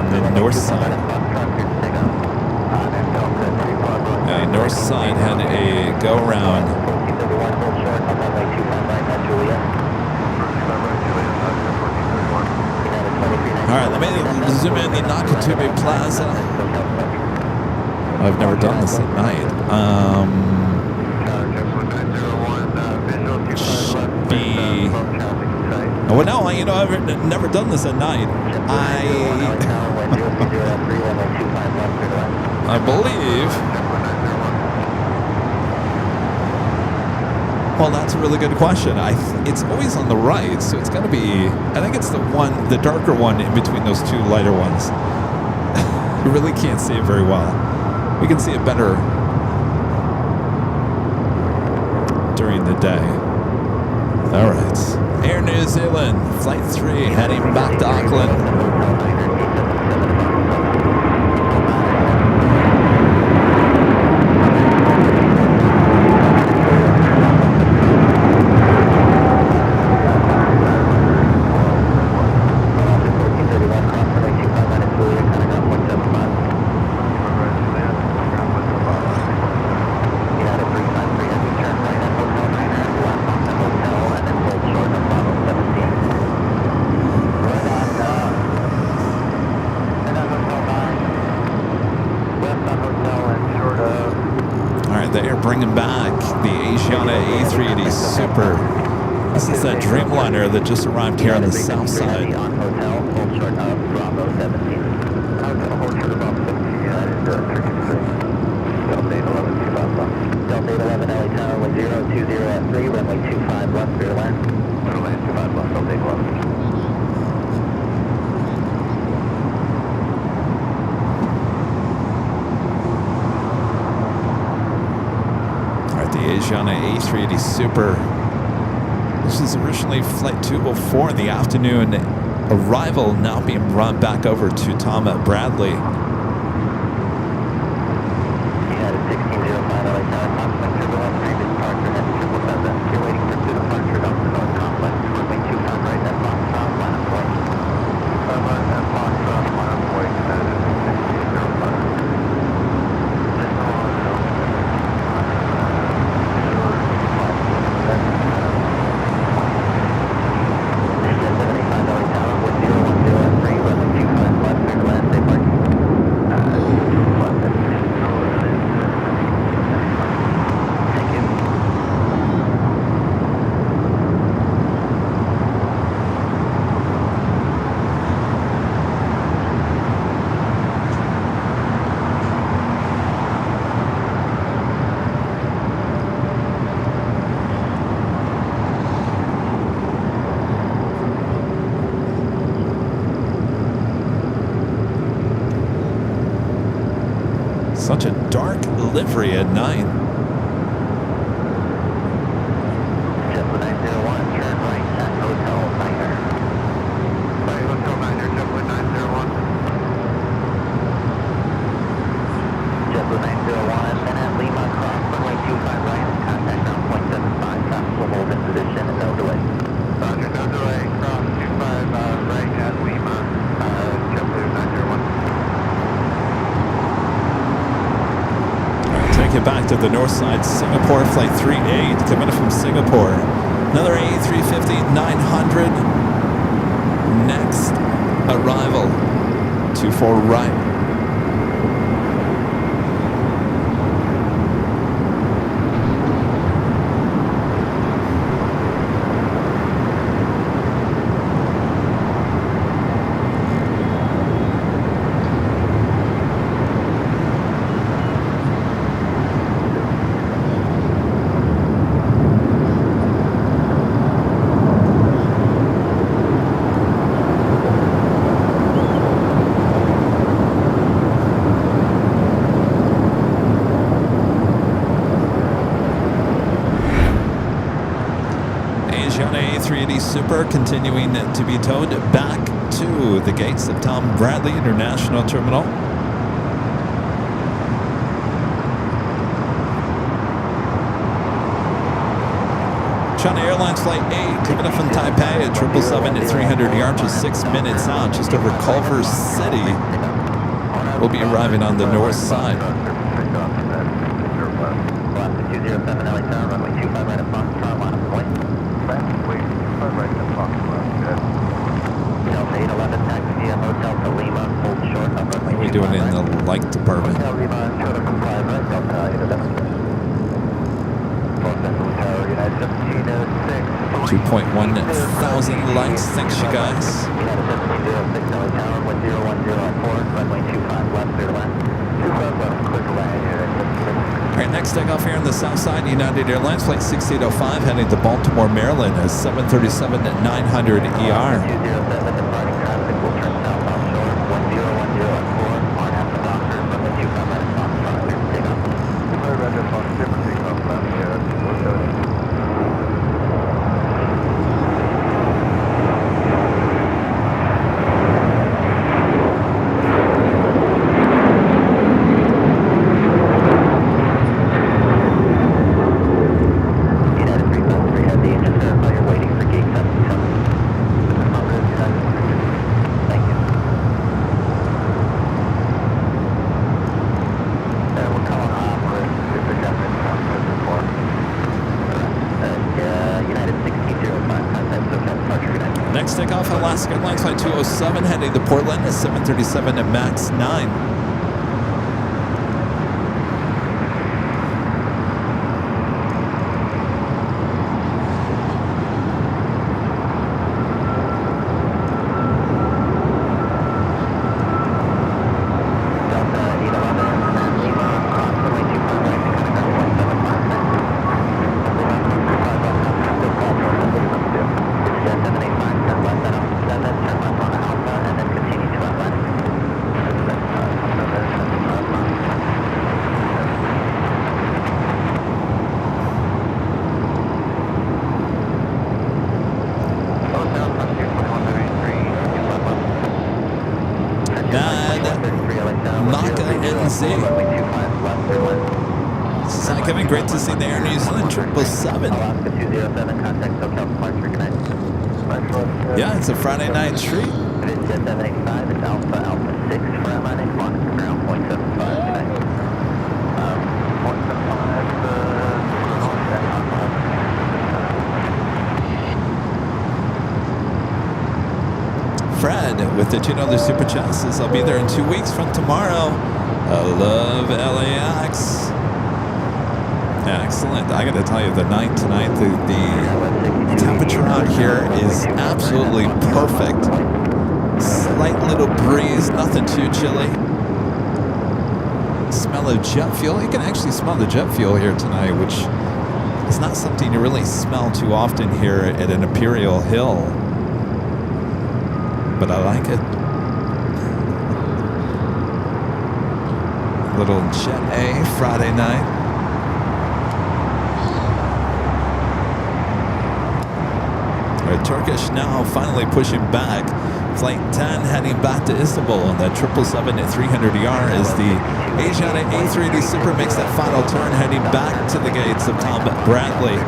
on the north side. North side had a go around. All right, let me zoom in the Nakatomi Plaza. I've never done this at night. Should be. Oh, well, no, you know, I've never done this at night. I believe. Well, that's a really good question. It's always on the right, so it's got to be. I think it's the darker one in between those two lighter ones. You really can't see it very well. We can see it better during the day. All right, Air New Zealand, Flight 3, heading back to Auckland. Bringing back the Asiana A380 Super. This is that Dreamliner that just arrived here on the south side. Asiana A380 Super. This is originally Flight 204 in the afternoon. Arrival now being brought back over to Tom Bradley. Such a dark livery at night. JetBlue 901, turn right at Hotel Niner. Right, Hotel Niner, JetBlue 901. JetBlue 901, then at Lima, cross runway 25 right, contact ground point 75, possible hold in position, no delay. Roger, no delay, cross 25 right at Lima, JetBlue 901. Take it back to the north side, Singapore Flight 38, coming in from Singapore. Another A350 900. Next arrival, 24 right. A380 Super continuing to be towed back to the gates of Tom Bradley International Terminal. China Airlines Flight 8 coming up from Taipei at 777 at 300 yards, just 6 minutes out, just over Culver City. We'll be arriving on the north side. What are we doing in the light department? 2.1 thousand lights. Thanks, you guys. All right, next takeoff here on the south side, United Airlines Flight 6805 heading to Baltimore, Maryland, at 737 at 900 ER. Next takeoff, Alaska Airlines Flight 207 heading to Portland at 737 at MAX 9. Kevin, great to see the Air New Zealand 777. Yeah, it's a Friday night treat. Fred with the $2 super chat says, I'll be there in 2 weeks from tomorrow. I love LAX. Excellent. I got to tell you, the night tonight, the temperature out here is absolutely perfect. Slight little breeze, nothing too chilly. Smell of jet fuel. You can actually smell the jet fuel here tonight, which is not something you really smell too often here at an Imperial Hill. But I like it. Little Jet A Friday night. Turkish now finally pushing back. Flight 10 heading back to Istanbul on that 777 at 300 ER as the Asiana A380 Super makes that final turn, heading back to the gates of Tom Bradley.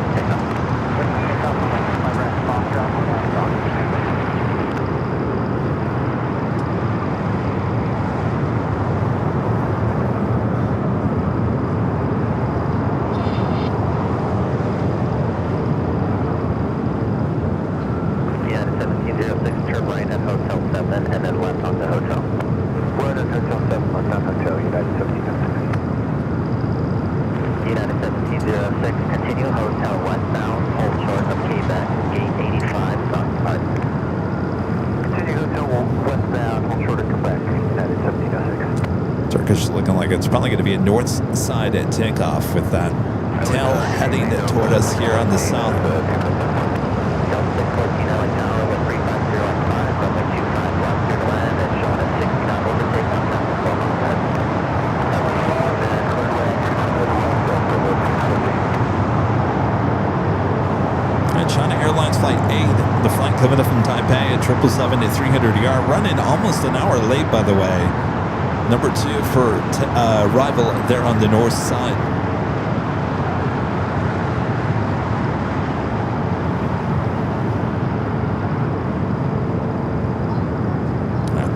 It's probably going to be a north side at takeoff with that tail heading toward us here on the south. And China Airlines Flight 8, the flight coming up from Taipei at 777 at 300 ER, running almost an hour late, by the way. Number 2 for arrival there on the north side.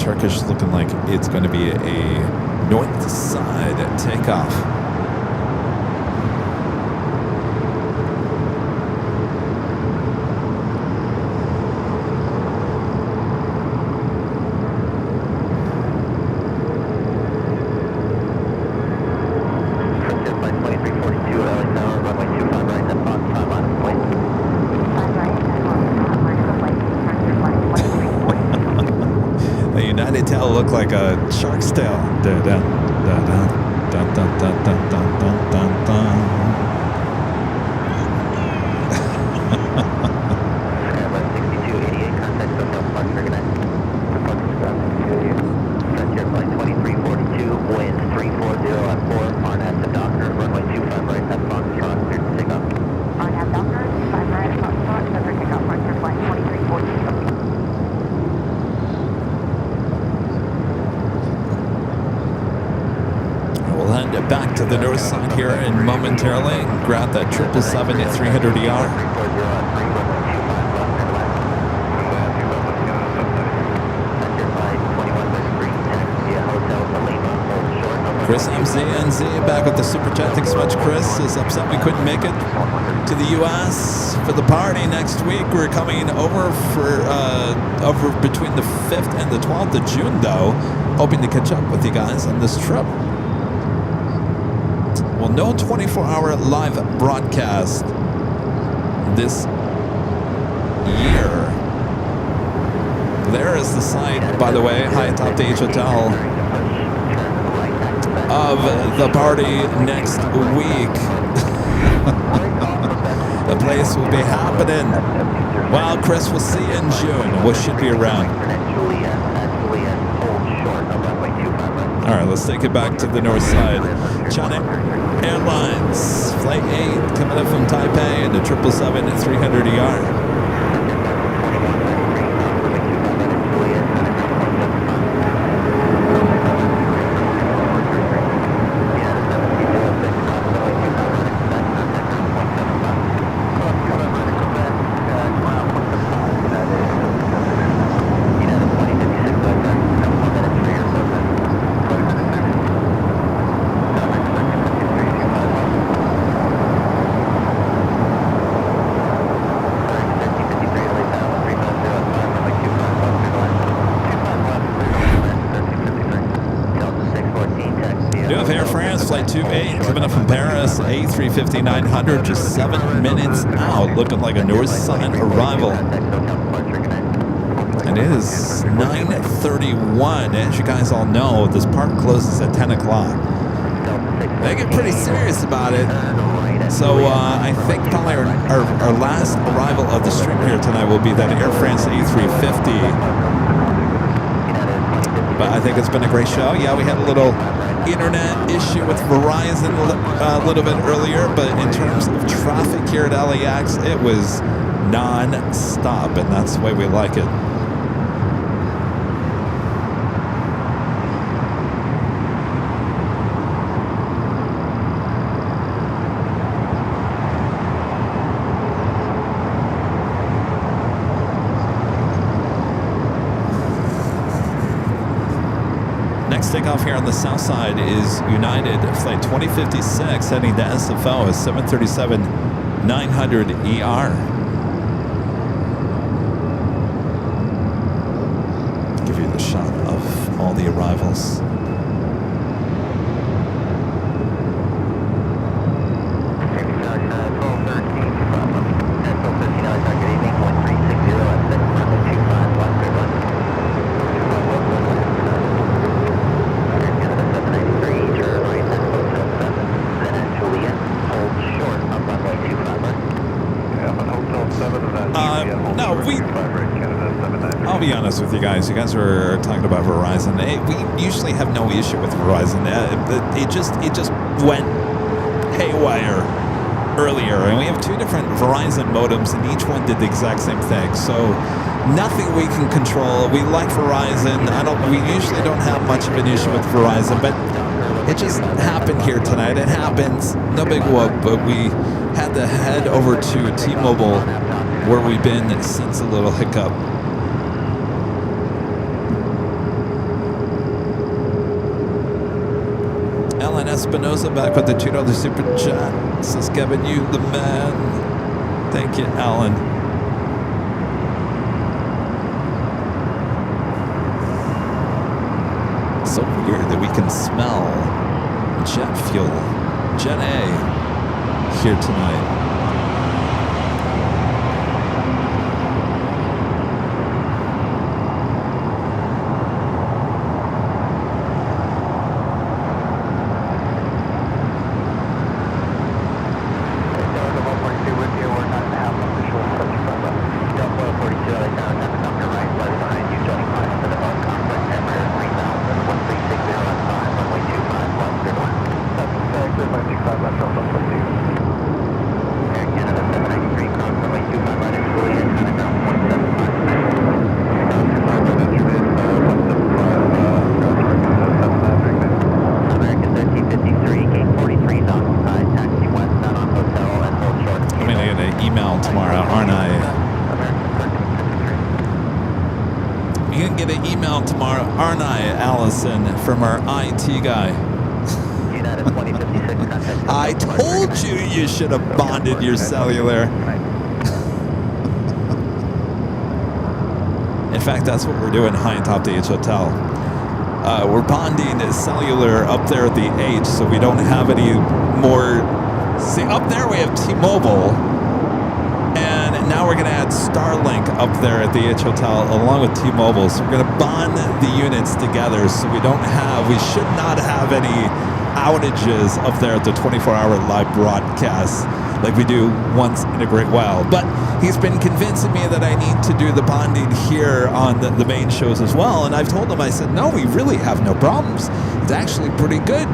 Turkish looking like it's going to be a north side takeoff. Look like a shark's tail. Dun, dun, dun, dun, dun, dun, dun, dun, dun, dun, dun. Skyline 6288, contact Hotel Fox, Frontier Flight 2342, wind 340 at 4, RNAV to Docker, runway 25 right, at Foxtrot, clear to take off. RNAV Docker, 25 right, Foxtrot, clear to take off, Frontier Flight 2342. We'll head back to the north side here and momentarily grab that 777 at 300ER. Chris MZNZ back with the super chat. Thanks so much, Chris. Is upset we couldn't make it to the U.S. for the party next week. We're coming over for over between the 5th and the 12th of June, though. Hoping to catch up with you guys on this trip. Well, no 24-hour live broadcast this year. There is the site, by the way, high atop the H Hotel, of the party next week. The place will be happening. Well, Chris, we'll see you in June. We should be around. All right, let's take it back to the north side. China Airlines, Flight 8, coming up from Taipei, and the 777 at 300ER. Flight 28 coming up from Paris, A350-900, just 7 minutes out, looking like a north side arrival. And it is 9:31. As you guys all know, this park closes at 10 o'clock. They get pretty serious about it. So I think probably our last arrival of the stream here tonight will be that Air France A350. But I think it's been a great show. Yeah, we had a little internet issue with Verizon a little bit earlier, but in terms of traffic here at LAX, it was non-stop, and that's the way we like it. Takeoff here on the south side is United Flight 2056 heading to SFO, a 737-900ER. Give you the shot of all the arrivals. With you guys were talking about Verizon. We usually have no issue with Verizon. It just went haywire earlier, and we have two different Verizon modems, and each one did the exact same thing. So nothing we can control. We like Verizon. We usually don't have much of an issue with Verizon, but it just happened here tonight. It happens. No big whoop. But we had to head over to T-Mobile, where we've been since a little hiccup. Alan Espinosa back with the $2 super chat. Says Kevin, you the man. Thank you, Alan. So weird that we can smell jet fuel, Jet A, here tonight. From our IT guy. I told you you should have bonded your cellular. In fact, that's what we're doing high on top the H Hotel. We're bonding cellular up there at the H so we don't have any more. See, up there we have T-Mobile. And now we're going to add Starlink up there at the H Hotel along with T-Mobile. So we're going to bond the units together so we should not have any outages up there at the 24-hour live broadcast like we do once in a great while. But he's been convincing me that I need to do the bonding here on the main shows as well. And I've told him, I said, no, we really have no problems. It's actually pretty good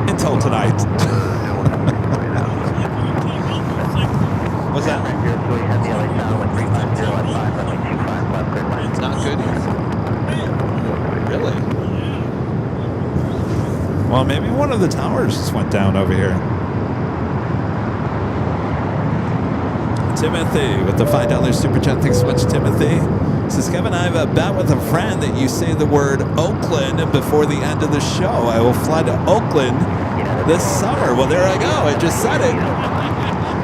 until tonight. What's that? It's not good here. Really? Well, maybe one of the towers just went down over here. Timothy with the $5 super chat. Thanks so much, Timothy. Says, Kevin, I have a bet with a friend that you say the word Oakland before the end of the show. I will fly to Oakland this summer. Well, there I go. I just said it.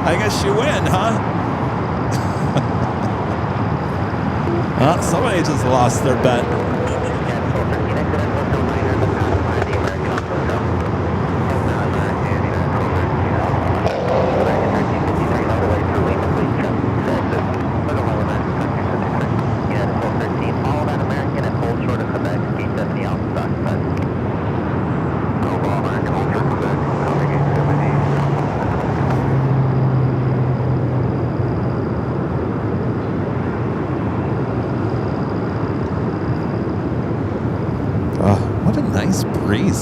I guess you win, huh? Somebody just lost their bet.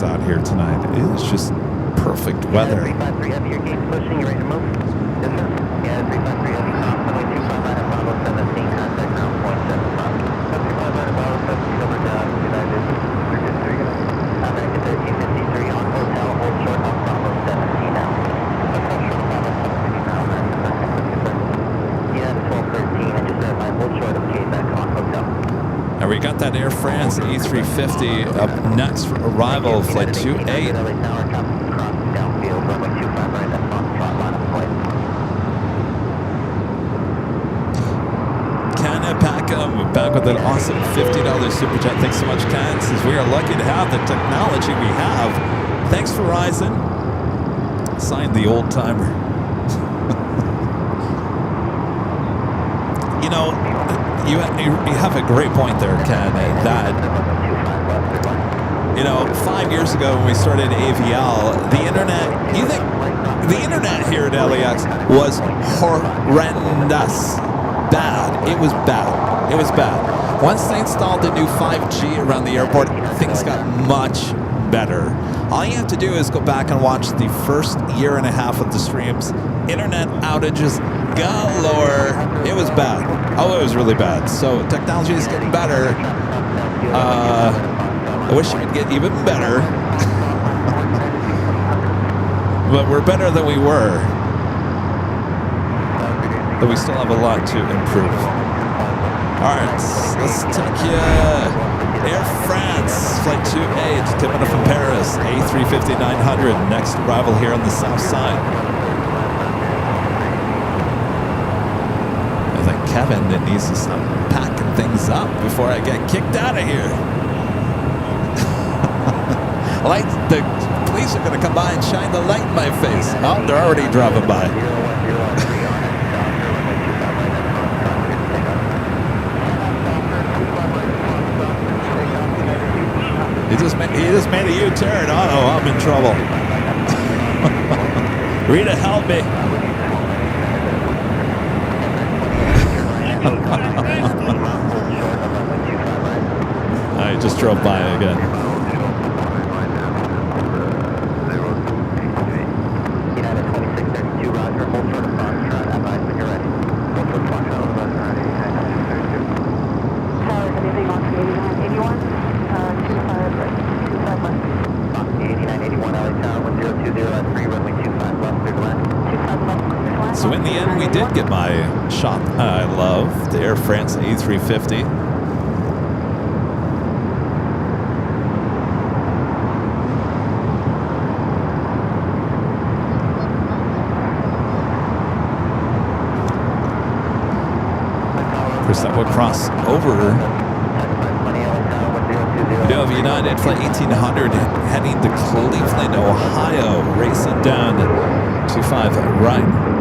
Out here tonight. It is just perfect weather. 353 Heavy, your gate's pushing. You ready to move? Yes, sir. Yeah, 353 Heavy, runway 25 out of Bravo 17, contact ground point 75. 75 out of Bravo 17, over to United 353. American 1353 on hotel, hold short on Bravo 17 now. Hold short on Bravo 17 now, American 1353. United 1213, and just verify hold short of Quebec on hotel. And we got that Air France A350 up next for arrival, flight 28. Ken Packham back with an awesome $50 super chat. Thanks so much, Ken. Says we are lucky to have the technology we have. Thanks, Verizon. Signed the old timer. You know, you have a great point there, Ken, that, you know, 5 years ago when we started AVL, the internet here at LAX was horrendous. Bad. It was bad. It was bad. Once they installed the new 5G around the airport, things got much better. All you have to do is go back and watch the first year and a half of the streams. Internet outages galore. It was bad. Oh, it was really bad. So technology is getting better. I wish it would get even better. But we're better than we were. But we still have a lot to improve. All right, let's take you Air France, flight 28, tipping up from Paris, A350-900, next arrival here on the south side. I think Kevin that needs to stop packing things up before I get kicked out of here. Like the police are going to come by and shine the light in my face. Oh, they're already driving by. He just made a U-turn. Uh-oh, I'm in trouble. Rita, help me. I just drove by again. So in the end, we did get my shot I love, the Air France A350. First up, we'll cross over. We do have United Flight 1800 heading to Cleveland, Ohio, racing down 25 right.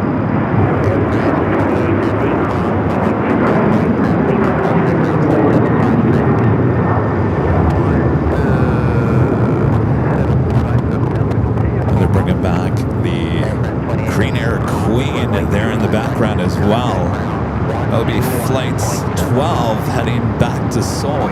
They're bringing back the Green Air Queen there in the background as well. That'll be flights 12 heading back to Seoul.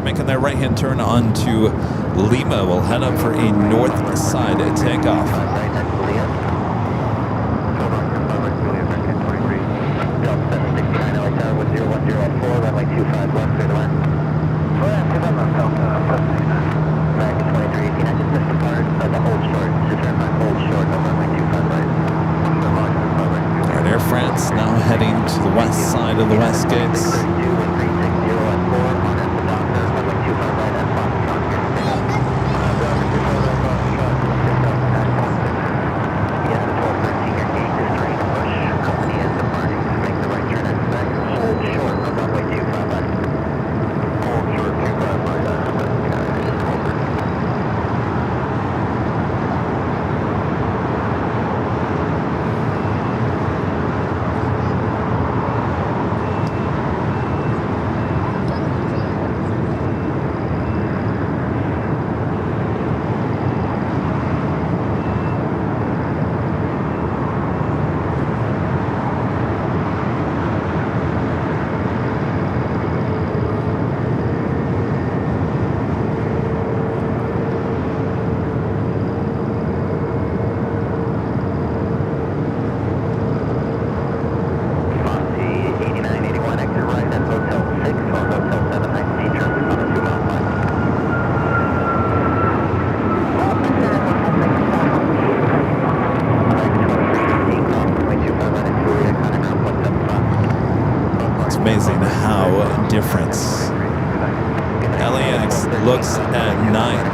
Making their right-hand turn onto Lima. We'll head up for a north side takeoff. Alright, Air France now heading to the west side of the West Gates. Amazing how different LAX looks at night.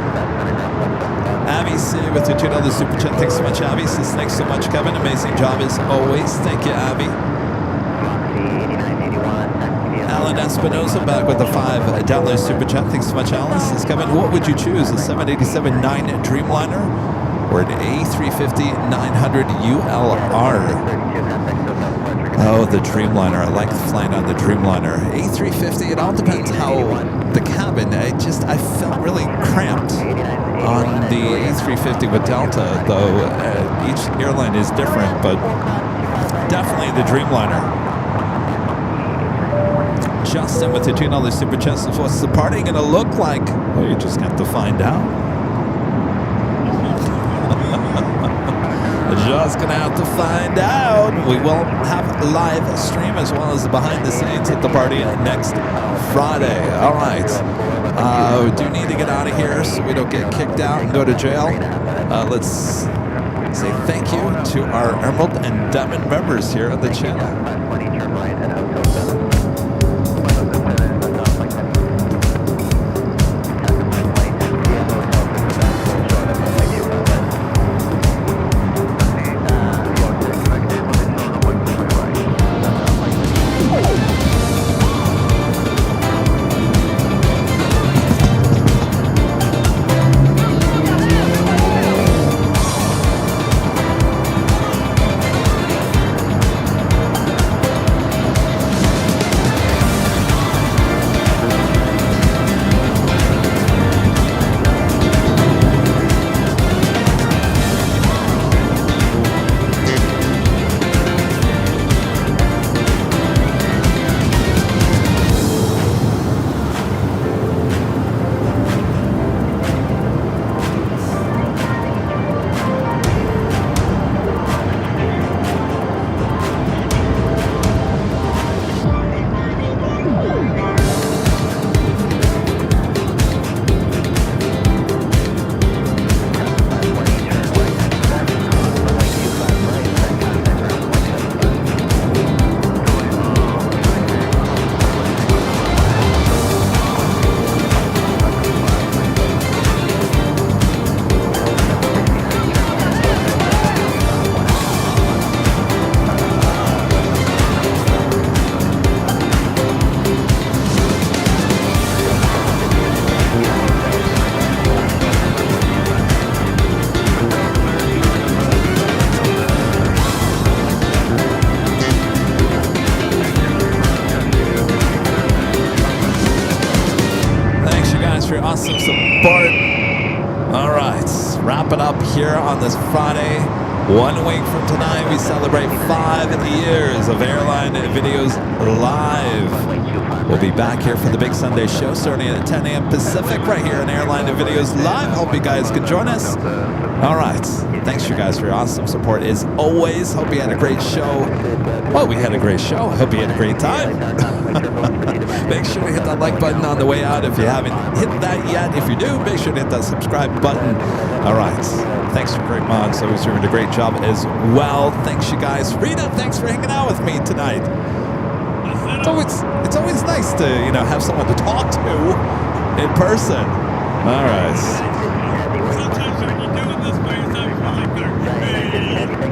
Abby C with the $2 super chat. Thanks so much, Abby. Says thanks so much, Kevin. Amazing job as always. Thank you, Abby. Alan Espinosa back with the $5 super chat. Thanks so much, Alan. Says Kevin, what would you choose? A 787-9 Dreamliner or an A350-900 ULR? Oh, the Dreamliner. I like flying on the Dreamliner. A350, it all depends how the cabin. I felt really cramped on the A350 with Delta, though each airline is different, but definitely the Dreamliner. Justin with the $2 super chat says, what's the party going to look like? Well, you just have to find out. Just going to have to find out. We will have a live stream as well as the behind the scenes at the party next Friday. All right. We do need to get out of here so we don't get kicked out and go to jail. Let's say thank you to our Emerald and Diamond members here on the channel. Awesome support. All right, wrap it up here on this Friday. 1 week from tonight, we celebrate 5 years of Airline Videos Live. We'll be back here for the big Sunday show starting at 10 a.m. Pacific right here on Airline Videos Live. Hope you guys can join us. All right, thanks you guys for your awesome support as always. Hope you had a great show. Well, we had a great show. I hope you had a great time. Make sure to hit that like button on the way out if you haven't hit that yet. If you do, make sure to hit that subscribe button. All right. Thanks for great mods. Always doing a great job as well. Thanks, you guys. Rita, thanks for hanging out with me tonight. It's always nice to, have someone to talk to in person. All right. Sometimes when you're doing this by yourself, you feel like they're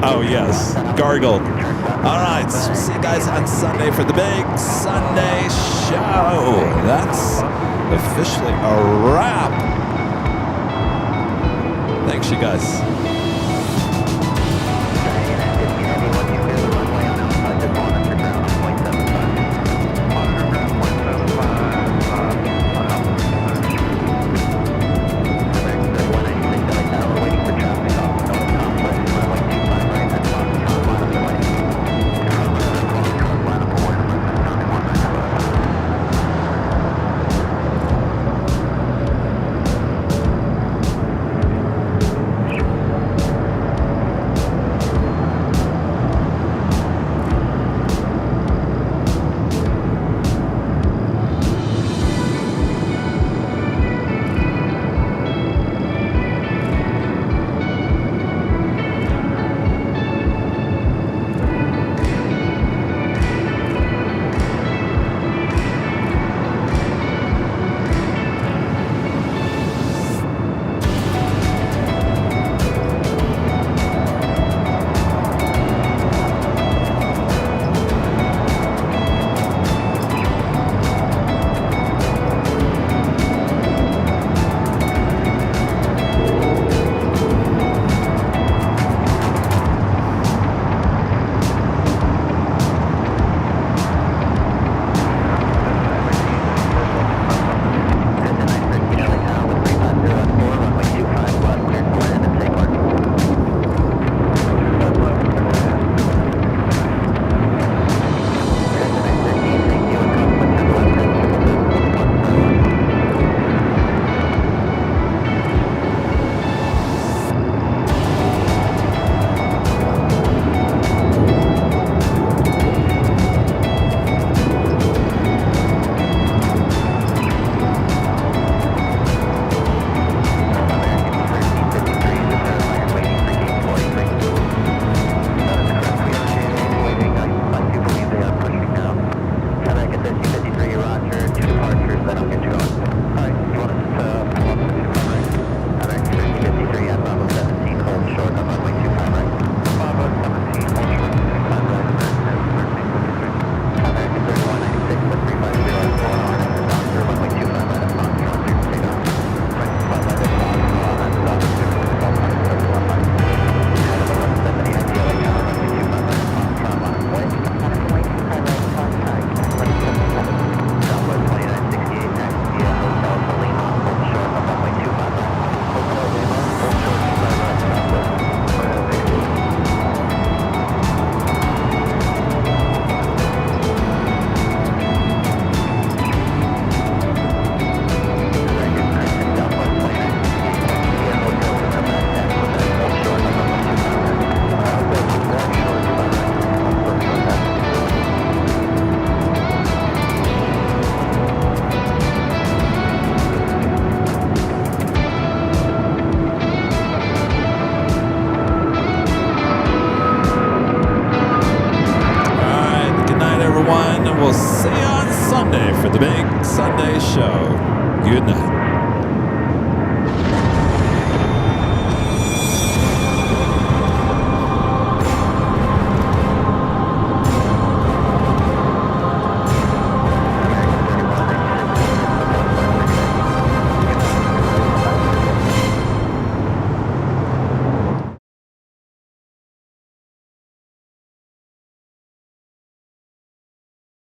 Oh, yes. Gargled. All right. See you guys on Sunday for the big Sunday show. That's officially a wrap. Thanks, you guys. Good night.